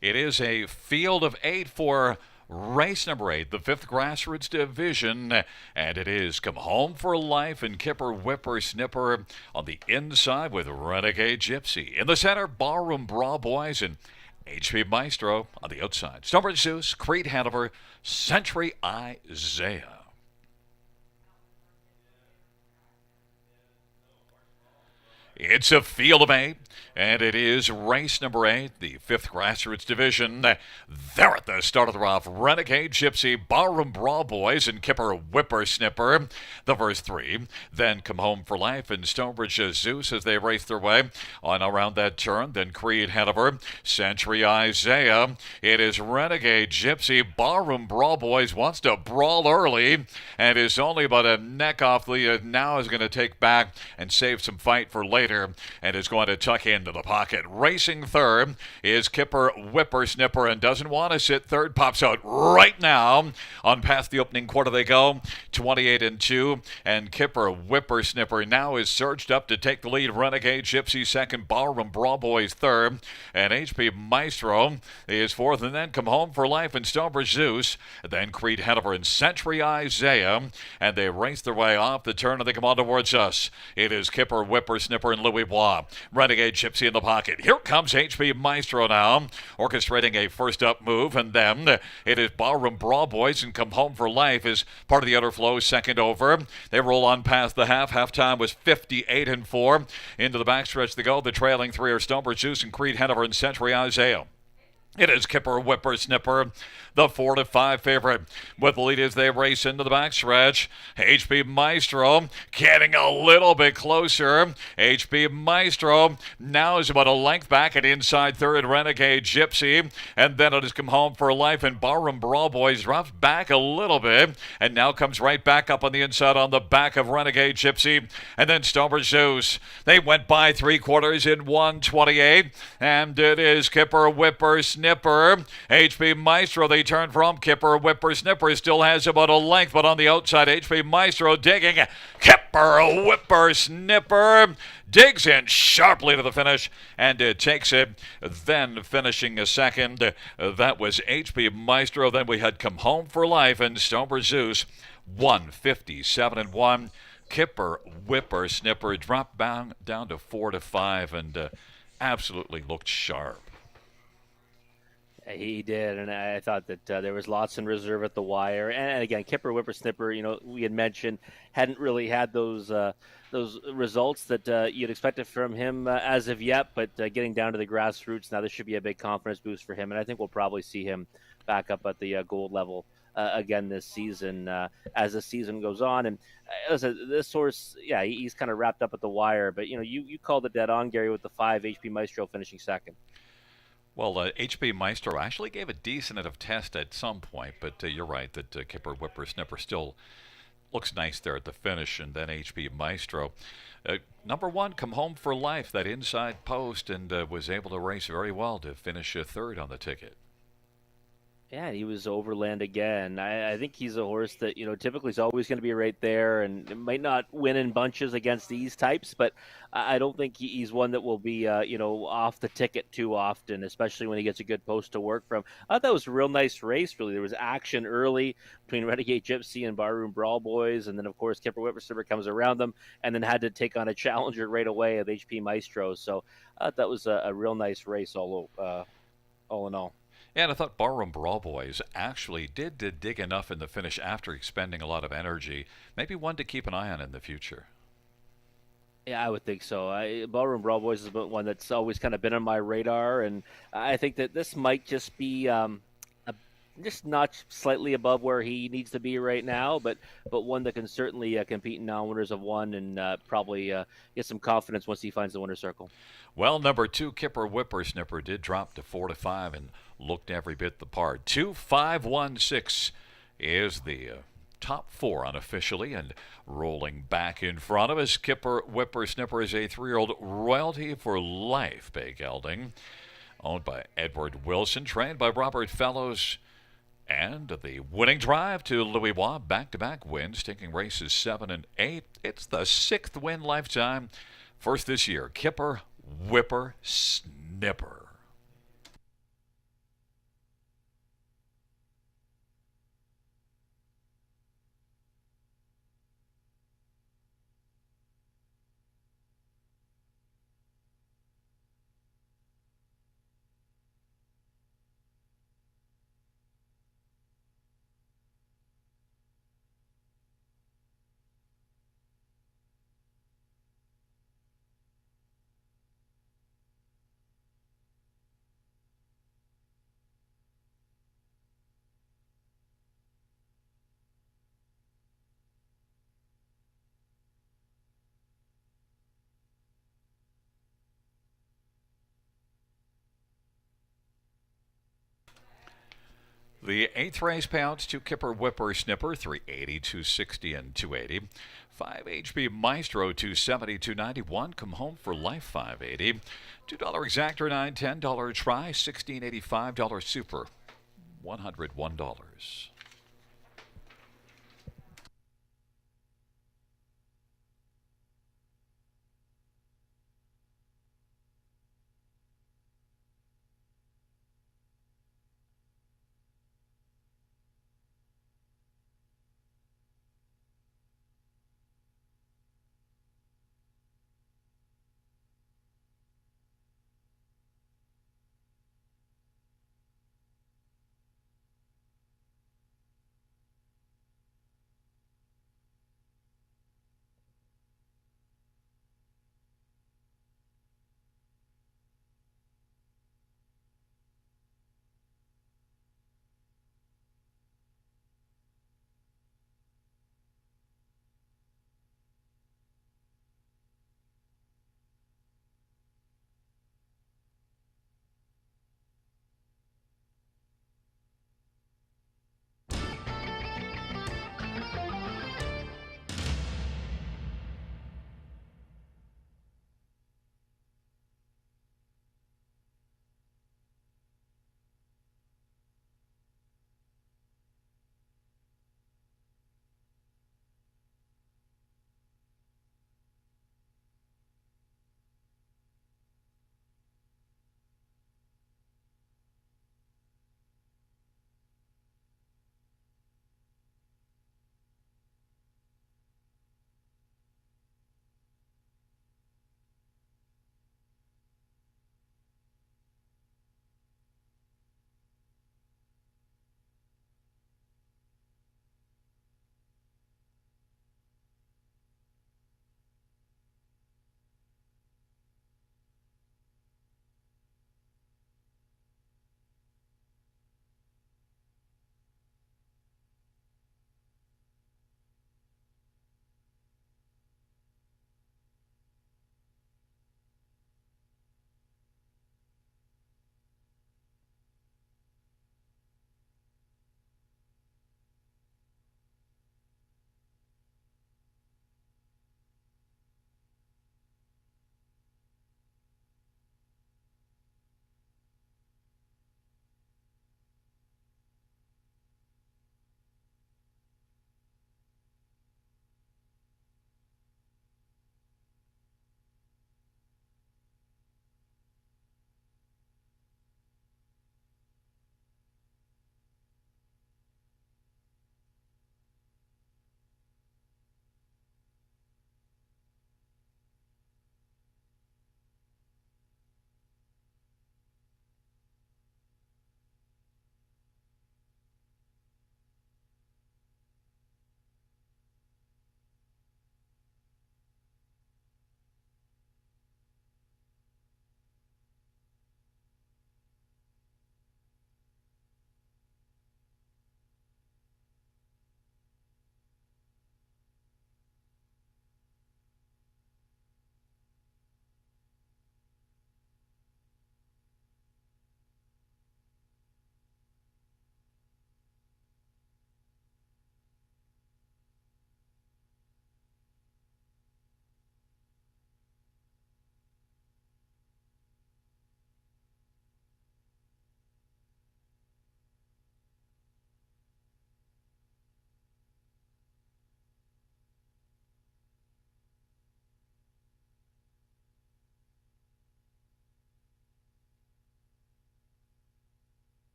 It is a field of 8 for race number 8, the 5th Grassroots Division, and it is Come Home for Life and Kipper Whippersnapper on the inside with Renegade Gypsy. In the center, Ballroom Brawl Boys and HP Maestro on the outside. Stonebridge Zeus, Creed Hanover, Century Isaiah. It's a field of 8, and it is race number 8, the 5th Grassroots Division. There at the start of the rough, Renegade Gypsy, Ballroom Brawl Boys, and Kipper Whippersnapper, the first 3. Then Come Home for Life and Stonebridge Zeus as they race their way on around that turn. Then Creed Hanover, Century Isaiah. It is Renegade Gypsy, Ballroom Brawl Boys wants to brawl early and is only about a neck off the now is going to take back and save some fight for later. And is going to tuck into the pocket. Racing third is Kipper Whippersnapper and doesn't want to sit third. Pops out right now. On past the opening quarter they go. 28-2. And Kipper Whippersnapper now is surged up to take the lead. Renegade Gypsy second. Ballroom Brawl Boys third. And HP Maestro is fourth. And then Come Home for Life and Stonebridge Zeus. Then Creed Hanover and Century Isaiah. And they race their way off the turn and they come on towards us. It is Kipper Whippersnapper and Louis Bois. Renegade Gypsy in the pocket. Here comes HP Maestro now, orchestrating a first up move, and then it is Ballroom Brawl Boys and Come Home for Life is part of the outer flow, second over. They roll on past the half. Halftime was 58-4. Into the backstretch they go. The trailing 3 are Stonebridge Zeus and Creed Hanover and Century Isaiah. It is Kipper Whippersnapper, the 4-5 favorite, with the lead as they race into the backstretch. HP Maestro getting a little bit closer. HP Maestro now is about a length back at inside third. Renegade Gypsy, and then it has Come Home for Life and Ballroom Brawl Boys drops back a little bit, and now comes right back up on the inside on the back of Renegade Gypsy, and then Stonebridge Zeus. They went by 3/4 in 1:28, and it is Kipper Whippersnapper. HP Maestro, they turn from Kipper Whippersnapper, still has about a length, but on the outside, HP Maestro digging. Kipper Whippersnapper digs in sharply to the finish and takes it. Then finishing a second, that was HP Maestro. Then we had Come Home for Life and Stonebridge Zeus, 157-1. Kipper Whippersnapper dropped down to 4-5 and absolutely looked sharp. He did, and I thought that there was lots in reserve at the wire. And again, Kipper Whippersnapper, we had mentioned hadn't really had those results that you'd expected from him as of yet. But getting down to the grassroots now, this should be a big confidence boost for him, and I think we'll probably see him back up at the gold level again this season as the season goes on. And listen, this horse, yeah, he's kind of wrapped up at the wire. But you called it dead on, Gary, with the 5 HP Maestro finishing second. Well, HP Maestro actually gave a decent enough test at some point, but you're right that Kipper Whippersnapper still looks nice there at the finish, and then HP Maestro. Number 1, Come Home for Life, that inside post, and was able to race very well to finish third on the ticket. Yeah, he was overland again. I think he's a horse that, typically is always going to be right there and might not win in bunches against these types, but I don't think he's one that will be, off the ticket too often, especially when he gets a good post to work from. I thought that was a real nice race, really. There was action early between Renegade Gypsy and Barroom Brawl Boys, and then, of course, Kipper Whippersnapper comes around them and then had to take on a challenger right away of HP Maestro. So I thought that was a real nice race all in all. And I thought Barroom Brawl Boys actually did dig enough in the finish after expending a lot of energy. Maybe one to keep an eye on in the future. Yeah, I would think so. Ballroom Brawl Boys is one that's always kind of been on my radar, and I think that this might just be just notch slightly above where he needs to be right now, but one that can certainly compete in non-winners of one and probably get some confidence once he finds the winner's circle. Well, number two, Kipper Whippersnipper, did drop to 4-5 and looked every bit the part. 2-5-1-6 is the top four unofficially, and rolling back in front of us, Kipper Whippersnipper is a 3-year-old royalty for life, bay gelding, owned by Edward Wilson, trained by Robert Fellows. And the winning drive to Louis Bois, back-to-back wins, taking races 7 and 8. It's the 6th win lifetime. First this year, Kipper Whipper Snipper. The eighth race payouts to Kipper Whipper Snipper, 380, 260, and 280. 5 HB Maestro, 270, 291. Come home for life, 580. $2 exactor, $9, $10 try, $16.85 super, $101.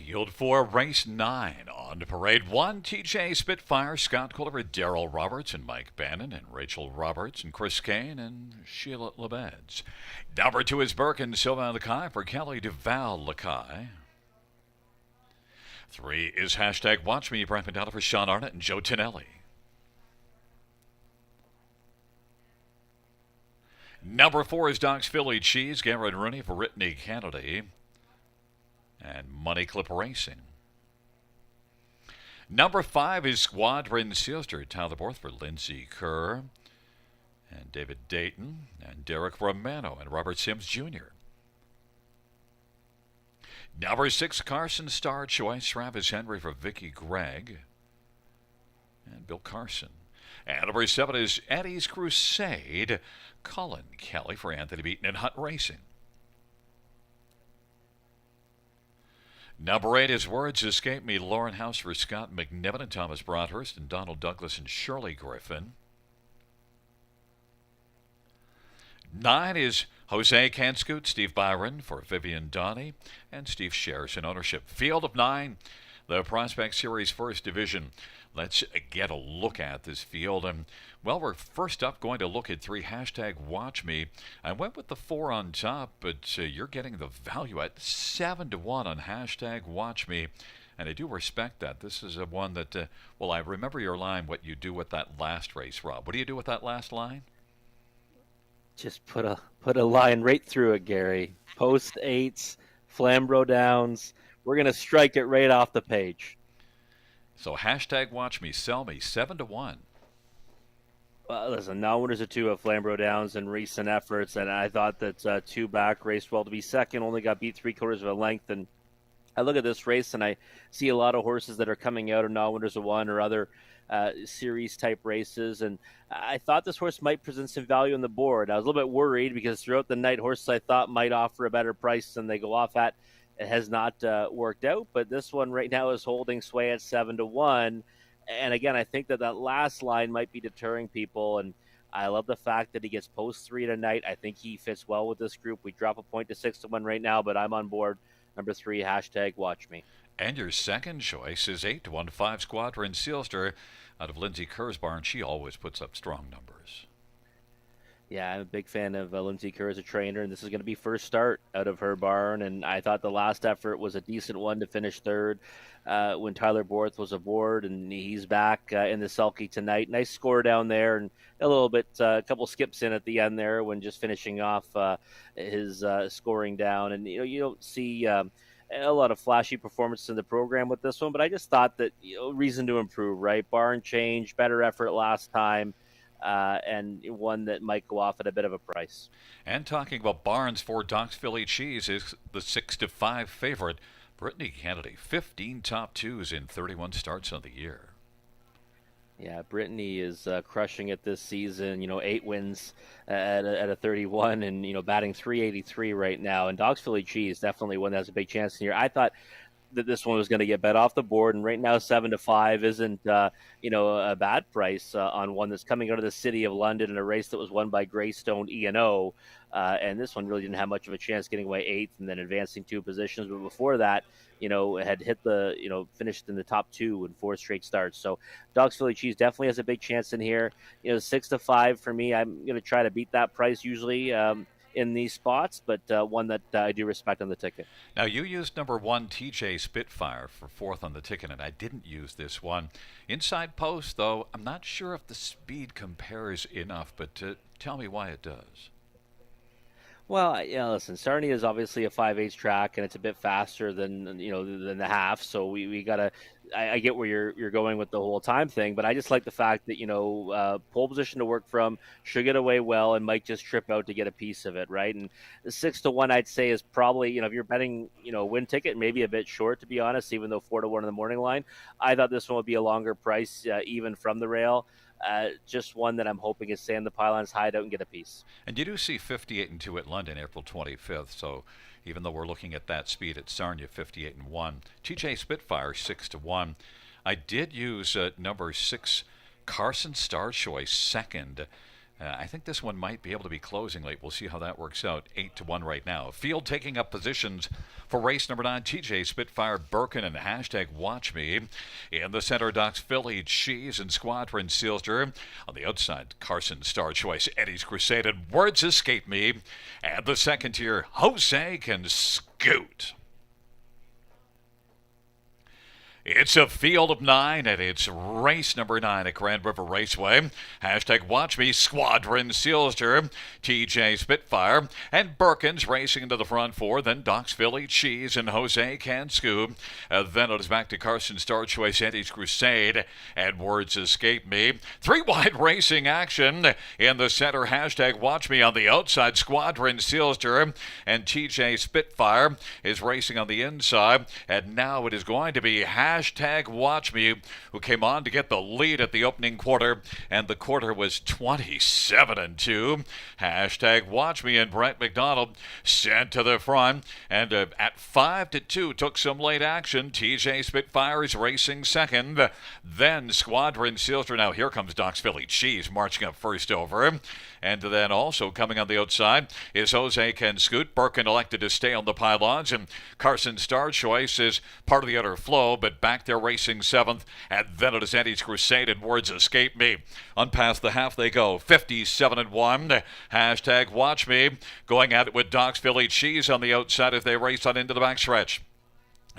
Field 4, Race 9. On to Parade 1, TJ Spitfire, Scott Culver, Daryl Roberts, and Mike Bannon, and Rachel Roberts, and Chris Kane, and Sheila Lebeds. Number 2 is Birkin, Sylvain Lacaille for Kelly Duval Lacaille. 3 is hashtag Watch Me, Brent Medalla for Sean Arnott and Joe Tonelli. Number 4 is Doc's Philly Cheese, Garrett Rooney for Brittany Kennedy and Money Clip Racing. Number 5 is Squadron Sister, Tyler Borth for Lindsay Kerr and David Dayton and Derek Romano and Robert Sims Jr. Number 6, Carson Star Choice, Travis Henry for Vicky Gregg and Bill Carson. And number 7 is Eddie's Crusade, Colin Kelly for Anthony Beaton and Hunt Racing. Number 8 is Words Escape Me, Lauren House for Scott McNiven and Thomas Broadhurst and Donald Douglas and Shirley Griffin. 9 is Jose Canscoot, Steve Byron for Vivian Donnie and Steve Shares in ownership. Field of 9, the Prospect Series First Division. Let's get a look at this field. And, well, we're first up going to look at 3, hashtag Watch Me. I went with the 4 on top, but you're getting the value at 7-1 on hashtag Watch Me. And I do respect that. This is a one that, well, I remember your line, what you do with that last race, Rob. What do you do with that last line? Just put a line right through it, Gary. Post 8s, Flamborough Downs. We're going to strike it right off the page. So hashtag Watch Me, sell me, 7-1. Well, listen, non-winners of 2 at Flamborough Downs in recent efforts, and I thought that 2 back raced well to be second, only got beat 3/4 of a length. And I look at this race and I see a lot of horses that are coming out of non-winners of 1 or other series type races, and I thought this horse might present some value on the board. I was a little bit worried because throughout the night, horses I thought might offer a better price than they go off at. It has not worked out, but this one right now is holding sway at 7-1. And again, I think that last line might be deterring people. And I love the fact that he gets post 3 tonight. I think he fits well with this group. We drop a point to 6-1 right now, but I'm on board. Number 3, hashtag Watch Me. And your second choice is 8-1, 5 Squadron Sealster out of Lindsay Kerr's barn. She always puts up strong numbers. Yeah, I'm a big fan of Lindsay Kerr as a trainer, and this is going to be first start out of her barn. And I thought the last effort was a decent one to finish third when Tyler Borth was aboard, and he's back in the sulky tonight. Nice score down there, and a little bit, a couple skips in at the end there when just finishing off his scoring down. And you don't see a lot of flashy performances in the program with this one, but I just thought that reason to improve, right? Barn change, better effort last time. And one that might go off at a bit of a price. And talking about barns for Doc's Philly Cheese is the 6-5 favorite, Brittany Kennedy. 15 top 2s in 31 starts on the year. Yeah, Brittany is crushing it this season. 8 wins at a 31, and batting .383 right now. And Doc's Philly Cheese definitely one that has a big chance in here. I thought that this one was going to get bet off the board, and right now 7-5 isn't a bad price on one that's coming out of the city of London in a race that was won by Greystone E&O, and this one really didn't have much of a chance getting away 8th and then advancing 2 positions, but before that had hit finished in the top 2 in 4 straight starts. So Doc's Philly Cheese definitely has a big chance in here. 6-5 for me. I'm going to try to beat that price usually in these spots, but one that I do respect on the ticket. Now, you used number 1, TJ Spitfire, for 4th on the ticket, and I didn't use this one. Inside post, though, I'm not sure if the speed compares enough, but tell me why it does. Well, listen, Sarnia is obviously a 5/8 track, and it's a bit faster than the half. So we gotta. I get where you're going with the whole time thing, but I just like the fact that pole position to work from, should get away well, and might just trip out to get a piece of it, right? And 6-1, I'd say, is probably if you're betting win ticket, maybe a bit short, to be honest. Even though 4-1 in the morning line, I thought this one would be a longer price even from the rail. Just one that I'm hoping is stay in the pylons, hide out, and get a piece. And you do see 58-2 at London, April 25th. So even though we're looking at that speed at Sarnia, 58-1. TJ Spitfire, 6-1. I did use number 6, Carson Star Choice, second. I think this one might be able to be closing late. We'll see how that works out. 8-1 right now. Field taking up positions for race number 9. TJ Spitfire, Birkin, and hashtag Watch Me. In the center, Doc's Philly, Cheese, and Squadron Sealster. On the outside, Carson, Star Choice, Eddie's Crusade, and Words Escape Me. And the second tier, Jose Can Scoot. It's a field of 9, and it's race number 9 at Grand River Raceway. Hashtag Watch Me, Squadron Sealster, TJ Spitfire, and Birkins racing into the front 4. Then Doc's Philly, Cheese, and Jose Can Scoop. Then it is back to Carson, Star Choice, Eddie's Crusade, and Words Escape Me. 3 wide racing action in the center. Hashtag Watch Me on the outside. Squadron Sealster and TJ Spitfire is racing on the inside. And now it is going to be hashtag Watch Me, who came on to get the lead at the opening quarter, and the quarter was 27-2. Hashtag Watch Me and Brett McDonald sent to the front, and at 5-2 took some late action. TJ Spitfire is racing second, then Squadron Sealster. Now here comes Doc's Philly Cheese marching up first over, and then also coming on the outside is Jose Can Scoot. Birkin elected to stay on the pylons, and Carson Star Choice is part of the outer flow, but back there racing 7th, and then it is Eddie's Crusade and Words Escape Me. On past the half they go, 57-1. Hashtag Watch Me going at it with Doc's Philly Cheese on the outside as they race on into the backstretch.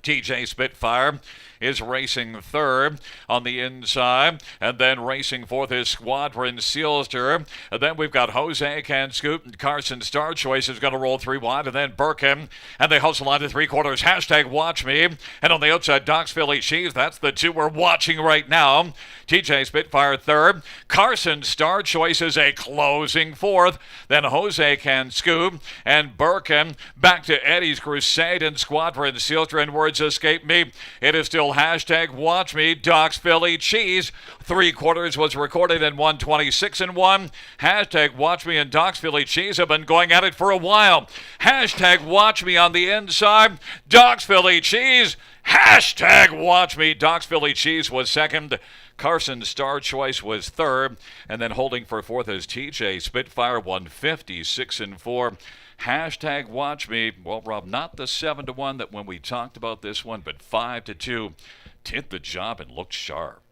TJ Spitfire is racing third on the inside, and then racing fourth is Squadron Sealster. And then we've got Jose Can Scoot, and Carson Star Choice is going to roll 3 wide, and then Birkin, and they hustle on to 3/4. Hashtag Watch Me, and on the outside, Doc's Philly Cheese. That's the 2 we're watching right now. TJ Spitfire third. Carson Star Choice is a closing 4th. Then Jose Can Scoot and Birkin back to Eddie's Crusade and Squadron Sealster and Words Escape Me. It is still hashtag Watch Me. Doc's Philly Cheese. 3/4 was recorded in 126-1. Hashtag Watch Me and Doc's Philly Cheese have been going at it for a while. Hashtag Watch Me on the inside. Doc's Philly Cheese. Hashtag Watch Me. Doc's Philly Cheese was second. Carson Star Choice was third, and then holding for fourth is TJ Spitfire, 156-4. Hashtag Watch Me. Well, Rob, not the 7-1 that when we talked about this one, but 5-2 did the job and looked sharp.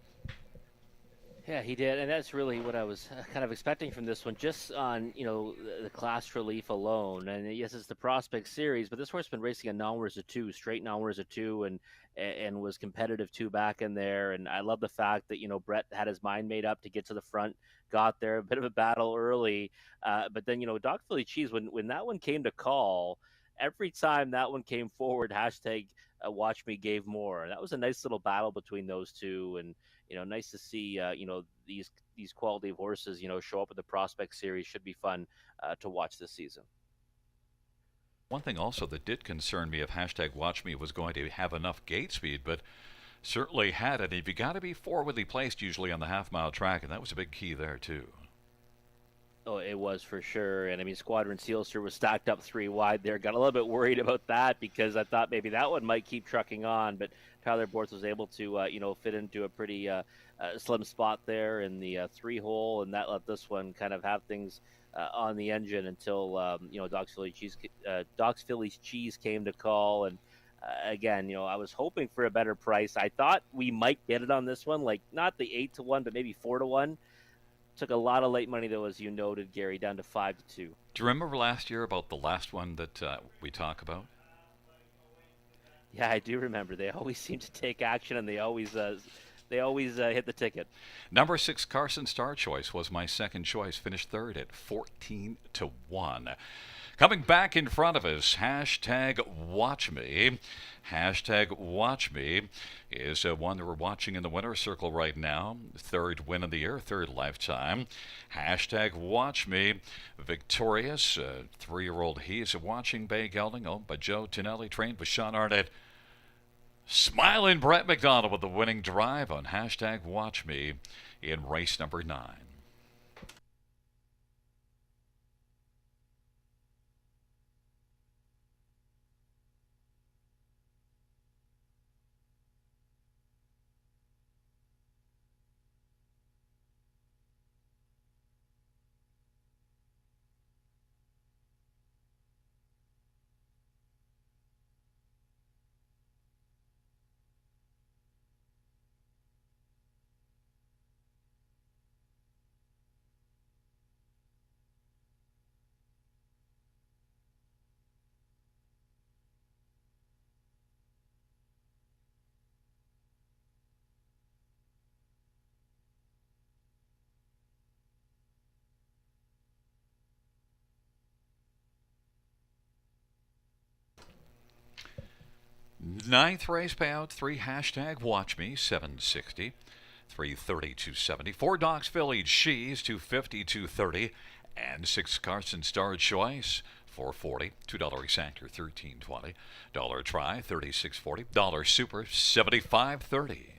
Yeah, he did, and that's really what I was kind of expecting from this one, just on, the class relief alone. And yes, it's the Prospect Series, but this horse has been racing a non-winners of 2, straight non-winners of 2, and was competitive 2 back in there. And I love the fact that, Brett had his mind made up to get to the front, got there, a bit of a battle early. But then, Doc Philly Cheese, when that one came to call, every time that one came forward, hashtag Watch Me gave more. And that was a nice little battle between those two. And, nice to see, these quality of horses, show up at the Prospect Series. Should be fun to watch this season. One thing also that did concern me if hashtag Watch Me was going to have enough gate speed, but certainly had it. If you got to be forwardly placed usually on the half-mile track, and that was a big key there too. Oh, it was for sure. And I mean, Squadron Sealster was stacked up 3 wide there. Got a little bit worried about that because I thought maybe that one might keep trucking on, but Tyler Borth was able to, fit into a pretty slim spot there in the 3-hole, and that let this one kind of have things on the engine until, Doc's Philly's Cheese came to call. And again, I was hoping for a better price. I thought we might get it on this one, like not the 8-1, but maybe 4-1. Took a lot of late money, though, as you noted, Gary, down to 5-2. Do you remember last year about the last one that we talk about? Yeah, I do remember. They always seem to take action, and they always hit the ticket. Number 6, Carson Star Choice was my second choice. Finished third at 14-1. Coming back in front of us, hashtag Watch Me. Hashtag Watch Me is one that we're watching in the winner's circle right now. 3rd win of the year, 3rd lifetime. Hashtag Watch Me. Victorious, 3-year-old. He's watching Bay Gelding, owned by Joe Tonelli, trained by Sean Arnett. Smiling Brett McDonald with the winning drive on hashtag Watch Me in race number 9. Ninth race payout, 3 hashtag watch me, 760. 330, 270. 4 Docs Village She's, 250, 230. And 6 Carson Star Choice, 440. $2 Exactor, 1320. Dollar Try, 3640. Dollar Super, 75.30.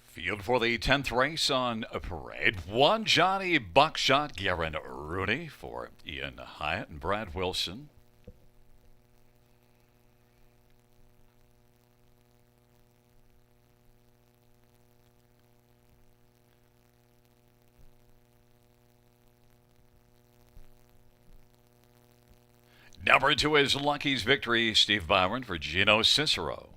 Field for the 10th race on a parade. One Johnny Buckshot, Garen Rooney for Ian Hyatt and Brad Wilson. Number 2 is Lucky's Victory, Steve Byron for Gino Cicero.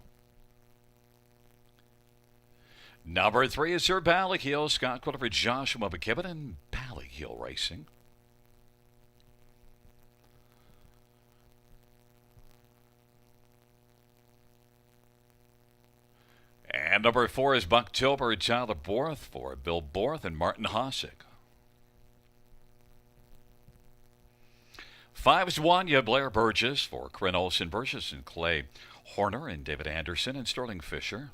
Number 3 is Sir Ballyheel, Scott Quiller for Joshua McKibben and Ballyheel Racing. And number 4 is Bucktober, Tyler Borth for Bill Borth and Martin Hosick. 5 is Wanya Blair Burgess for Corinne Olson Burgess and Clay Horner and David Anderson and Sterling Fisher.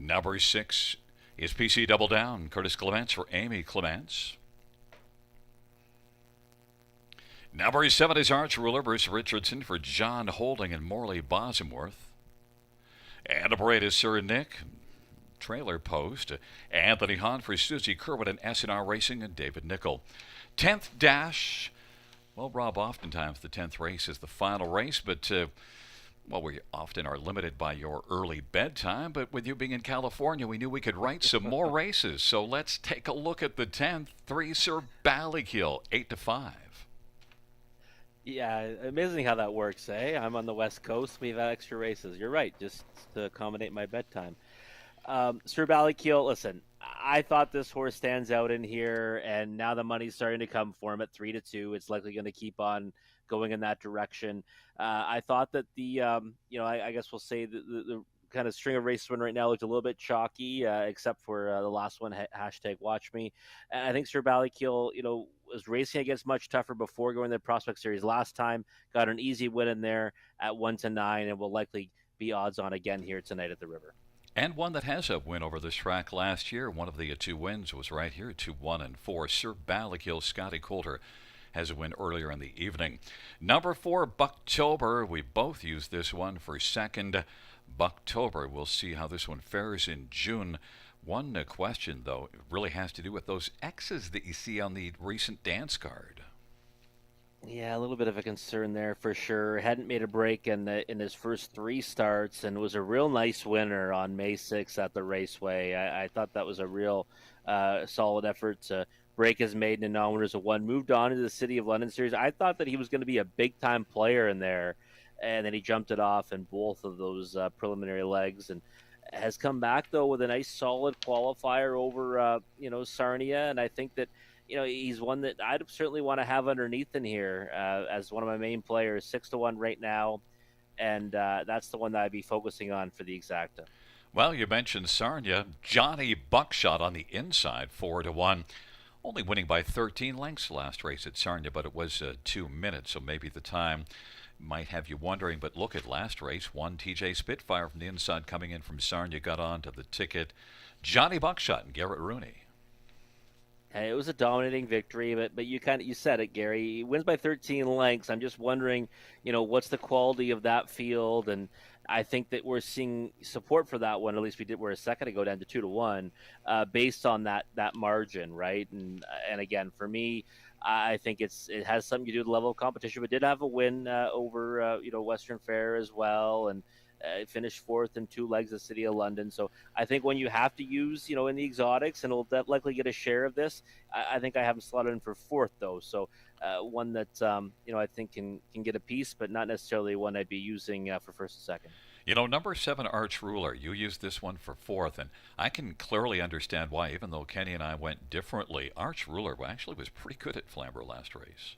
Number 6 is PC Double Down, Curtis Clements for Amy Clements. Number 7 is Arch Ruler, Bruce Richardson for John Holding and Morley Bosworth. And number 8 is Sir Nick, Trailer Post, Anthony Hahn for Susie Kerwin and SNR Racing and David Nickel. 10th dash. Well, Rob, oftentimes the 10th race is the final race, but well, we often are limited by your early bedtime, but with you being in California, we knew we could write some more races. So let's take a look at the 10th. 3 Sir Ballyheel, 8-5. Yeah, amazing how that works, eh? I'm on the West Coast. We've had extra races. You're right, just to accommodate my bedtime. Sir Ballyheel, listen, I thought this horse stands out in here, and now the money's starting to come for him at 3-2. It's likely going to keep on going in that direction. I thought that I guess we'll say the kind of string of races win right now looked a little bit chalky, except for the last one, hashtag watch me. And I think Sir Ballyheel, was racing against much tougher before going to the Prospect Series last time, got an easy win in there at 1-9, and will likely be odds on again here tonight at the River. And one that has a win over this track last year. One of the 2 wins was right here, 2-1-4. Sir Ballyheel, Scotty Coulter has a win earlier in the evening. Number 4, Bucktober. We both used this one for second. Bucktober. We'll see how this one fares in June. One question, though, it really has to do with those X's that you see on the recent dance card. Yeah, a little bit of a concern there for sure. Hadn't made a break in his first 3 starts, and was a real nice winner on May 6th at the Raceway. I thought that was a real solid effort to break his maiden and non-winners of 1. Moved on to the City of London Series. I thought that he was going to be a big-time player in there, and then he jumped it off in both of those preliminary legs, and has come back though with a nice solid qualifier over Sarnia, and I think that he's one that I'd certainly want to have underneath in here as one of my main players. 6-1 right now, and that's the one that I'd be focusing on for the exacta. Well, you mentioned Sarnia. Johnny Buckshot on the inside, 4-1. Only winning by 13 lengths last race at Sarnia, but it was 2 minutes, so maybe the time might have you wondering. But look at last race. 1 TJ Spitfire from the inside coming in from Sarnia got on to the ticket. Johnny Buckshot and Garrett Rooney. Hey, it was a dominating victory, but you said it, Gary. He wins by 13 lengths. I'm just wondering, what's the quality of that field, and I think that we're seeing support for that one. At least we did. We're a second ago down to 2-1, based on that margin, right? And again, for me, I think it has something to do with the level of competition. But did have a win over Western Fair as well, and finished 4th in 2 legs of City of London. So I think when you have to use in the exotics, and will likely get a share of this, I think I have him slotted in for 4th though. So one that I think can get a piece, but not necessarily one I'd be using for 1st and 2nd. Number 7, Arch Ruler, you used this one for 4th, and I can clearly understand why, even though Kenny and I went differently. Arch Ruler actually was pretty good at Flamborough last race.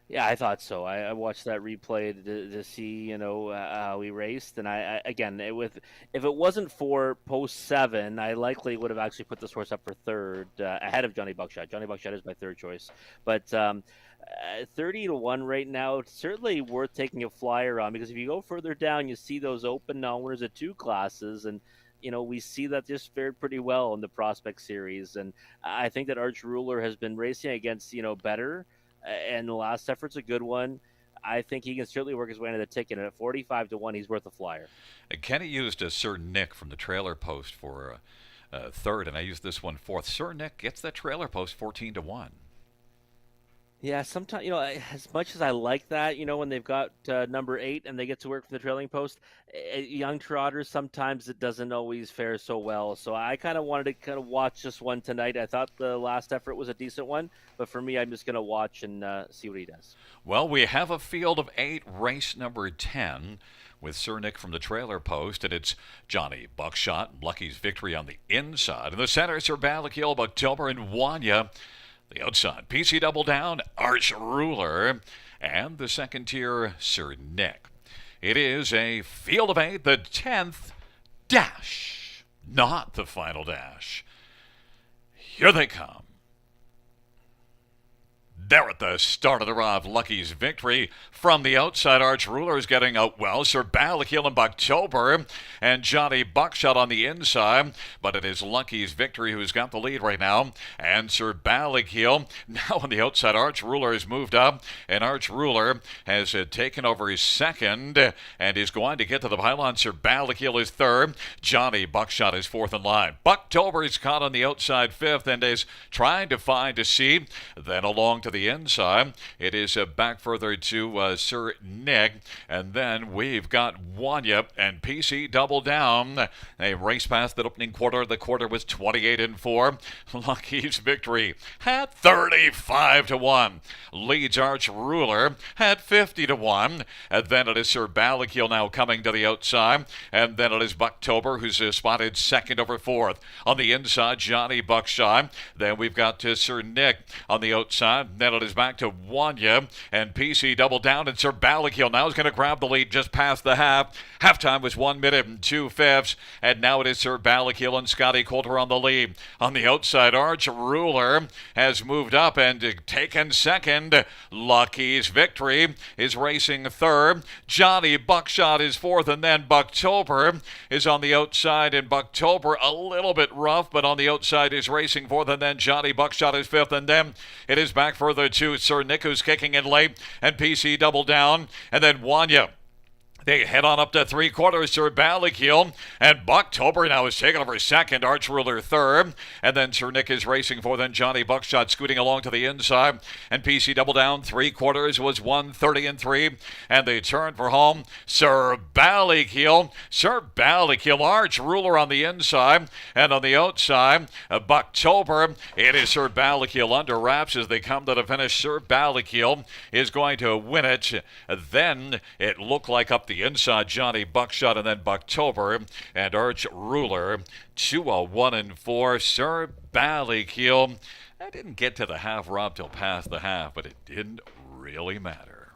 Yeah, I thought so. I watched that replay to see, how he raced, and if it wasn't for post 7, I likely would have actually put this horse up for 3rd ahead of Johnny Buckshot. Johnny Buckshot is my 3rd choice, but 30-1 right now, certainly worth taking a flyer on, because if you go further down, you see those open non-winners of 2 classes, and we see that just fared pretty well in the prospect series. And I think that Arch Ruler has been racing against, better. And the last effort's a good one. I think he can certainly work his way into the ticket. And at 45-1, he's worth a flyer. Kenny used a Sir Nick from the trailer post for third, and I used this one fourth. Sir Nick gets that trailer post 14-1. Yeah, sometimes, as much as I like that, when they've got number 8 and they get to work from the trailing post, young trotters, sometimes it doesn't always fare so well. So I kind of wanted to kind of watch this one tonight. I thought the last effort was a decent one, but for me, I'm just going to watch and see what he does. Well, we have a field of 8, race number 10, with Sir Nick from the trailer post, and it's Johnny Buckshot, Lucky's Victory on the inside. In the center, Sir Balakil, October, and Wanya. The outside, PC Double Down, Arch Ruler, and the second tier, Sir Nick. It is a field of 8, the 10th dash, not the final dash. Here they come. There at the start of the ride, Lucky's Victory. From the outside, Arch Ruler is getting out well. Sir Balakil and Bucktober, and Johnny Buckshot on the inside. But it is Lucky's Victory who's got the lead right now. And Sir Balakil now on the outside. Arch Ruler has moved up, and Arch Ruler has taken over his second and is going to get to the pylon. Sir Balakil is third. Johnny Buckshot is fourth in line. Bucktober is caught on the outside fifth and is trying to find a seat. Then along to the inside, it is back further to Sir Nick, and then we've got Wanya and PC Double Down. A race past the opening quarter. The quarter was 28-4. Lucky's Victory at 35-1. Leads Arch Ruler at 50-1. And then it is Sir Balakil now coming to the outside, and then it is Bucktober who's spotted second over fourth. On the inside, Johnny Buckshot. Then we've got Sir Nick on the outside. Then it is back to Wanya and PC Double Down, and Sir Balakil now is going to grab the lead just past the half. Halftime was 1 minute and 2/5, and now it is Sir Balakil and Scotty Coulter on the lead. On the outside, Arch Ruler has moved up and taken second. Lucky's Victory is racing third. Johnny Buckshot is fourth, and then Bucktober is on the outside, and Bucktober a little bit rough, but on the outside is racing fourth, and then Johnny Buckshot is fifth, and then it is back further to Sir Nick, who's kicking in late, and PC Double Down, and then Wanya. They head on up to three-quarters, Sir Balakil, and Bucktober now is taking over second, Arch Ruler third, and then Sir Nick is racing for, then Johnny Buckshot scooting along to the inside, and PC Double Down, three-quarters was 1:30-3, and they turn for home. Sir Balakil, Arch Ruler on the inside, and on the outside, Bucktober. It is Sir Balakil under wraps as they come to the finish. Sir Balakil is going to win it. Then it looked like up the inside, Johnny Buckshot, and then Bucktober and Arch Ruler. 1-4. Sir Balakil. I didn't get to the half, Rob, till past the half, but it didn't really matter.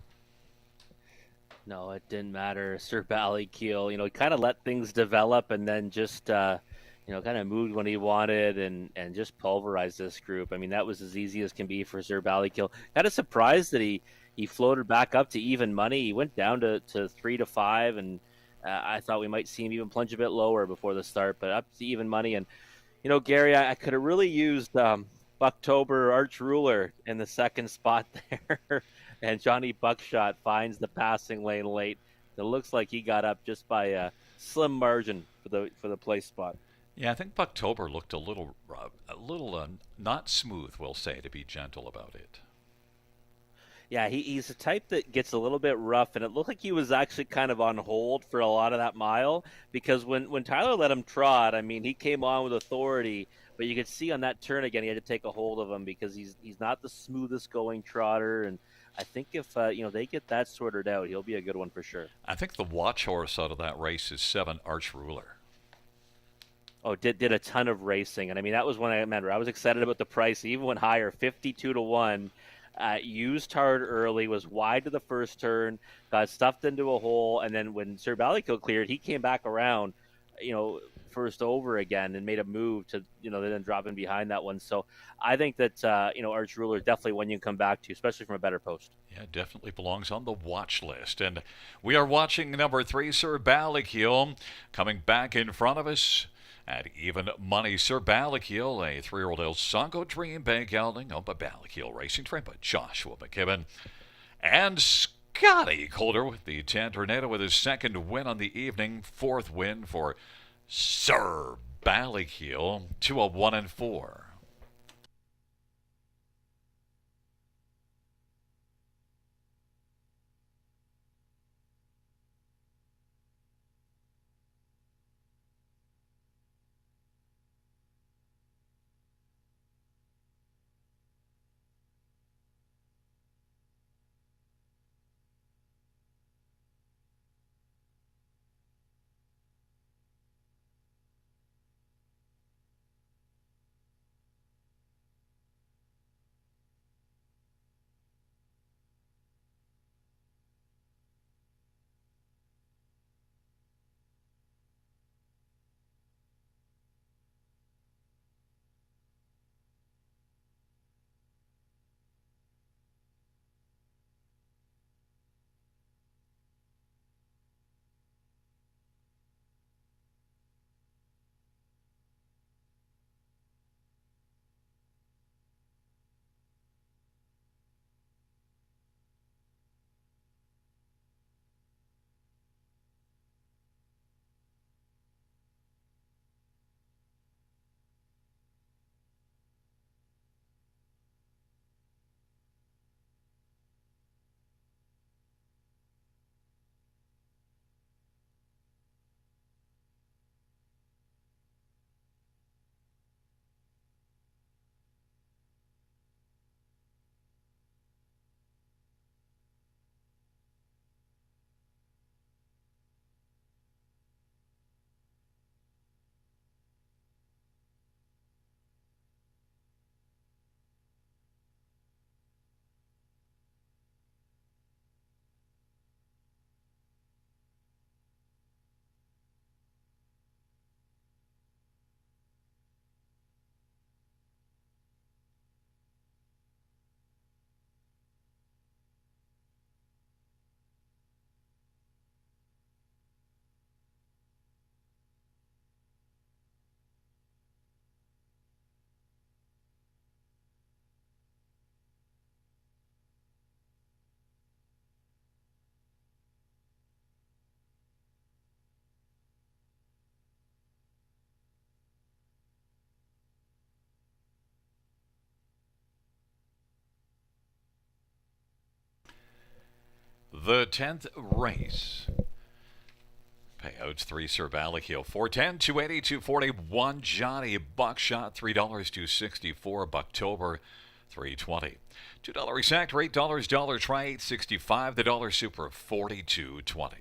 No, it didn't matter. Sir Balakil, he kind of let things develop and then just, kind of moved when he wanted and just pulverized this group. I mean, that was as easy as can be for Sir Balakil. Kind of surprised that he floated back up to even money. He went down to 3-5, and I thought we might see him even plunge a bit lower before the start, but up to even money. And, Gary, I could have really used Bucktober Arch Ruler in the second spot there. And Johnny Buckshot finds the passing lane late. It looks like he got up just by a slim margin for the place spot. Yeah, I think Bucktober looked a little not smooth, we'll say, to be gentle about it. Yeah, he's a type that gets a little bit rough, and it looked like he was actually kind of on hold for a lot of that mile, because when Tyler let him trot, I mean, he came on with authority, but you could see on that turn again, he had to take a hold of him because he's not the smoothest going trotter, and I think if they get that sorted out, he'll be a good one for sure. I think the watch horse out of that race is 7, Arch Ruler. Oh, did a ton of racing, and I mean, that was when I remember I was excited about the price. He even went higher, 52-1. Used hard early, was wide to the first turn, got stuffed into a hole, and then when Sir Balakil cleared, he came back around, first over again and made a move to, then drop in behind that one. So I think that, Arch Ruler is definitely one you can come back to, especially from a better post. Yeah, definitely belongs on the watch list. And we are watching number 3, Sir Balakil, coming back in front of us. At even money, Sir Balakil, a 3-year-old El Sango Dream Bank gelding owned by Balakil Racing, trained by Joshua McKibben. And Scotty Calder with the 10 Tornado with his second win on the evening, fourth win for Sir Balakil to a 1-4. The 10th race. Payouts 3 Sir Balakil, 410, 280, 241 Johnny Buckshot, $3 to 64 Bucktober, 320. $2 exact, $8 dollar try 865, the dollar super 42.20.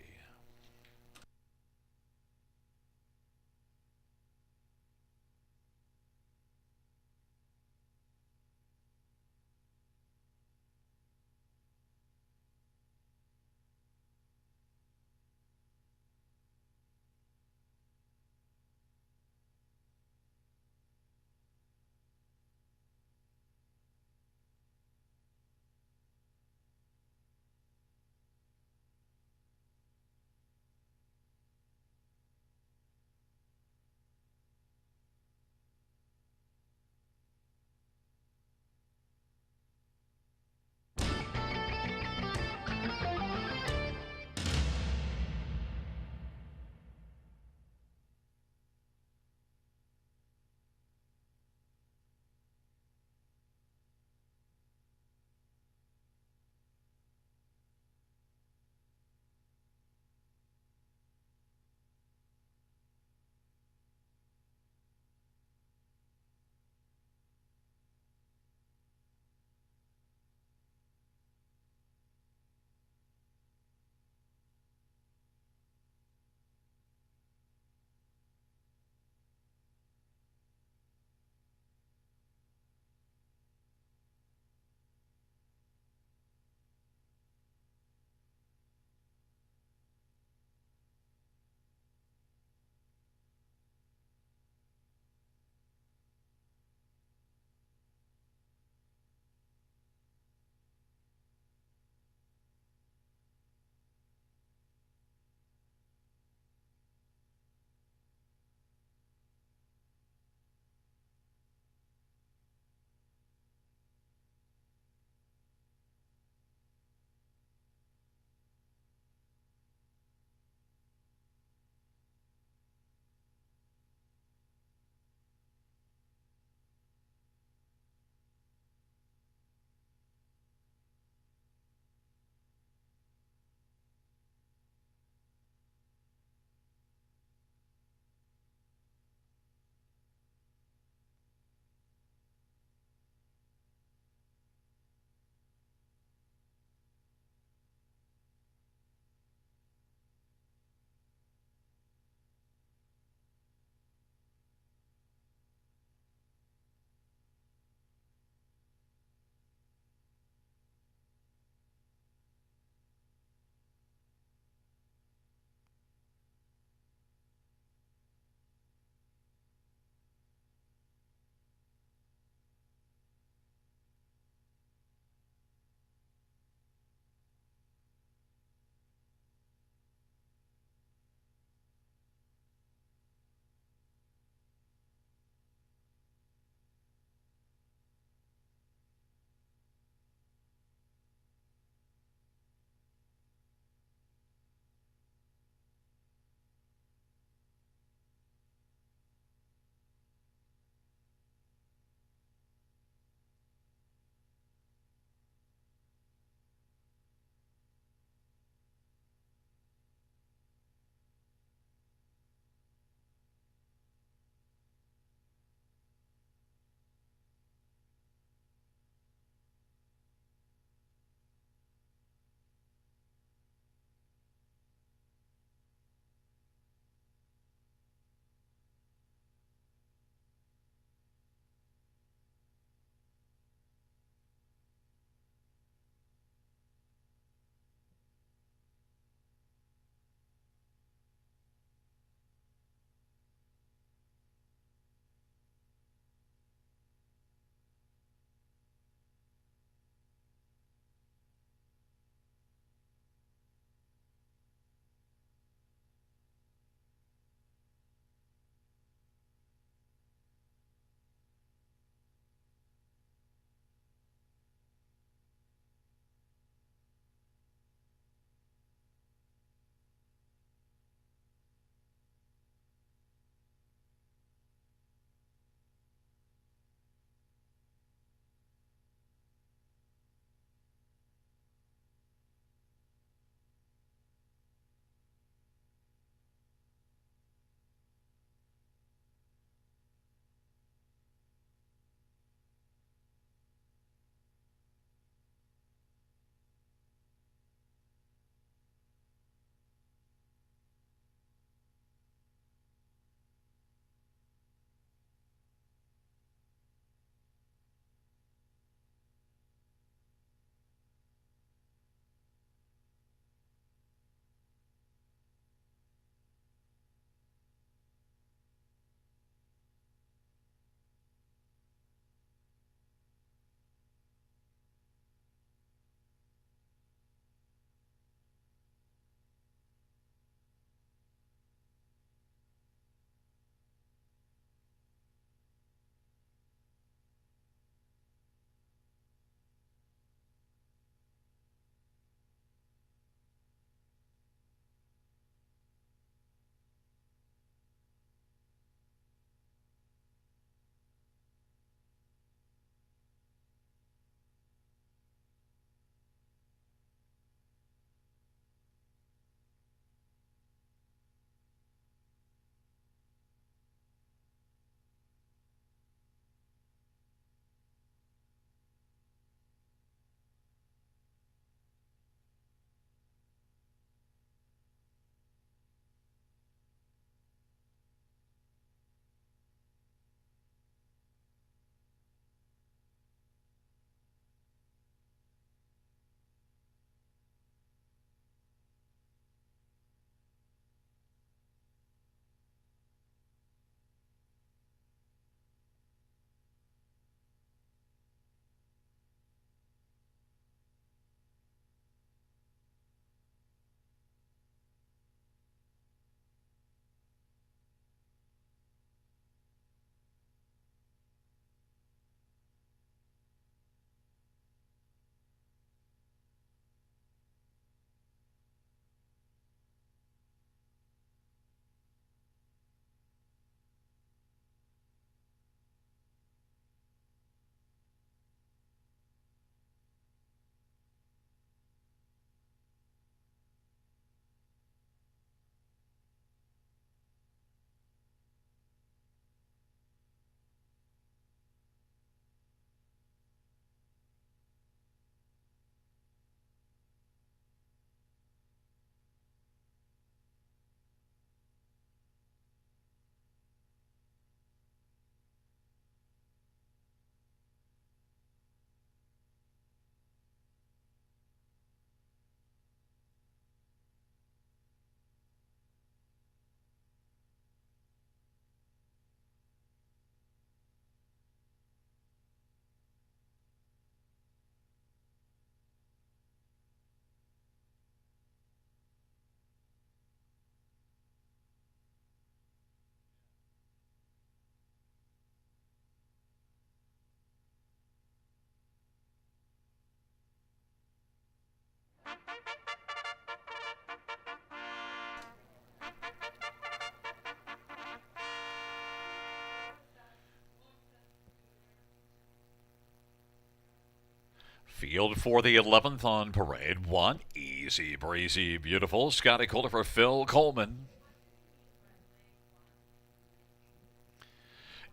Field for the 11th on parade. 1, Easy Breezy Beautiful. Scotty Calder for Phil Coleman.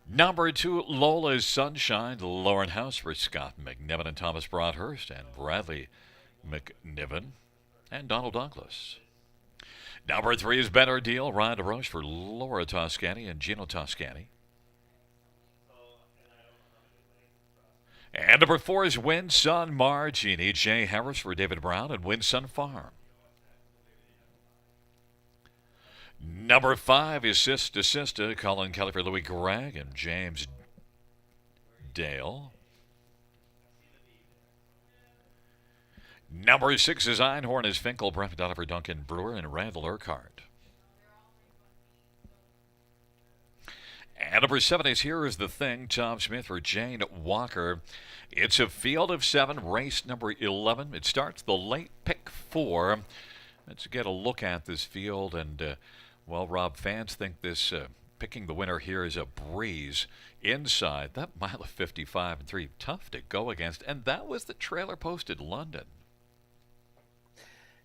Number 2, Lola's Sunshine. Lauren House for Scott McNiven and Thomas Broadhurst, and Bradley McNiven and Donald Douglas. Number 3 is Better Deal. Ryan DeRoche for Laura Toscani and Gino Toscani. And number 4 is Win Sun Margini. Jay Harris for David Brown and Win Sun Farm. Number 5 is Sista Sista. Colin Kelly for Louis Gregg and James Dale. Number 6 is Einhorn is Finkel, Brett Donovan for Duncan Brewer and Randall Urquhart. And number 7 is Here Is the Thing, Tom Smith for Jane Walker. It's a field of 7, race number 11. It starts the late pick 4. Let's get a look at this field. And, well, Rob, fans think this picking the winner here is a breeze inside. That mile of 55 and 3, tough to go against. And that was the trailer posted London.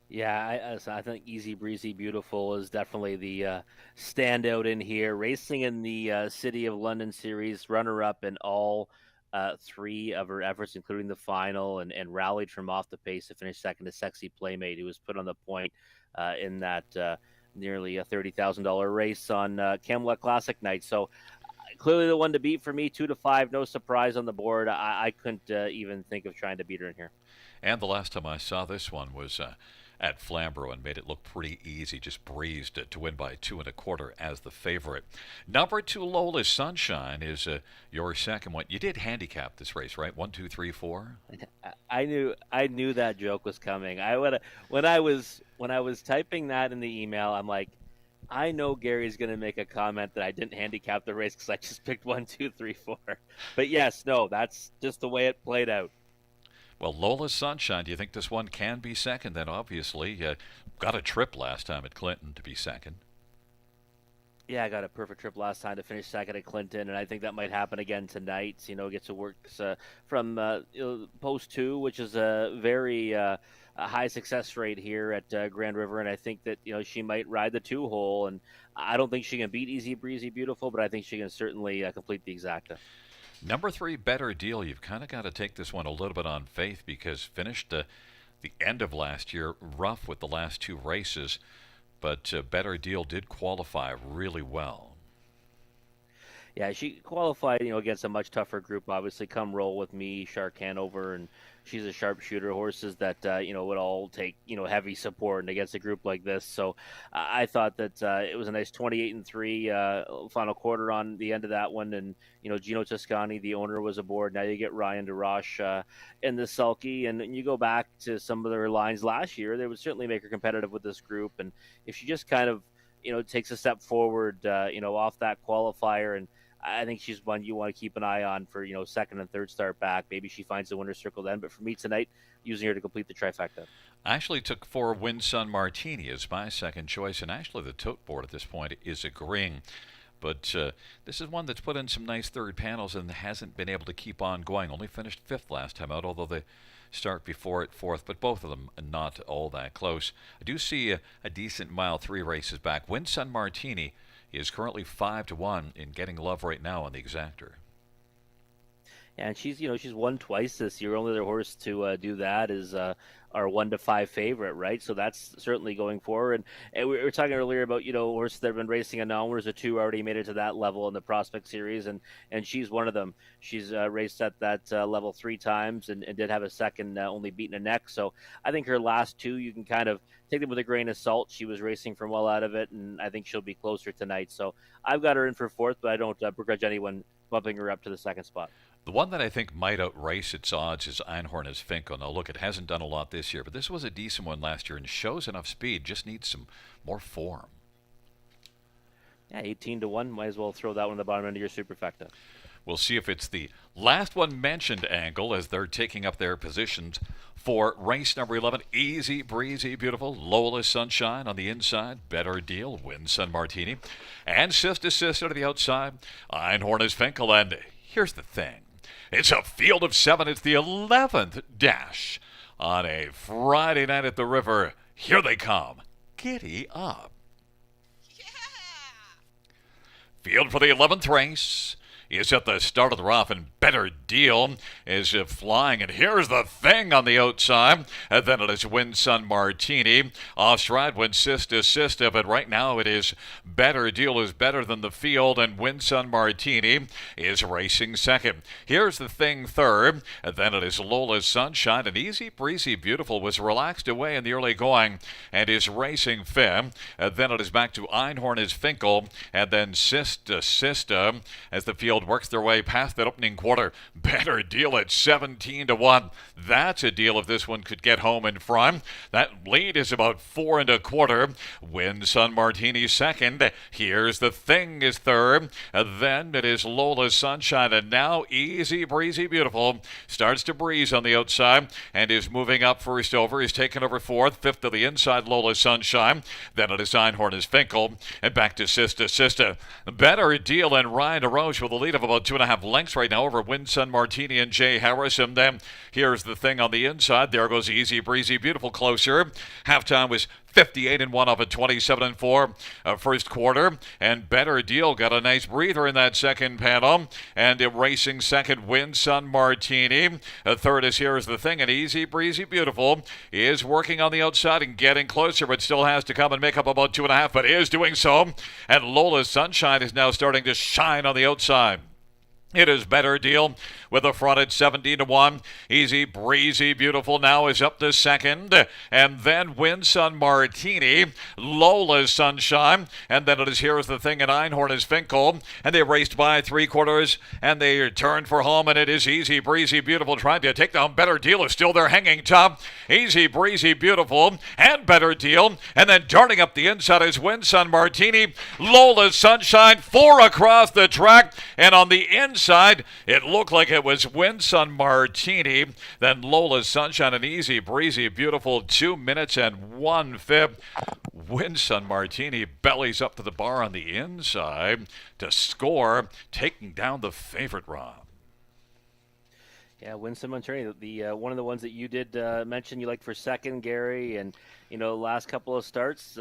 Yeah, I think Easy Breezy Beautiful is definitely the standout in here. Racing in the City of London series, runner-up in all 3 of her efforts, including the final, and rallied from off the pace to finish second to Sexy Playmate, who was put on the point in that nearly a $30,000 race on Camelot Classic night. So clearly the one to beat for me, 2 to 5, no surprise on the board. I couldn't even think of trying to beat her in here. And the last time I saw this one was at Flamborough and made it look pretty easy. Just breezed to win by 2 1/4 as the favorite. Number 2, Lola's Sunshine is your second one. You did handicap this race, right? 1, 2, 3, 4. I knew that joke was coming. When I was typing that in the email, I'm like, I know Gary's going to make a comment that I didn't handicap the race because I just picked 1, 2, 3, 4. But yes, no, that's just the way it played out. Well, Lola's Sunshine, do you think this one can be second? Then obviously got a trip last time at Clinton to be second. Yeah, I got a perfect trip last time to finish second at Clinton, and I think that might happen again tonight. Gets to work from post 2, which is a very a high success rate here at Grand River, and I think that she might ride the 2 hole, and I don't think she can beat Easy Breezy Beautiful, but I think she can certainly complete the exacta. Number 3, Better Deal. You've kind of got to take this one a little bit on faith because finished the end of last year rough with the last 2 races, but Better Deal did qualify really well. Yeah, she qualified, against a much tougher group. Obviously, Come Roll With Me, Shark Hanover, and she's a sharpshooter. Horses that would all take heavy support, and against a group like this. So I thought that it was a nice 28 and 3 final quarter on the end of that one, and Gino Toscani, the owner, was aboard. Now you get Ryan DeRoche in the sulky, and you go back to some of their lines last year. They would certainly make her competitive with this group, and if she just kind of takes a step forward, off that qualifier, and I think she's one you want to keep an eye on for, second and third start back. Maybe she finds the winner's circle then. But for me tonight, using her to complete the trifecta. I actually took 4 Win Sun Martini as my second choice, and actually the tote board at this point is agreeing. But this is one that's put in some nice third panels and hasn't been able to keep on going. Only finished 5th last time out, although they start before it 4th, but both of them not all that close. I do see a decent mile 3 races back. Win Sun Martini is currently 5 to 1 in getting love right now on the exactor. And she's won twice this year. Only other horse to do that is our 1 to 5 favorite, right? So that's certainly going forward. And we were talking earlier about horses that have been racing anomalous. The 2 already made it to that level in the Prospect Series, and she's one of them. She's raced at that level 3 times and did have a second, only beaten a neck. So I think her last 2, you can kind of take them with a grain of salt. She was racing from well out of it, and I think she'll be closer tonight. So I've got her in for 4th, but I don't begrudge anyone bumping her up to the 2nd spot. The one that I think might outrace its odds is Einhorn as Finkel. Now, look, it hasn't done a lot this year, but this was a decent one last year and shows enough speed, just needs some more form. Yeah, 18 to 1. Might as well throw that one at the bottom end of your superfecta. We'll see if it's the last one mentioned angle as they're taking up their positions for race number 11. Easy Breezy Beautiful, Lola's Sunshine on the inside, Better Deal, Win Sun Martini, and Sista Sista to the outside. Einhorn is Finkel, and here's the thing. It's a field of 7. It's the 11th dash on a Friday night at the river. Here they come. Giddy up. Field for the 11th race is at the start of the rough, and Better Deal is flying. And here's the thing on the outside. And then it is Win Sun Martini. Off-stride went Sista, but right now it is Better Deal is better than the field, and Win Sun Martini is racing second. Here's the thing third. And then it is Lola's Sunshine, and Easy Breezy Beautiful was relaxed away in the early going and is racing fifth. And then it is back to Einhorn is Finkel, and then Sista as the field works their way past that opening quarter. Better Deal at 17-1. That's a deal if this one could get home in front. That lead is about 4 1/4. Win Sun Martini second. Here's the thing is third. Then it is Lola's Sunshine, and now Easy Breezy Beautiful starts to breeze on the outside and is moving up first over. He's taken over fourth. Fifth to the inside, Lola's Sunshine. Then it is Einhorn is Finkel, and back to Sista. Better Deal and Ryan DeRoche with a lead of about 2.5 lengths right now over Win Sun Martini and Jay Harris. And then here's the thing on the inside. There goes Easy Breezy Beautiful closer. Halftime was 58-1 off a 27-4 first quarter. And Better Deal got a nice breather in that second panel. And racing second, Win Sun Martini. Third is Here's the Thing. And Easy Breezy Beautiful is working on the outside and getting closer, but still has to come and make up about 2.5, but is doing so. And Lola's Sunshine is now starting to shine on the outside. It is Better Deal with a front at 17-1. Easy Breezy Beautiful now is up to second. And then Win Sun Martini, Lola's Sunshine. And then it is Here's the Thing, and Einhorn is Finkel. And they raced by 3/4 and they turned for home. And it is Easy Breezy Beautiful trying to take down Better Deal, is still there hanging top. Easy Breezy Beautiful and Better Deal. And then darting up the inside is Win Sun Martini, Lola's Sunshine, 4 across the track. And on the inside, it looked like it was Win Sun Martini, then Lola's Sunshine and Easy Breezy Beautiful, 2 minutes and 1/5. Win Sun Martini bellies up to the bar on the inside to score, taking down the favorite, Rob. Yeah, Win Sun Martini, the one of the ones that you did mention you liked for second, Gary, and last couple of starts,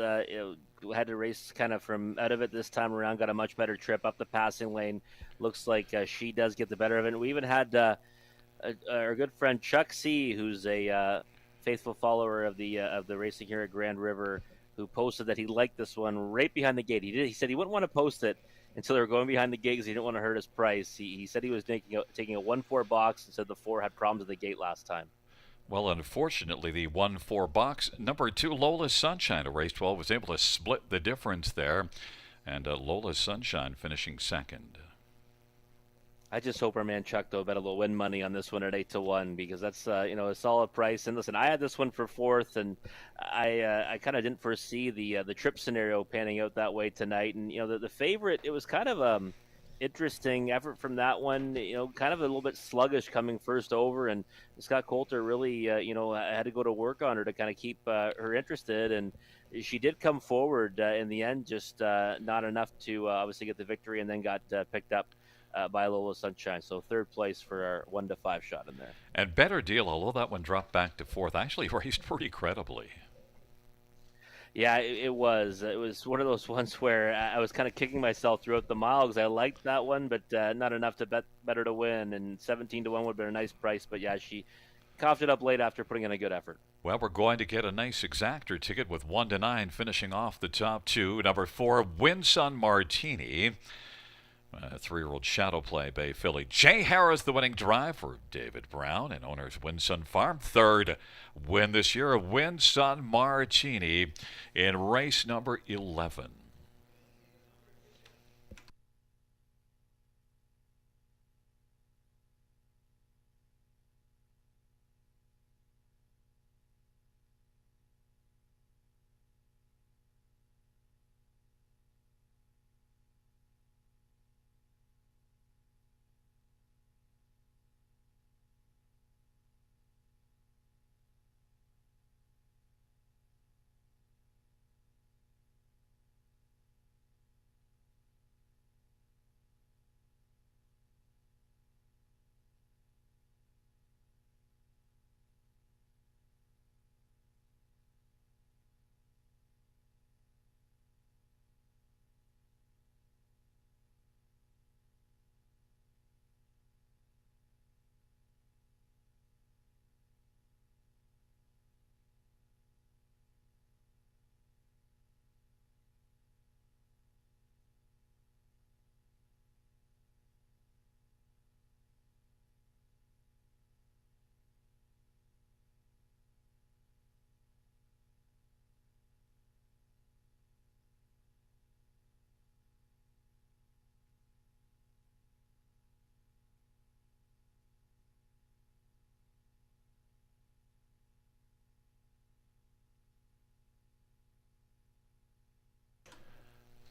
had to race kind of from out of it this time around. Got a much better trip up the passing lane. Looks like she does get the better of it. And we even had our good friend Chuck C, who's a faithful follower of the racing here at Grand River, who posted that he liked this one right behind the gate. He said he wouldn't want to post it until they were going behind the gate because he didn't want to hurt his price. He said he was taking a 1-4 box and said the 4 had problems at the gate last time. Well, unfortunately, the 1-4 box, number 2, Lola's Sunshine, a race 12, was able to split the difference there. And Lola's Sunshine finishing second. I just hope our man Chuck, though, bet a little win money on this one at 8-1 because that's a solid price. And listen, I had this one for fourth, and I kind of didn't foresee the trip scenario panning out that way tonight. And the favorite, it was kind of interesting effort from that one. Kind of a little bit sluggish coming first over, and Scott Coulter really had to go to work on her to kind of keep her interested, and she did come forward in the end, just not enough to obviously get the victory, and then got picked up by Lola Sunshine. So third place for our 1-5 shot in there. And Better Deal, although that one dropped back to fourth, actually raced pretty credibly. Yeah, it was. It was one of those ones where I was kind of kicking myself throughout the mile because I liked that one, but not enough to bet better to win. And 17-1 would have been a nice price, but yeah, she coughed it up late after putting in a good effort. Well, we're going to get a nice exactor ticket with 1-9 finishing off the top two. Number 4, Win Sun Martini. 3-year-old Shadow Play Bay filly. Jay Harris, the winning drive for David Brown and owners Win Sun Farm. Third win this year, Win Sun Martini in race number 11.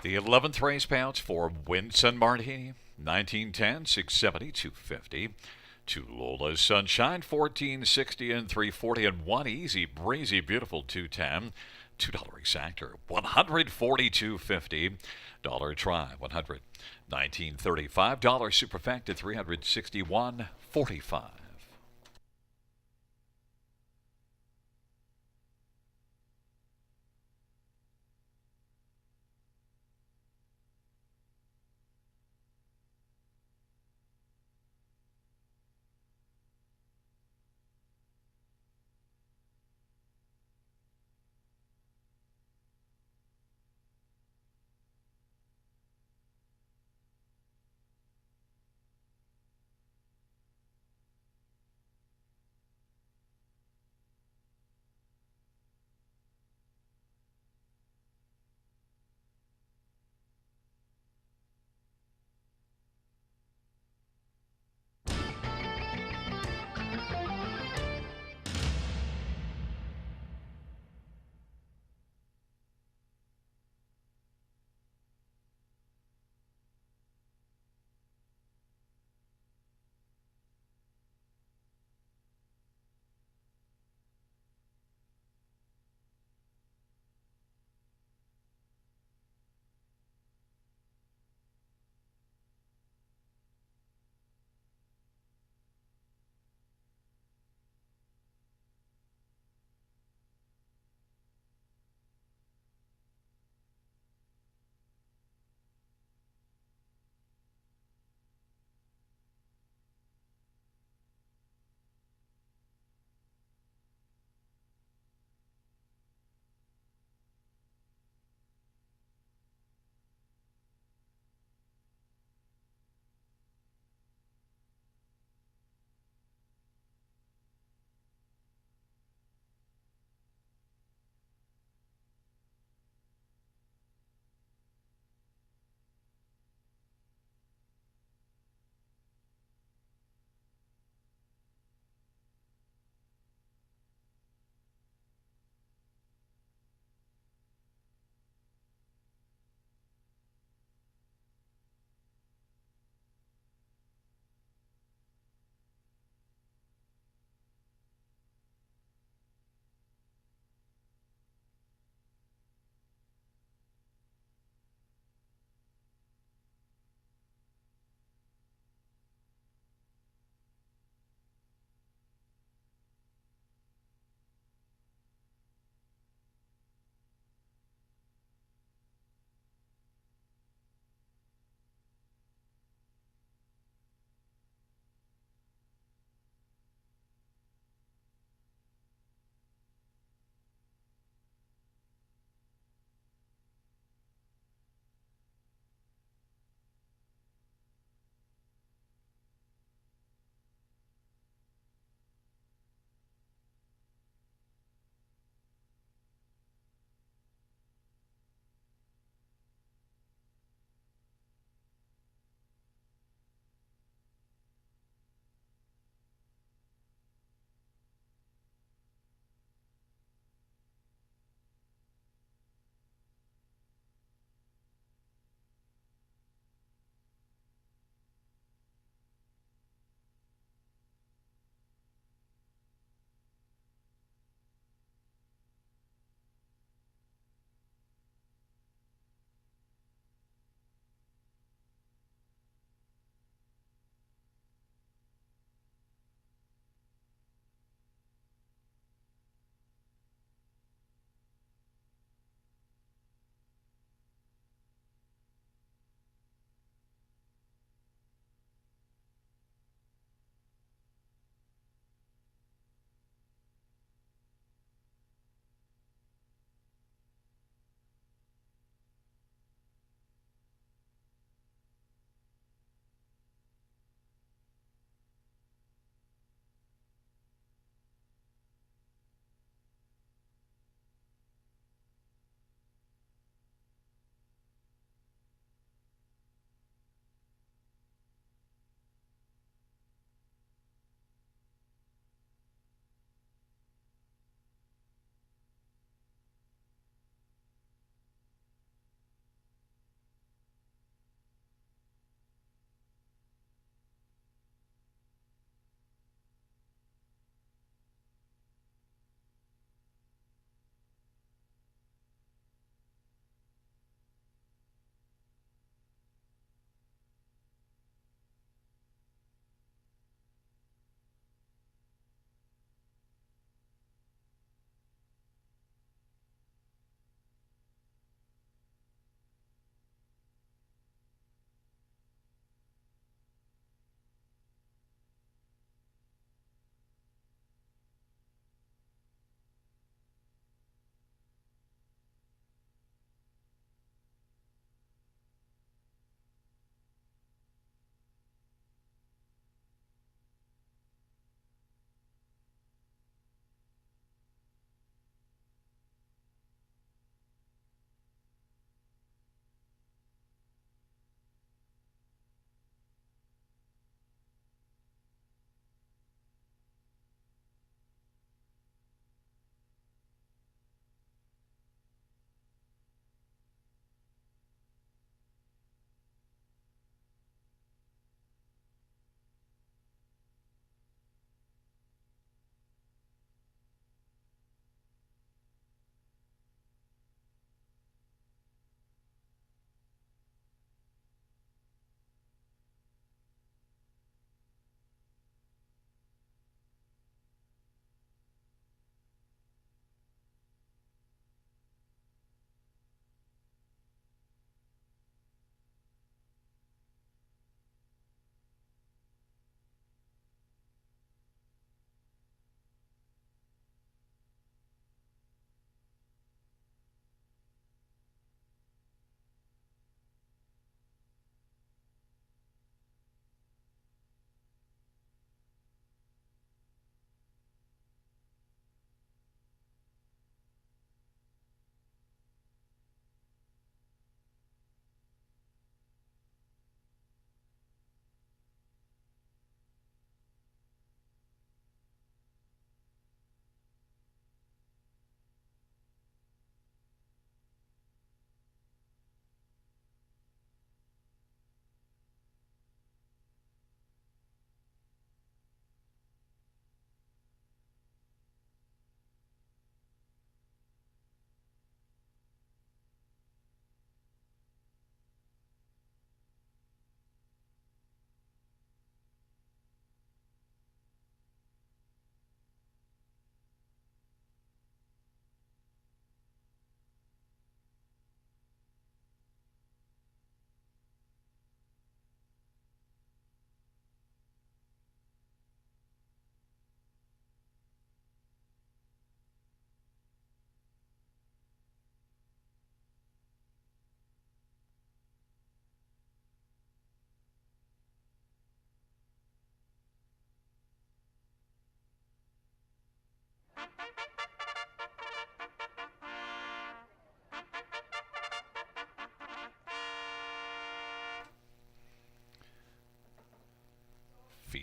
The 11th race payouts for Winston Martini, 1910, 670, 250. To Lola's Sunshine, 1460 and 340, and one easy, breezy, beautiful 210. $2 exactor, 142.50. Dollar try, 100. 1935. Dollar superfecta, 361.45.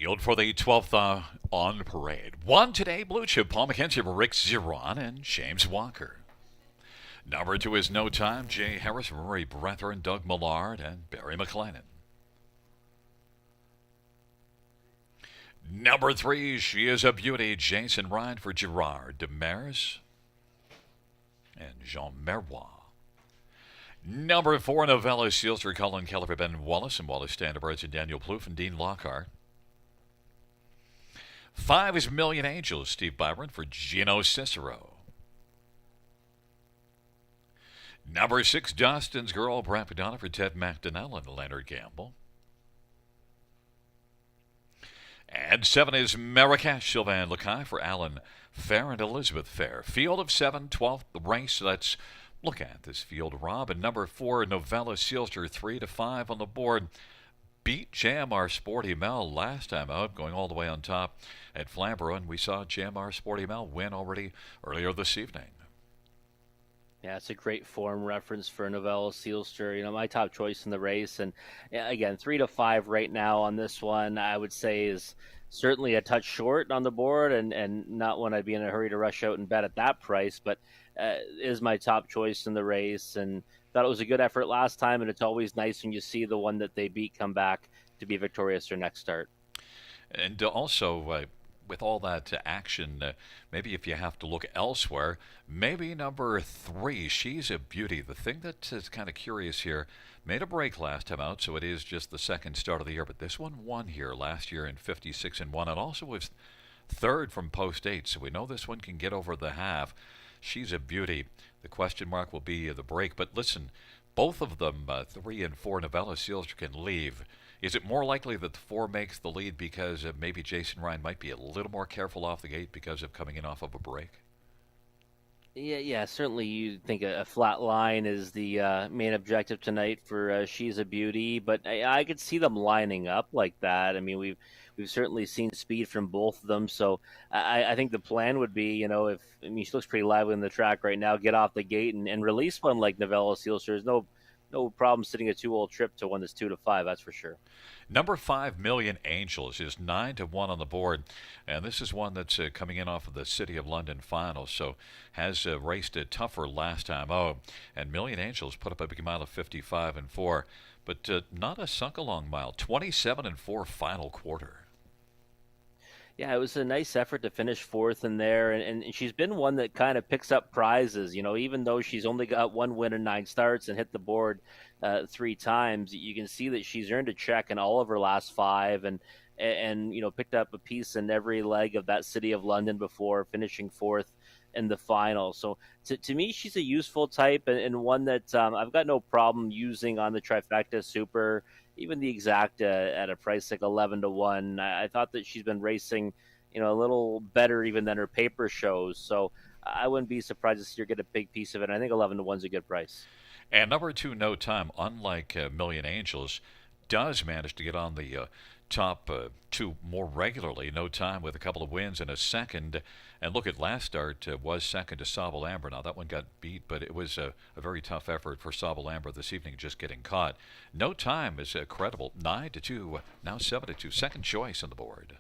Field for the 12th on parade. One today, Blue Chip, Paul McKenzie, Rick Ziron, and James Walker. Number 2 is No Time, Jay Harris, Rory Brethren, Doug Millard, and Barry McLennan. Number 3, She Is a Beauty, Jason Ryan for Gerard Demers and Jean Meroy. Number 4, Novella Seals for Colin Keller for Ben Wallace and Wallace Standards and Daniel Plouffe and Dean Lockhart. 5 is Million Angels, Steve Byron for Gino Cicero. Number 6, Dustin's Girl, Brad Padonna for Ted McDonnell and Leonard Gamble. And 7 is Marrakesh, Sylvain Lacaille for Alan Fair and Elizabeth Fair. Field of 7, 12th race. Let's look at this field, Rob. And number 4, Novella Sealster, 3 to 5 on the board. Beat JMR Sporty Mel last time out, going all the way on top at Flamborough. And we saw JMR Sporty Mel win already earlier this evening. Yeah, it's a great form reference for Novella Sealster. You know, my top choice in the race. And again, 3 to 5 right now on this one, I would say is certainly a touch short on the board and not one I'd be in a hurry to rush out and bet at that price, but is my top choice in the race. And thought it was a good effort last time, and it's always nice when you see the one that they beat come back to be victorious their next start. And also, with all that action, maybe if you have to look elsewhere, maybe number 3, She's a Beauty. The thing that is kind of curious here, made a break last time out, so it is just the second start of the year, but this one won here last year in 56 and 1, and also was third from post 8, so we know this one can get over the half. She's a Beauty. The question mark will be the break, but listen, both of them, 3 and 4, Novella Sealster can leave. Is it more likely that the 4 makes the lead because maybe Jason Ryan might be a little more careful off the gate because of coming in off of a break? Yeah, certainly you think a flat line is the main objective tonight for She's a Beauty, but I could see them lining up like that. I mean, we've certainly seen speed from both of them, so I think the plan would be, you know, she looks pretty lively on the track right now, get off the gate and release one like Novella Sealster. There's no problem sitting a 2-hole trip to one that's 2 to 5, that's for sure. Number 5, Million Angels, is 9 to 1 on the board, and this is one that's coming in off of the City of London finals, so has raced it tougher last time. Oh, and Million Angels put up a big mile of 55 and 4, but not a sunk-along mile, 27 and 4 final quarter. Yeah, it was a nice effort to finish 4th in there, and she's been one that kind of picks up prizes. You know, even though she's only got 1 win in 9 starts and hit the board 3 times, you can see that she's earned a check in all of her last 5, and you know, picked up a piece in every leg of that City of London before finishing 4th in the final. So to me, she's a useful type and one that I've got no problem using on the Trifecta Super. Even the exact at a price like 11 to 1. I thought that she's been racing, you know, a little better even than her paper shows. So I wouldn't be surprised to see her get a big piece of it. I think 11 to 1 is a good price. And number 2, No Time, unlike Million Angels, does manage to get on the top 2 more regularly. No Time with a couple of wins and a second. And look at last start, was second to Sauble Amber. Now that one got beat, but it was a very tough effort for Sauble Amber this evening, just getting caught. No Time is credible, 9 to 2, now 7 to 2. Second choice on the board.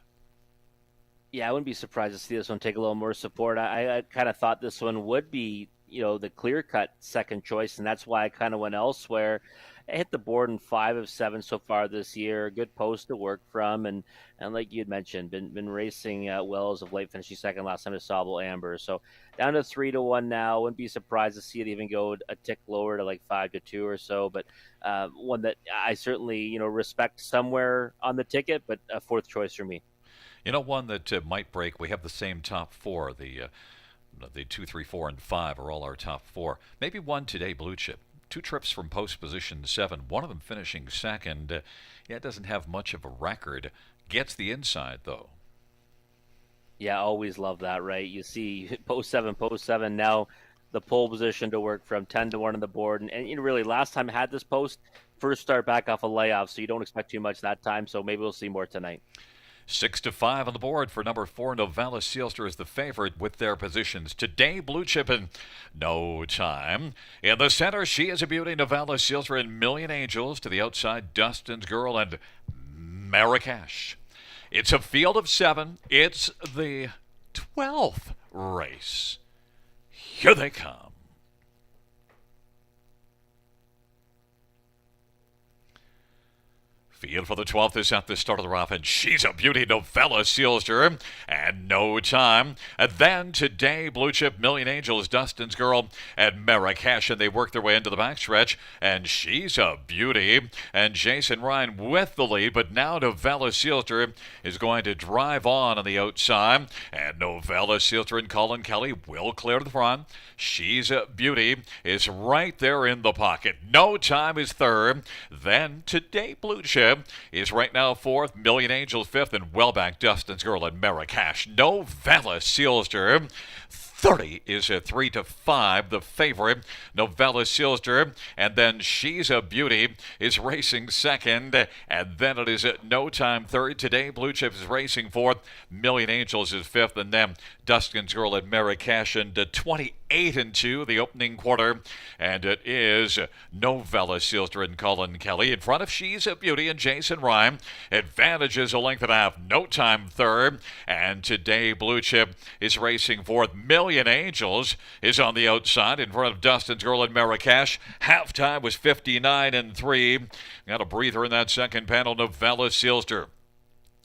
Yeah, I wouldn't be surprised to see this one take a little more support. I kind of thought this one would be, you know, the clear-cut second choice, and that's why I kind of went elsewhere. I hit the board in 5 of 7 so far this year. Good post to work from, and like you had mentioned, been racing well as of late, finishing second last time to Sauble Amber. So down to 3 to 1 now. Wouldn't be surprised to see it even go a tick lower to like 5 to 2 or so. But one that I certainly, you know, respect somewhere on the ticket, but a 4th choice for me. You know, one that might break. We have the same top 4. The 2, 3, 4, and 5 are all our top 4. Maybe one today, Blue Chip. 2 trips from post position 7. One of them finishing second. Yeah, it doesn't have much of a record. Gets the inside though. Yeah, always love that, right? You see post 7 now, the pole position to work from 10 to 1 on the board, and you know, really last time I had this post, first start back off a layoff, so you don't expect too much that time. So maybe we'll see more tonight. 6 to 5 on the board for number 4. Novella Sealster is the favorite with their positions today. Blue Chip and No Time. In the center, She Is a Beauty, Novella Sealster, and Million Angels. To the outside, Dustin's Girl and Marrakesh. It's a field of 7. It's the 12th race. Here they come. Field for the 12th is at the start of the rough, and she's a beauty. Novella seals her, and no time. And then today, Blue Chip, Million Angels, Dustin's Girl, and Marrakesh, and they work their way into the backstretch, and she's a beauty. And Jason Ryan with the lead, but now Novella Sealter is going to drive on the outside, and Novella Sealter and Colin Kelly will clear the front. She's a beauty, is right there in the pocket. No time is third. Then today, Blue Chip is right now fourth, Million Angels fifth, and well back Dustin's Girl and Marrakesh. Novella Sealster. 30 is a 3-5, the favorite. Novella Sealster, and then She's a Beauty is racing second, and then it is at No Time third. Today, Blue Chip is racing fourth, Million Angels is fifth, and then Dustin's Girl and Marrakesh, and 28-2 the opening quarter, and it is Novella Sealster and Colin Kelly in front of She's a Beauty and Jason Ryan. Advantages a length and a half. No Time third, and today Blue Chip is racing fourth. Million Angels is on the outside in front of Dustin's Girl and Marrakesh. Halftime was 59-3. Got a breather in that second panel. Novella Sealster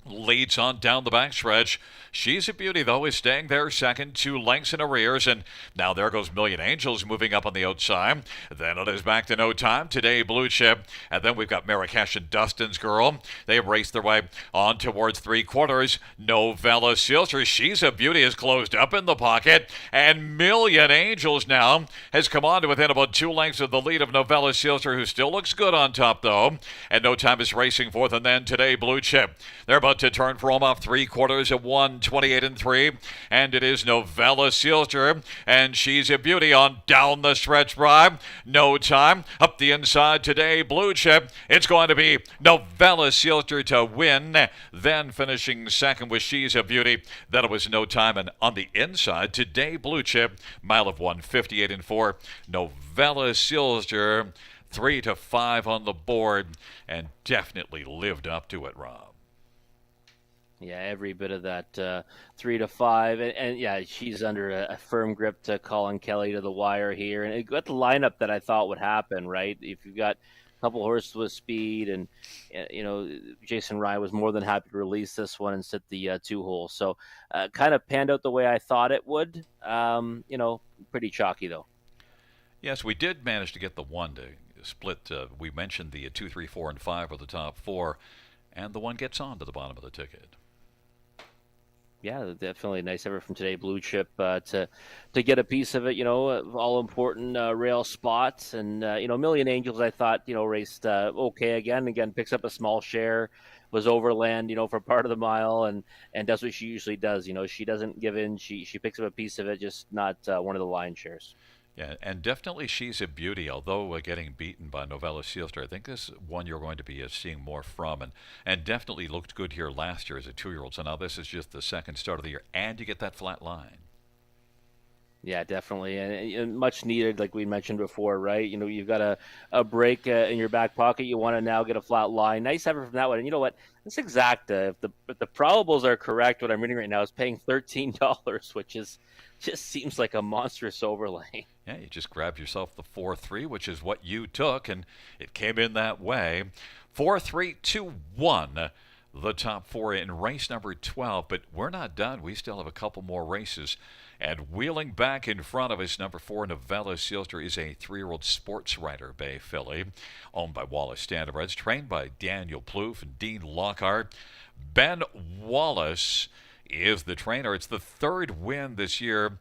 leads on down the backstretch. She's a Beauty, though, is staying there second, 2 lengths in arrears, and now there goes Million Angels moving up on the outside. Then it is back to No Time. Today, Blue Chip, and then we've got Marrakesh and Dustin's Girl. They race their way on towards three quarters. Novella Sealster, She's a Beauty, is closed up in the pocket, and Million Angels now has come on to within about 2 lengths of the lead of Novella Sealster, who still looks good on top, though. And No Time is racing fourth, and then today, Blue Chip. They're about to turn for home off three quarters at 1:28-3, and it is Novella Sealster, and She's a Beauty on down the stretch drive. No Time up the inside today, Blue Chip. It's going to be Novella Sealster to win. Then finishing second with She's a Beauty. Then it was No Time, and on the inside today, Blue Chip, mile of 1:58-4. Novella Sealster 3-5 on the board, and definitely lived up to it, Rob. Yeah, every bit of that 3-5, and yeah, she's under a firm grip to Colin Kelly to the wire here, and it got the lineup that I thought would happen. Right, if you've got a couple horses with speed, and Jason Ryan was more than happy to release this one and sit the 2-hole, so kind of panned out the way I thought it would. Pretty chalky though. Yes, we did manage to get the one to split. We mentioned the 2, 3, 4, and 5 were the top four, and the one gets on to the bottom of the ticket. Yeah, definitely a nice effort from today, Blue Chip, to get a piece of it. All important rail spots, and Million Angels, I thought raced okay again. Again, picks up a small share, was overland, for part of the mile, and does what she usually does. She doesn't give in. She picks up a piece of it, just not one of the line shares. Yeah, and definitely She's a Beauty, although getting beaten by Novella Sealster. I think this one you're going to be seeing more from, and definitely looked good here last year as a 2-year-old. So now this is just the second start of the year, and you get that flat line. Yeah, definitely, and much needed, like we mentioned before, right? You've got a break in your back pocket. You want to now get a flat line. Nice effort from that one. And you know what? This exacta, if the probables are correct, what I'm reading right now is paying $13, which just seems like a monstrous overlay. Yeah, you just grabbed yourself the 4-3, which is what you took, and it came in that way. 4-3-2-1. The top four in race number 12, but we're not done. We still have a couple more races. And wheeling back in front of us, number 4, Novella Sealster, is a 3-year-old sports rider bay filly, owned by Wallace Standardbreds, trained by Daniel Plouffe and Dean Lockhart. Ben Wallace is the trainer. It's the third win this year,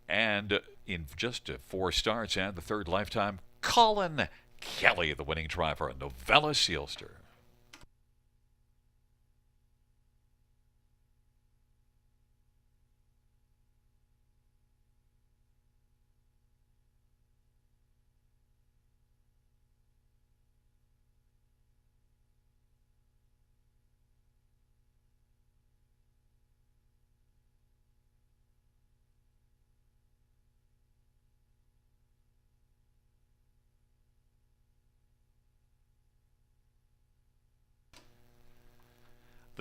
and in just 4 starts, and the third lifetime. Colin Kelly, the winning driver, Novella Sealster.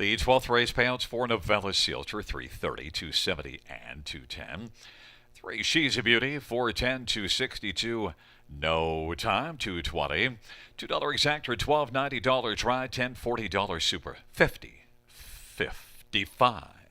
The 12th race payouts for Novella Seals are 330, 270, and 210. 3 She's a Beauty, 410, 262. No Time, 220. $2 exactor, $12.90 try, $10.40 super, 50, 55.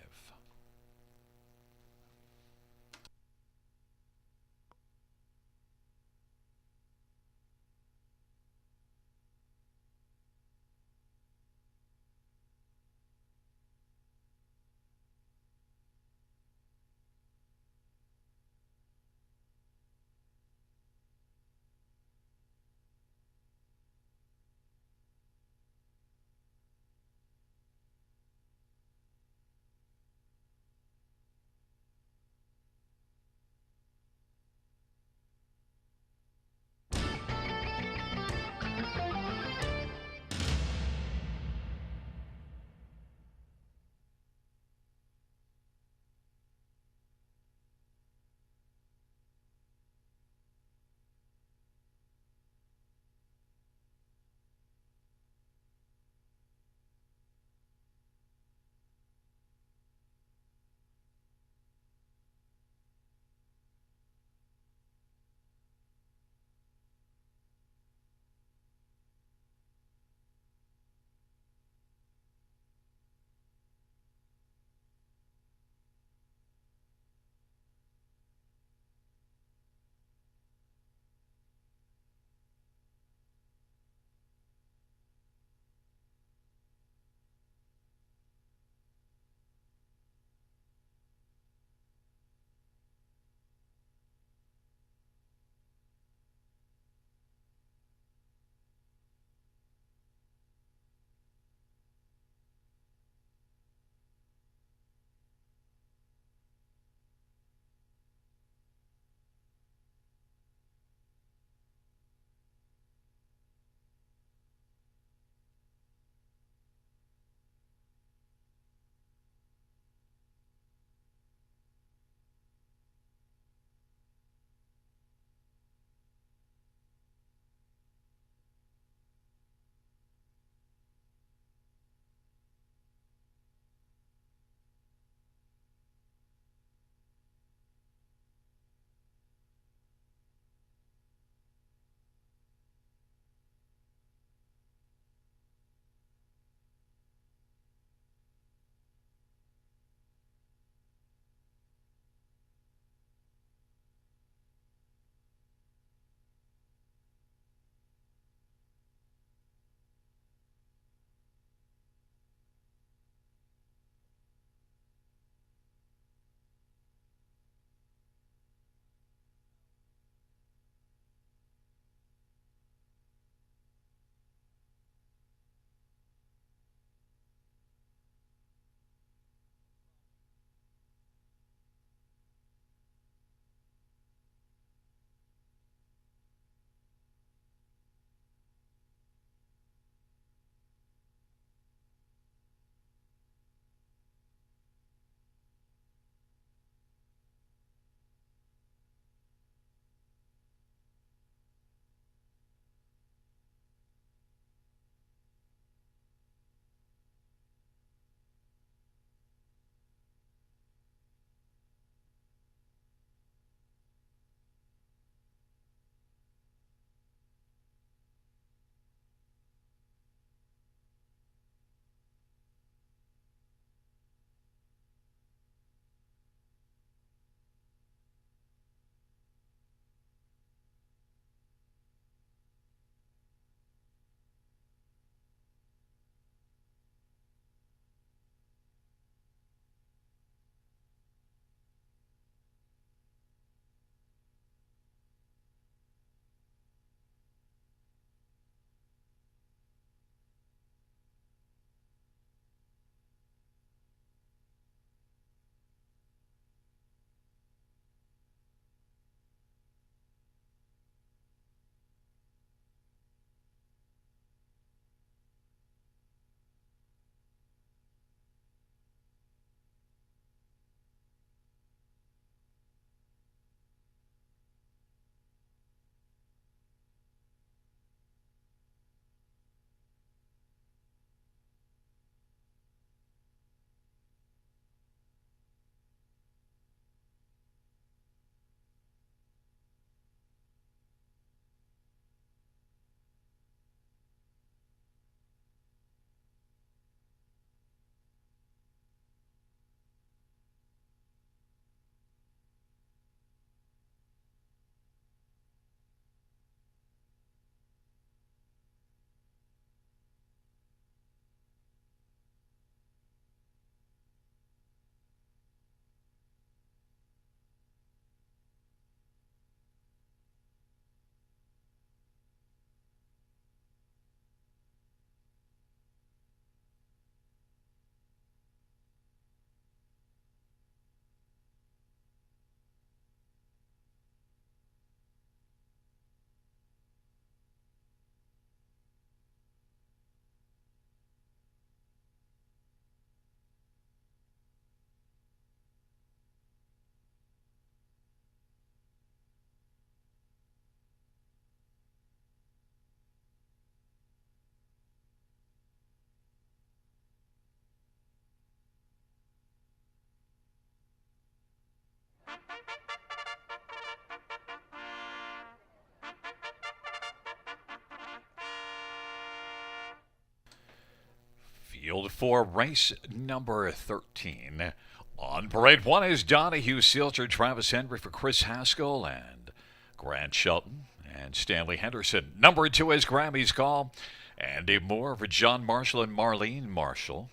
Field for race number 13. On parade 1 is Donahue Sealter, Travis Henry for Chris Haskell, and Grant Shelton and Stanley Henderson. Number 2 is Grammy's Call. Andy Moore for John Marshall and Marlene Marshall.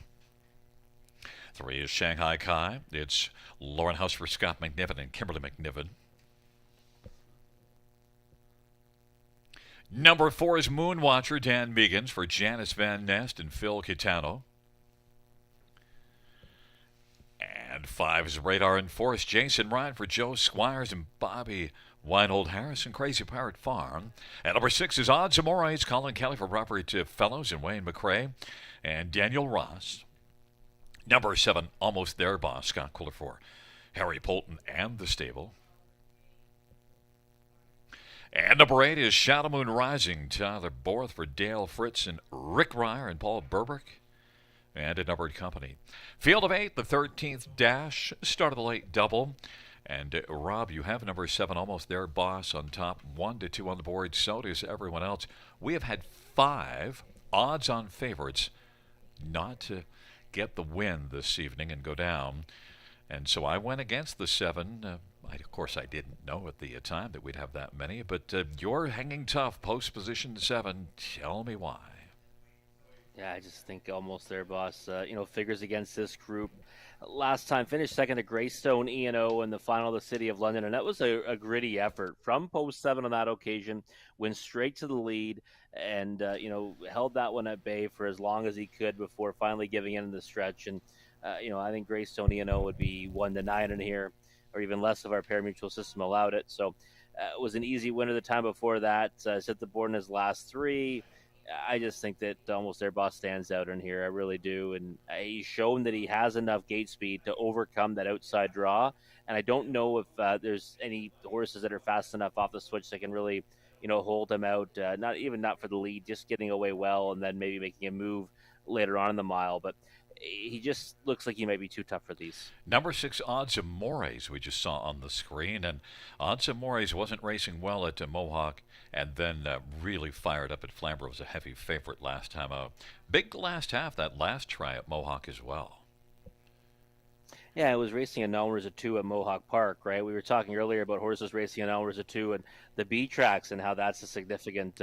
3 is Shanghai Kai. It's Lauren House for Scott McNiven and Kimberly McNiven. Number 4 is Moonwatcher, Dan Meegans for Janice Van Nest and Phil Kitano. And 5 is Radar Enforced, Jason Ryan for Joe Squires and Bobby Weinhold Harris and Crazy Pirate Farm. And number 6 is Odds Amores, Colin Kelly for Robert Fellows and Wayne McRae and Daniel Ross. Number 7, Almost There Boss, Scott Quiller for Harry Polton and the stable. And number 8 is Shadow Moon Rising, Tyler Borth for Dale Fritz and Rick Ryer and Paul Burbick. And a numbered company. Field of 8, the 13th dash, start of the late double. And Rob, you have number 7, Almost There Boss, on top, 1-2 on the board. So does everyone else. We have had 5 odds on favorites not to get the win this evening and go down. And so I went against the 7. Of course, I didn't know at the time that we'd have that many, but you're hanging tough, post position 7. Tell me why. Yeah, I just think Almost There Boss, figures against this group. Last time finished second to Greystone E&O in the final of the City of London, and that was a gritty effort from post 7 on that occasion. Went straight to the lead and held that one at bay for as long as he could before finally giving in the stretch. And I think Greystone E&O would be 1-9 in here, or even less if our pari-mutuel system allowed it. So it was an easy winner the time before that. Set the board in his last 3. I just think that Almost There Boss stands out in here. I really do. And he's shown that he has enough gate speed to overcome that outside draw. And I don't know if there's any horses that are fast enough off the switch that can really, hold him out. Not for the lead, just getting away well and then maybe making a move later on in the mile. But he just looks like he might be too tough for these. Number 6, Odds Amores, we just saw on the screen. And Odds Amores wasn't racing well at Mohawk and then really fired up at Flamborough. Was a heavy favorite last time out. Big last half, that last try at Mohawk as well. Yeah, it was racing a Nelmers 2 at Mohawk Park, right? We were talking earlier about horses racing a Nelmers 2 and the B tracks and how that's a significant,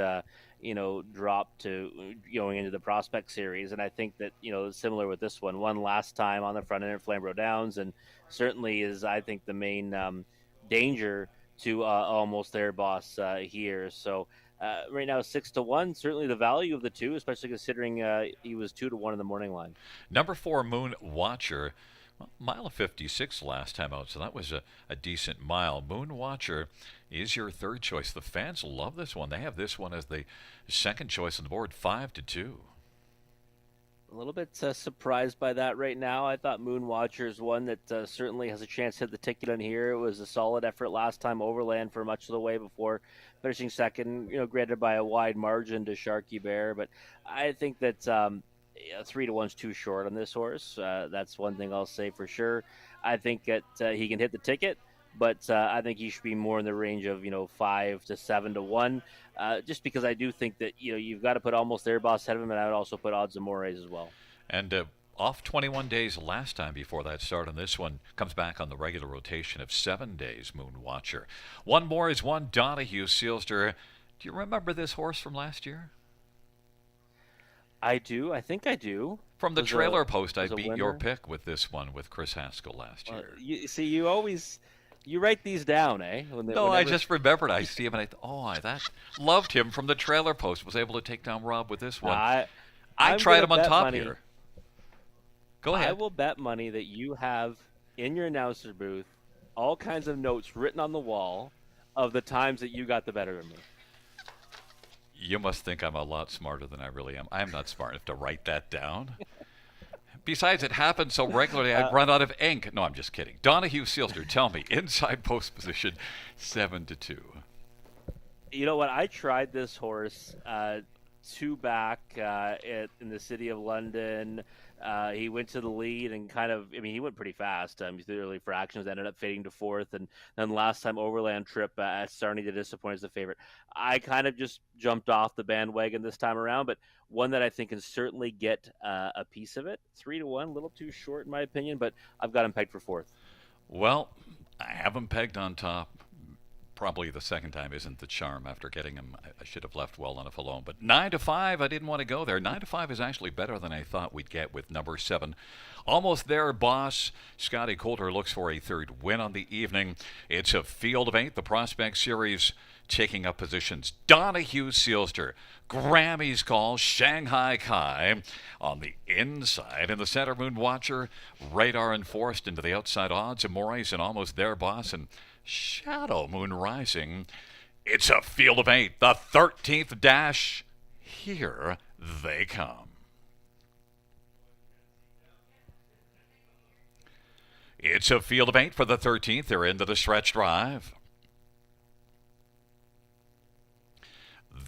drop to going into the Prospect Series. And I think that, similar with this one, won last time on the front end at Flamborough Downs, and certainly is, I think, the main danger to Almost There Boss here. So right now 6-1, certainly the value of the 2, especially considering he was 2-1 in the morning line. Number 4, Moon Watcher. Mile of 56 last time out, so that was a decent mile. Moon Watcher is your third choice. The fans love this one. They have this one as the second choice on the board, 5-2. A little bit surprised by that right now. I thought Moon Watcher is one that certainly has a chance to hit the ticket in here. It was a solid effort last time overland for much of the way before finishing second, granted by a wide margin to Sharky Bear. But I think that 3-1's too short on this horse. That's one thing I'll say for sure. I think that he can hit the ticket, but I think he should be more in the range of 5 to 7-1. Just because I do think that you've got to put Almost There Boss ahead of him, and I would also put Odds Amores as well. And off 21 days last time before that start, and this one comes back on the regular rotation of 7 days. Moon Watcher. One more is one Donahue Sealster. Do you remember this horse from last year? I do. I think I do. From the trailer post, I beat your pick with this one with Chris Haskell last year. You write these down, eh? I just remembered. I see him and I thought, that loved him from the trailer post. Was able to take down Rob with this one. I tried him on top money. Here. Go ahead. I will bet money that you have in your announcer booth all kinds of notes written on the wall of the times that you got the better of me. You must think I'm a lot smarter than I really am. I'm not smart enough to write that down. Besides, it happens so regularly, I'd run out of ink. No, I'm just kidding. Donahue Sealster, tell me, inside post position, 7-2. You know what? I tried this horse 2 back in the City of London. He went to the lead and kind of, I mean, he went pretty fast. He threw early fractions, ended up fading to fourth, and then last time overland trip, starting to disappoint as a favorite. I kind of just jumped off the bandwagon this time around, but one that I think can certainly get a piece of it. 3-1, a little too short in my opinion, but I've got him pegged for fourth. Well, I have him pegged on top. Probably the second time isn't the charm. After getting him, I should have left well enough alone. But 9 to 5, I didn't want to go there. 9 to 5 is actually better than I thought we'd get with number 7. Almost there, boss. Scotty Coulter looks for a third win on the evening. It's a field of 8. The Prospect Series taking up positions. Donahue Sealster, Grammy's Call, Shanghai Kai on the inside. In the center, Moon Watcher, Radar enforced into the outside odds. Amores and Almost There, boss. And Shadow Moon Rising. It's a field of 8. The 13th dash. Here they come. It's a field of 8 for the 13th. They're into the stretch drive.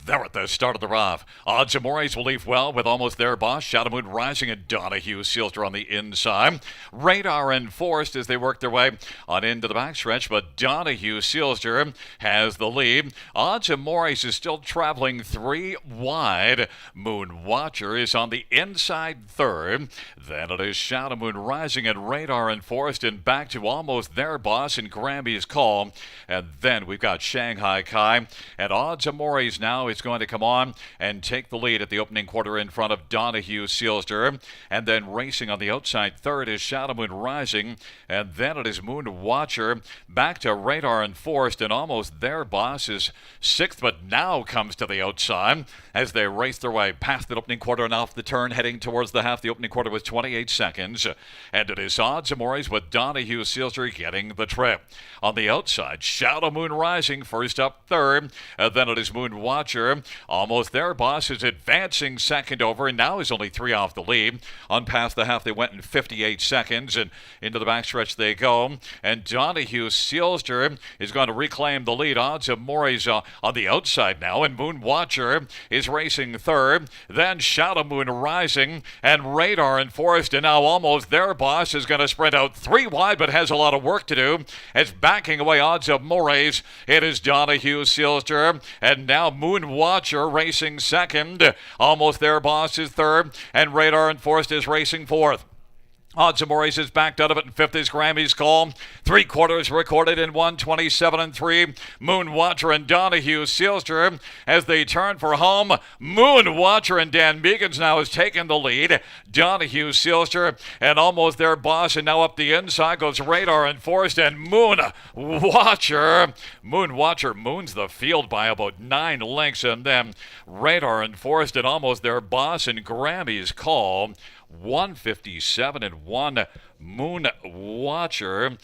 They're at the start of the rough. Odds Amores will leave well with Almost There, boss. Shadow Moon Rising and Donahue Sealster on the inside. Radar enforced as they work their way on into the backstretch, but Donahue Sealster has the lead. Odds Amores is still traveling 3 wide. Moon Watcher is on the inside third. Then it is Shadow Moon Rising and Radar enforced and back to Almost There, boss, and Grammy's Call. And then we've got Shanghai Kai and Odds Amores now is going to come on and take the lead at the opening quarter in front of Donahue Sealster. And then racing on the outside third is Shadow Moon Rising. And then it is Moon Watcher. Back to Radar enforced and Almost There, boss, is sixth, but now comes to the outside as they race their way past the opening quarter and off the turn, heading towards the half. The opening quarter was 28 seconds. And it is Odds Amores with Donahue Sealster getting the trip. On the outside, Shadow Moon Rising first up third. And then it is Moon Watcher. Almost There, boss, is advancing second over and now is only 3 off the lead. On past the half, they went in 58 seconds and into the backstretch they go. And Donahue Sealster is going to reclaim the lead. Odds Amores on the outside now, and Moon Watcher is racing third. Then Shadow Moon Rising and Radar enforced, and now Almost There, boss, is going to sprint out 3 wide but has a lot of work to do. As backing away Odds Amores, it is Donahue Sealster, and now Moon Watcher racing second. Almost There, boss, is third, and Radar enforced is racing fourth. Odds Amores is backed out of it in fifth is Grammy's Call. 3 quarters recorded in 1:27 and 3. Moon Watcher and Donahue Sealster as they turn for home. Moon Watcher and Dan Meegans now has taken the lead. Donahue Sealster and Almost There, boss, and now up the inside goes Radar enforced and Moon Watcher. Moon Watcher moons the field by about 9 lengths, and then Radar enforced and Almost There, boss, and Grammy's Call. 157 and 1. Moon Watcher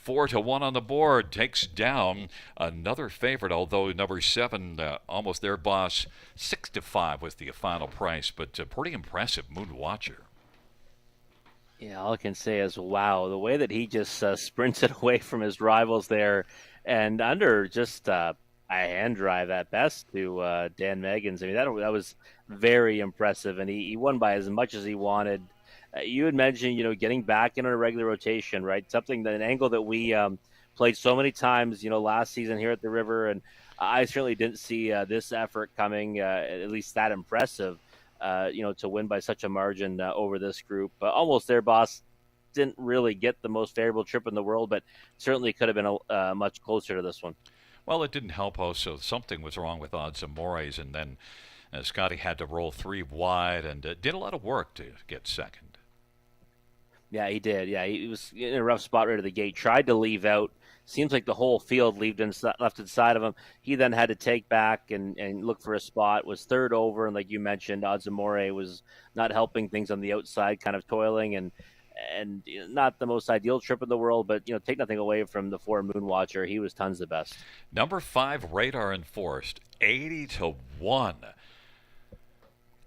4-1 on the board takes down another favorite, although number 7 Almost There, boss, 6-5 was the final price, but pretty impressive. Moon Watcher. Yeah, all I can say is wow, the way that he just sprinted away from his rivals there, and under just a hand drive at best to Dan Meggins. I mean, that was very impressive, and he won by as much as he wanted. You had mentioned, getting back into a regular rotation, right? An angle that we played so many times, last season here at the River, and I certainly didn't see this effort coming, at least that impressive, to win by such a margin over this group. Almost There, boss, didn't really get the most favorable trip in the world, but certainly could have been much closer to this one. Well, it didn't help also. Something was wrong with Odds Amores, and then Scotty had to roll 3 wide and did a lot of work to get second. Yeah, he did. Yeah, he was in a rough spot right at the gate. Tried to leave out. Seems like the whole field left inside of him. He then had to take back and look for a spot. Was third over, and like you mentioned, Odds Amore was not helping things on the outside, kind of toiling and not the most ideal trip in the world. But take nothing away from the 4 Moon Watcher. He was tons the best. Number 5 Radar enforced 80-1.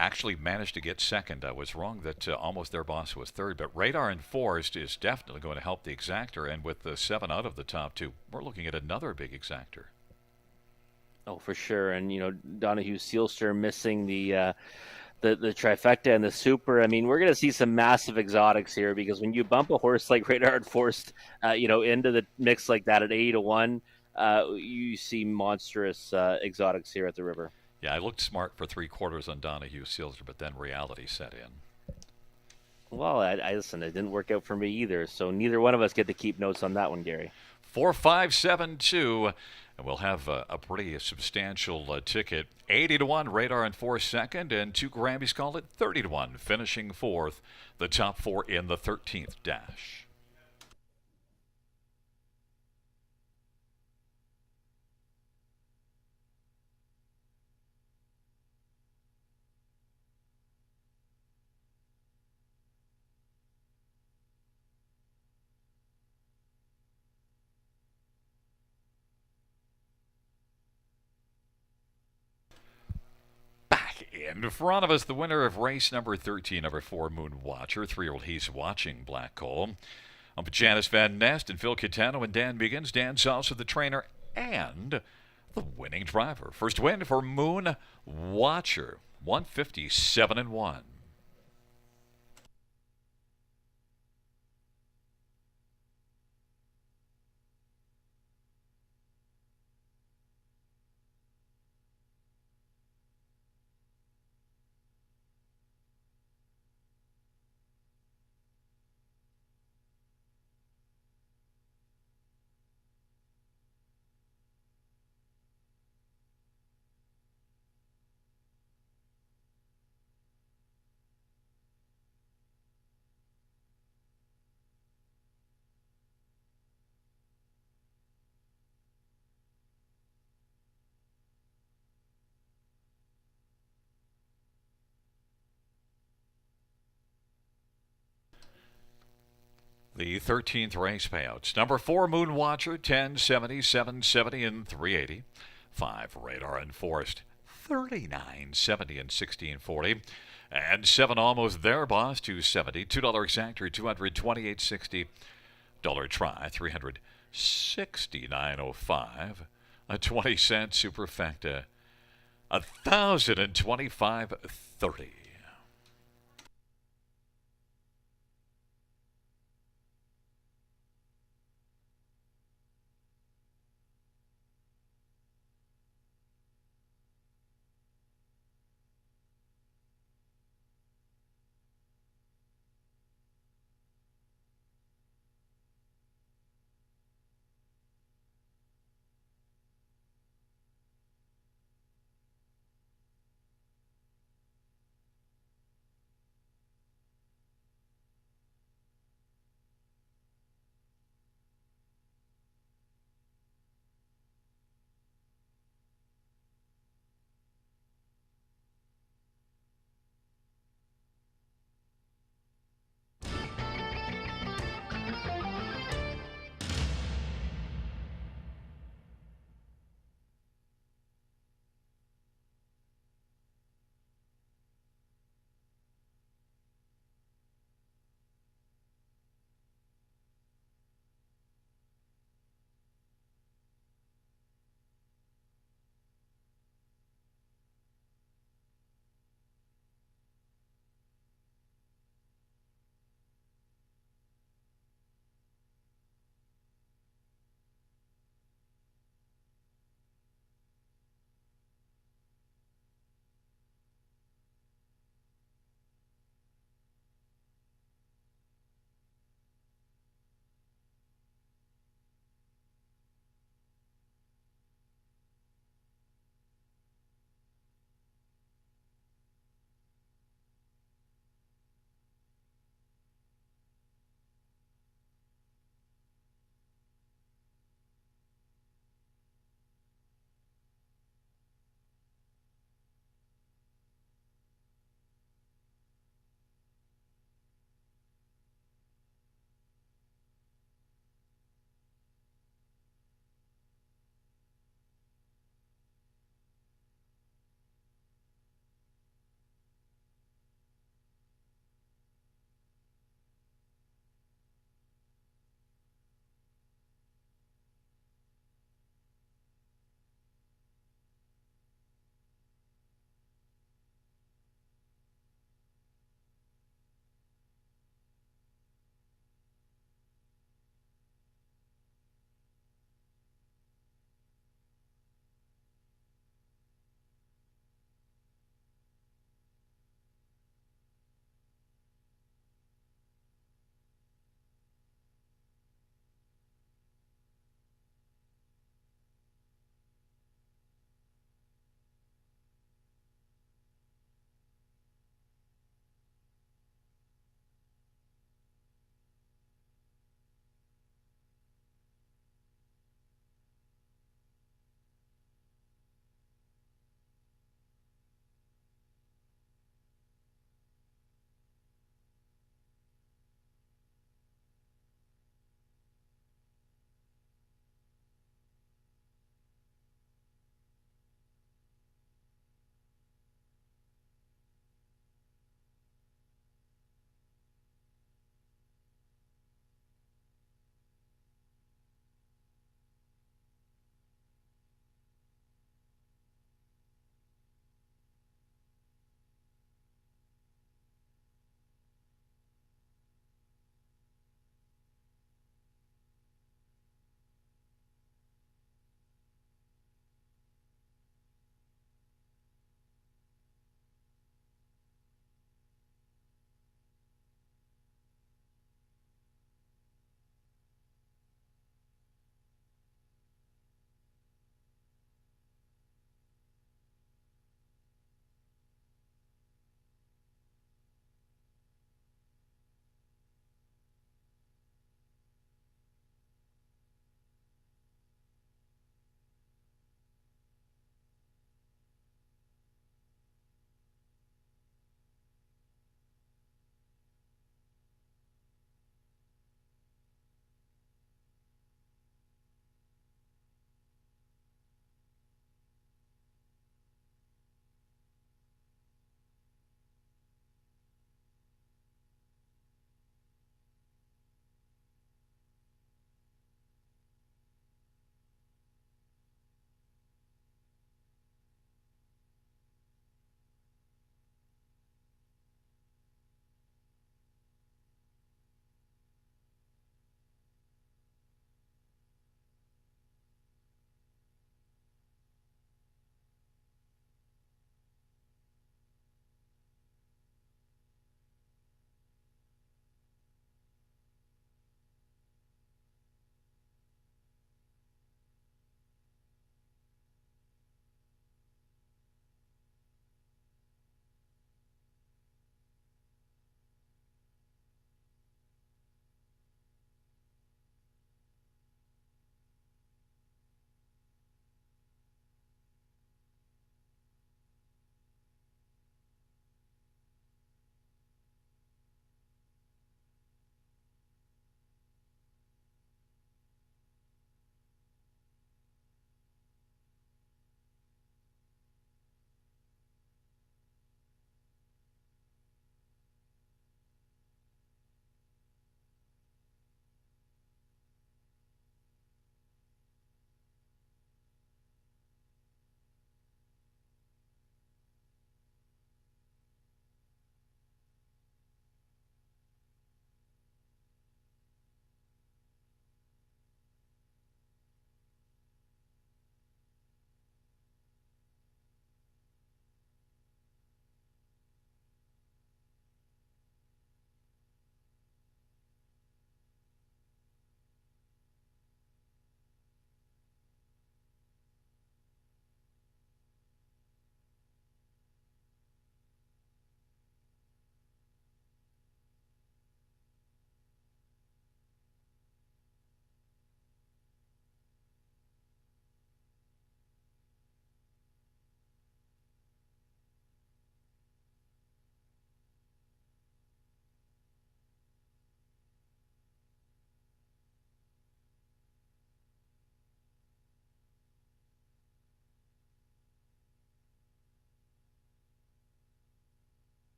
Actually managed to get second. I was wrong that Almost There, boss, was third, but Radar enforced is definitely going to help the exactor, and with the 7 out of the top 2, we're looking at another big exactor. Oh, for sure. And Donahue Sealster missing the the trifecta and the super. I mean, we're going to see some massive exotics here because when you bump a horse like Radar Forced, into the mix like that at 80 to 1, you see monstrous exotics here at the river. Yeah, I looked smart for 3/4 on Donahue Sealter, but then reality set in. Well, I listen. It didn't work out for me either, so neither one of us get to keep notes on that one, Gary. 4572. And we'll have a pretty substantial ticket. 80 to 1, Radar in 4th, and 2 Grammys called it 30 to 1, finishing 4th. The top 4 in the 13th dash. In front of us, the winner of race number 13, number 4, Moon Watcher. 3-year-old He's Watching Black Coal. I'm Janice Van Nest and Phil Catano and Dan Biggins. Dan's also the trainer and the winning driver. First win for Moon Watcher, 157-1. The 13th race payouts. Number 4, Moon Watcher, 1070, 770, and 380. 5, Radar Enforced, 3970 and 1640. And 7, Almost There, Boss, 270. $2 Exactor, 228.60. Dollar Try, 369.05. A 20-cent Superfecta, 1,025.30.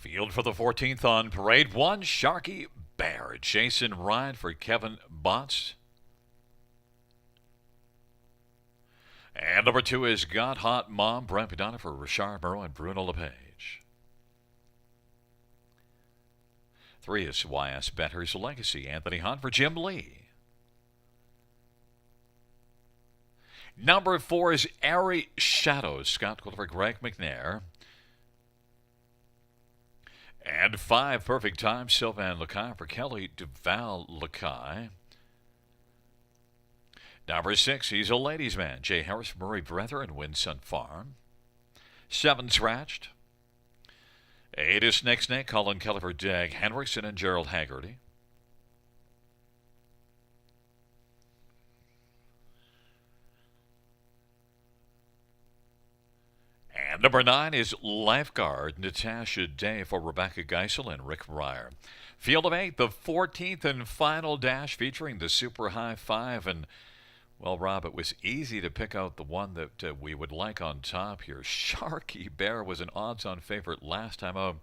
Field for the 14th on parade. 1, Sharky Bear. Jason Ryan for Kevin Botts. And number 2 is Got Hot Mom. Brent Padonna for Richard Moreau and Bruno LePage. 3 is YS Better's Legacy. Anthony Hunt for Jim Lee. Number 4 is Airy Shadows. Scott Quilter for Greg McNair. And 5, Perfect Time. Sylvan Lakai for Kelly Duval Lakai. Number 6, He's a Ladies' Man. Jay Harris for Murray Brether and Winsun Farm. 7, Scratched. 8 is Snake Snake. Colin Keller for Dag Henriksen and Gerald Haggerty. And number 9 is Lifeguard. Natasha Day for Rebecca Geisel and Rick Ryer. Field of 8, the 14th and final dash featuring the Super High 5. And, well, Rob, it was easy to pick out the one that we would like on top here. Sharky Bear was an odds-on favorite last time out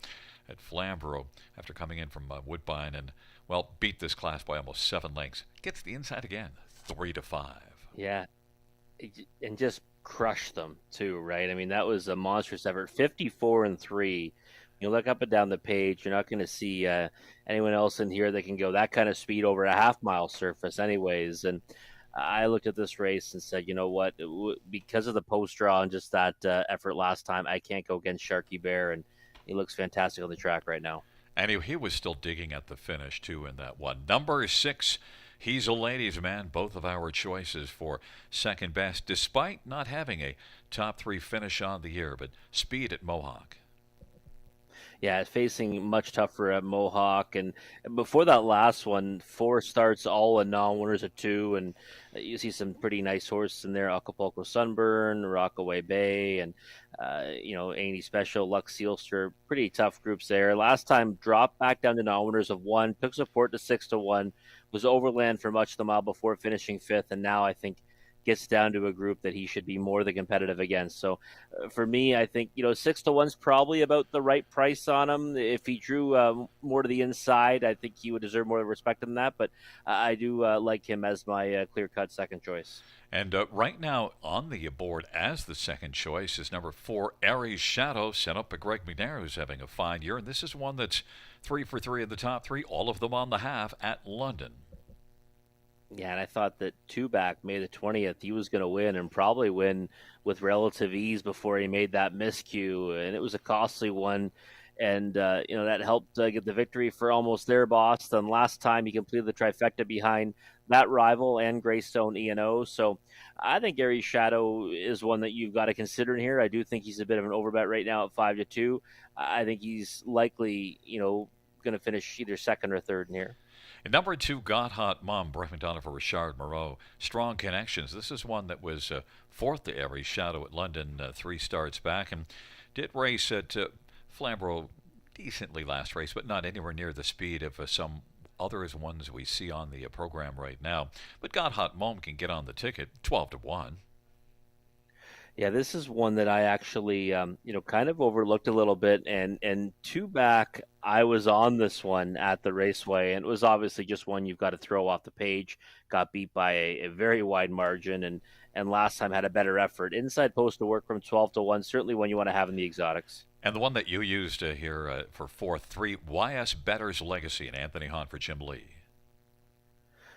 at Flamborough after coming in from Woodbine and, well, beat this class by almost 7 lengths. Gets the inside again, 3-5. Yeah, and just crushed them too, right? I mean, that was a monstrous effort. 54-3. You look up and down the page, you're not going to see anyone else in here that can go that kind of speed over a half-mile surface anyways. And I looked at this race and said, you know what, because of the post draw and just that effort last time, I can't go against Sharky Bear, and he looks fantastic on the track right now. And he was still digging at the finish too in that one. Number 6, He's a Ladies' Man. Both of our choices for second best, despite not having a top 3 finish on the year, but speed at Mohawk. Yeah, facing much tougher at Mohawk. And before that last one, 4 starts, all in non-winners at 2. And you see some pretty nice horses in there. Acapulco Sunburn, Rockaway Bay, and, Andy Special, Lux Sealster. Pretty tough groups there. Last time, dropped back down to non-winners of 1. Took support to 6-1. Was overland for much of the mile before finishing 5th. And now I think gets down to a group that he should be more than competitive against. So for me, I think, 6-1's probably about the right price on him. If he drew more to the inside, I think he would deserve more respect than that. But I do like him as my clear-cut second choice. And right now on the board as the second choice is number 4, Aries Shadow, sent up by Greg McNair, who's having a fine year. And this is one that's 3 for 3 in the top 3, all of them on the half at London. Yeah, and I thought that 2-back, May the 20th, he was going to win and probably win with relative ease before he made that miscue. And it was a costly one. And, that helped get the victory for almost their Boston. Last time he completed the trifecta behind that rival and Greystone E&O. So I think Aries Shadow is one that you've got to consider in here. I do think he's a bit of an overbet right now at 5-2. I think he's likely, going to finish either second or third in here. And number 2, Got Hot Mom, Brett McDonough for Richard Moreau. Strong connections. This is one that was 4th to Aries Shadow at London 3 starts back and did race at Flamborough decently last race, but not anywhere near the speed of some others ones we see on the program right now. But Got Hot Mom can get on the ticket, 12-1. Yeah, this is one that I actually, kind of overlooked a little bit. And 2-back, I was on this one at the Raceway, and it was obviously just one you've got to throw off the page. Got beat by a very wide margin, and last time had a better effort. Inside post to work from 12-1, certainly one you want to have in the exotics. And the one that you used here for 4th, 3, YS Better's Legacy and Anthony Hahn for Jim Lee.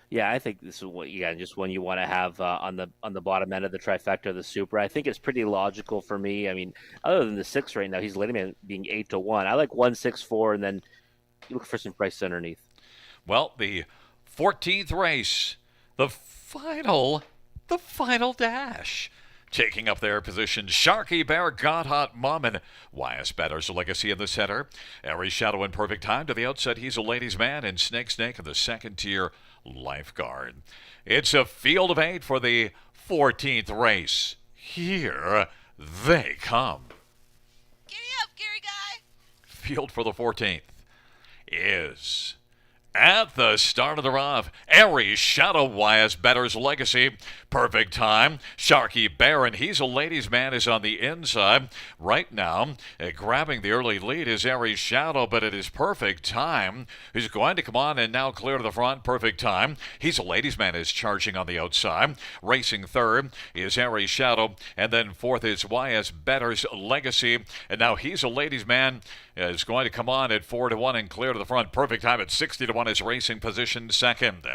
Yeah, I think this is just one you want to have on the bottom end of the trifecta of the Super. I think it's pretty logical for me. I mean, other than the 6 right now, he's leading me being 8-1. I like 1, 6, 4, and then you look for some price underneath. Well, the 14th race, the final dash. Taking up their position, Sharky Bear, Got Hot Mom, and YS Better's Legacy in the center. Aries Shadow in perfect time to the outside. He's a Ladies' Man, and Snake in the second tier. Lifeguard. It's a field of 8 for the 14th race. Here they come. Giddy up, Gary Guy. Field for the 14th is At the start of the rough, Aries Shadow YS Better's Legacy. Perfect time. Sharky Bear and He's a Ladies Man is on the inside. Right now, grabbing the early lead is Aries Shadow, but it is perfect time. He's going to come on and now clear to the front. Perfect time. He's a Ladies Man is charging on the outside. Racing third is Aries Shadow, and then fourth is YS Better's Legacy. And now He's a Ladies Man is going to come on at 4-1 and clear to the front. Perfect time at 60-1 is Racing position second.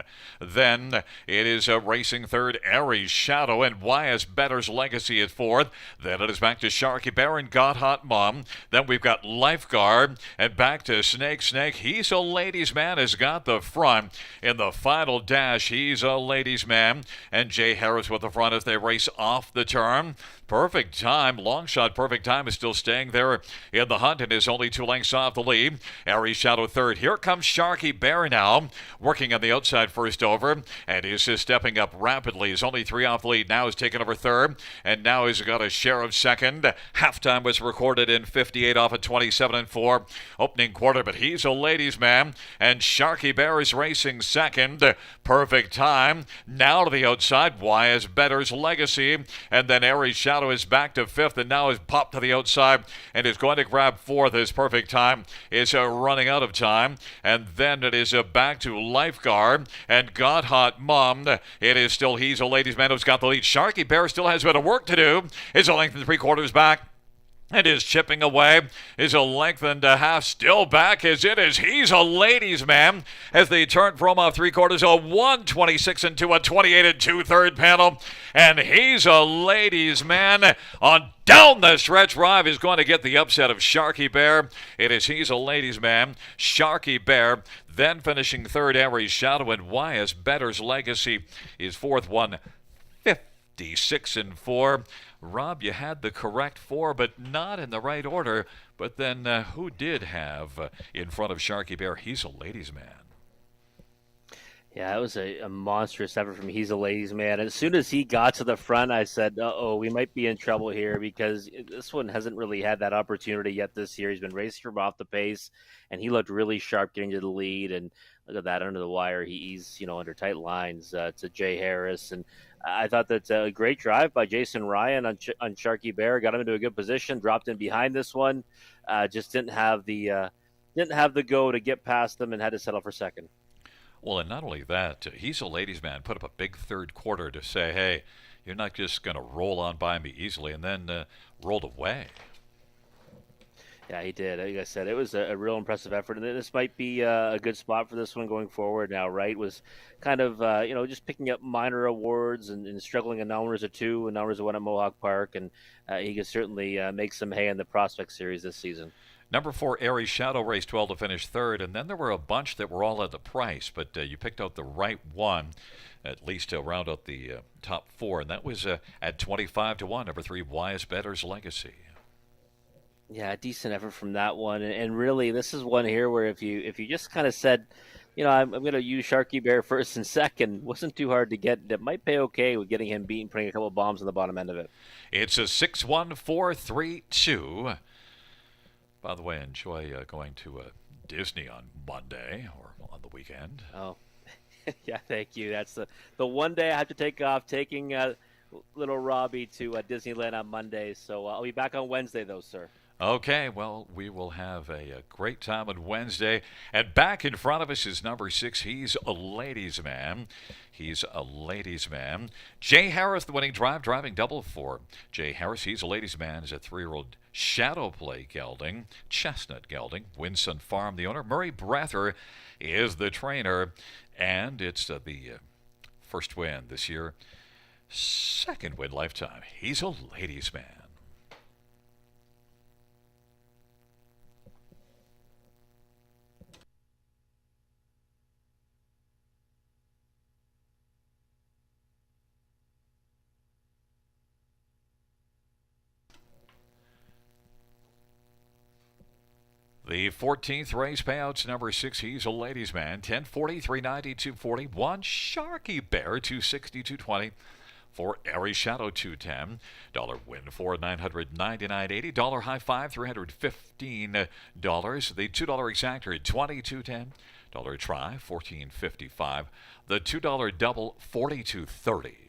Then it is racing third, Aries Shadow, and YS Better's Legacy at fourth. Then it is back to Sharky Bear and Got Hot Mom. Then we've got Lifeguard and back to Snake. He's a Ladies Man has got the front in the final dash. He's a Ladies Man, and Jay Harris with the front as they race off the turn. Perfect time, long shot. Perfect time is still staying there in the hunt and is only 2 lengths off the lead. Aries Shadow third. Here comes Sharky Bear now, working on the outside first over, and is stepping up rapidly. He's only 3 off the lead. Now he's taken over third, and now he's got a share of second. Halftime was recorded in 58 off at 27-4. Opening quarter, but he's a Ladies Man, and Sharky Bear is racing second. Perfect time. Now to the outside, YS Better's Legacy, and then Aries Shadow is back to fifth and now is popped to the outside and is going to grab fourth. His perfect time is running out of time. And then it is back to Lifeguard and Got Hot Mom. It is still He's a Ladies Man who's got the lead. Sharky Bear still has a bit of work to do. It's a length and 3/4 back. It is chipping away. Is a length and a half still back as it is. He's a Ladies Man as they turn from off 3/4, a 126 into a 28 2/3 panel. And He's a Ladies Man on down the stretch. Rive is going to get the upset of Sharky Bear. It is He's a Ladies Man, Sharky Bear. Then finishing third, Aries Shadow, and YS Better's Legacy is fourth, 156-4. Rob, you had the correct 4, but not in the right order. But then who did have in front of Sharky Bear? He's a Ladies Man. Yeah, it was a monstrous effort from He's a Ladies Man. As soon as he got to the front, I said, uh-oh, we might be in trouble here because this one hasn't really had that opportunity yet this year. He's been racing from off the pace, and he looked really sharp getting to the lead. And look at that under the wire. He's, under tight lines to Jay Harris. And I thought that a great drive by Jason Ryan on Sharky Bear. Got him into a good position, dropped in behind this one. Just didn't have the go to get past them and had to settle for second. Well, and not only that, He's a Ladies Man put up a big third quarter to say, hey, you're not just going to roll on by me easily, and then rolled away. Yeah, he did. Like I said, it was a real impressive effort, and this might be a good spot for this one going forward now, right? Was kind of, just picking up minor awards and struggling in numbers of 2 and numbers of 1 at Mohawk Park, and he could certainly make some hay in the Prospect Series this season. Number 4, Aries Shadow raced well to finish third, and then there were a bunch that were all at the price, but you picked out the right one, at least to round out the top 4, and that was at 25-1, number 3, YS Better's Legacy. Yeah, decent effort from that one, and really, this is one here where if you just kind of said, I'm going to use Sharky Bear first and second, wasn't too hard to get. It might pay okay with getting him beaten, putting a couple of bombs on the bottom end of it. It's a 6-1-4-3-2. By the way, enjoy going to Disney on Monday or on the weekend. Oh, yeah, thank you. That's the one day I have to take off, taking little Robbie to Disneyland on Monday. So I'll be back on Wednesday, though, sir. Okay, well, we will have a great time on Wednesday. And back in front of us is number 6. He's a Ladies Man. He's a Ladies Man. Jay Harris, the winning drive, driving double for Jay Harris. He's a Ladies Man. Is a 3-year-old Shadow Play gelding, Chestnut gelding, Winson Farm, the owner. Murray Brather is the trainer. And it's the first win this year. Second win lifetime. He's a Ladies Man. The 14th race payouts, number 6, He's a Ladies Man, 1040, 390, 240, 1 Sharky Bear, 260, 220, for Aries Shadow, 210, dollar win for $999.80, dollar high five, $315, the $2 exactor, 2210, Try, $14.55. The $2 double, $42.30.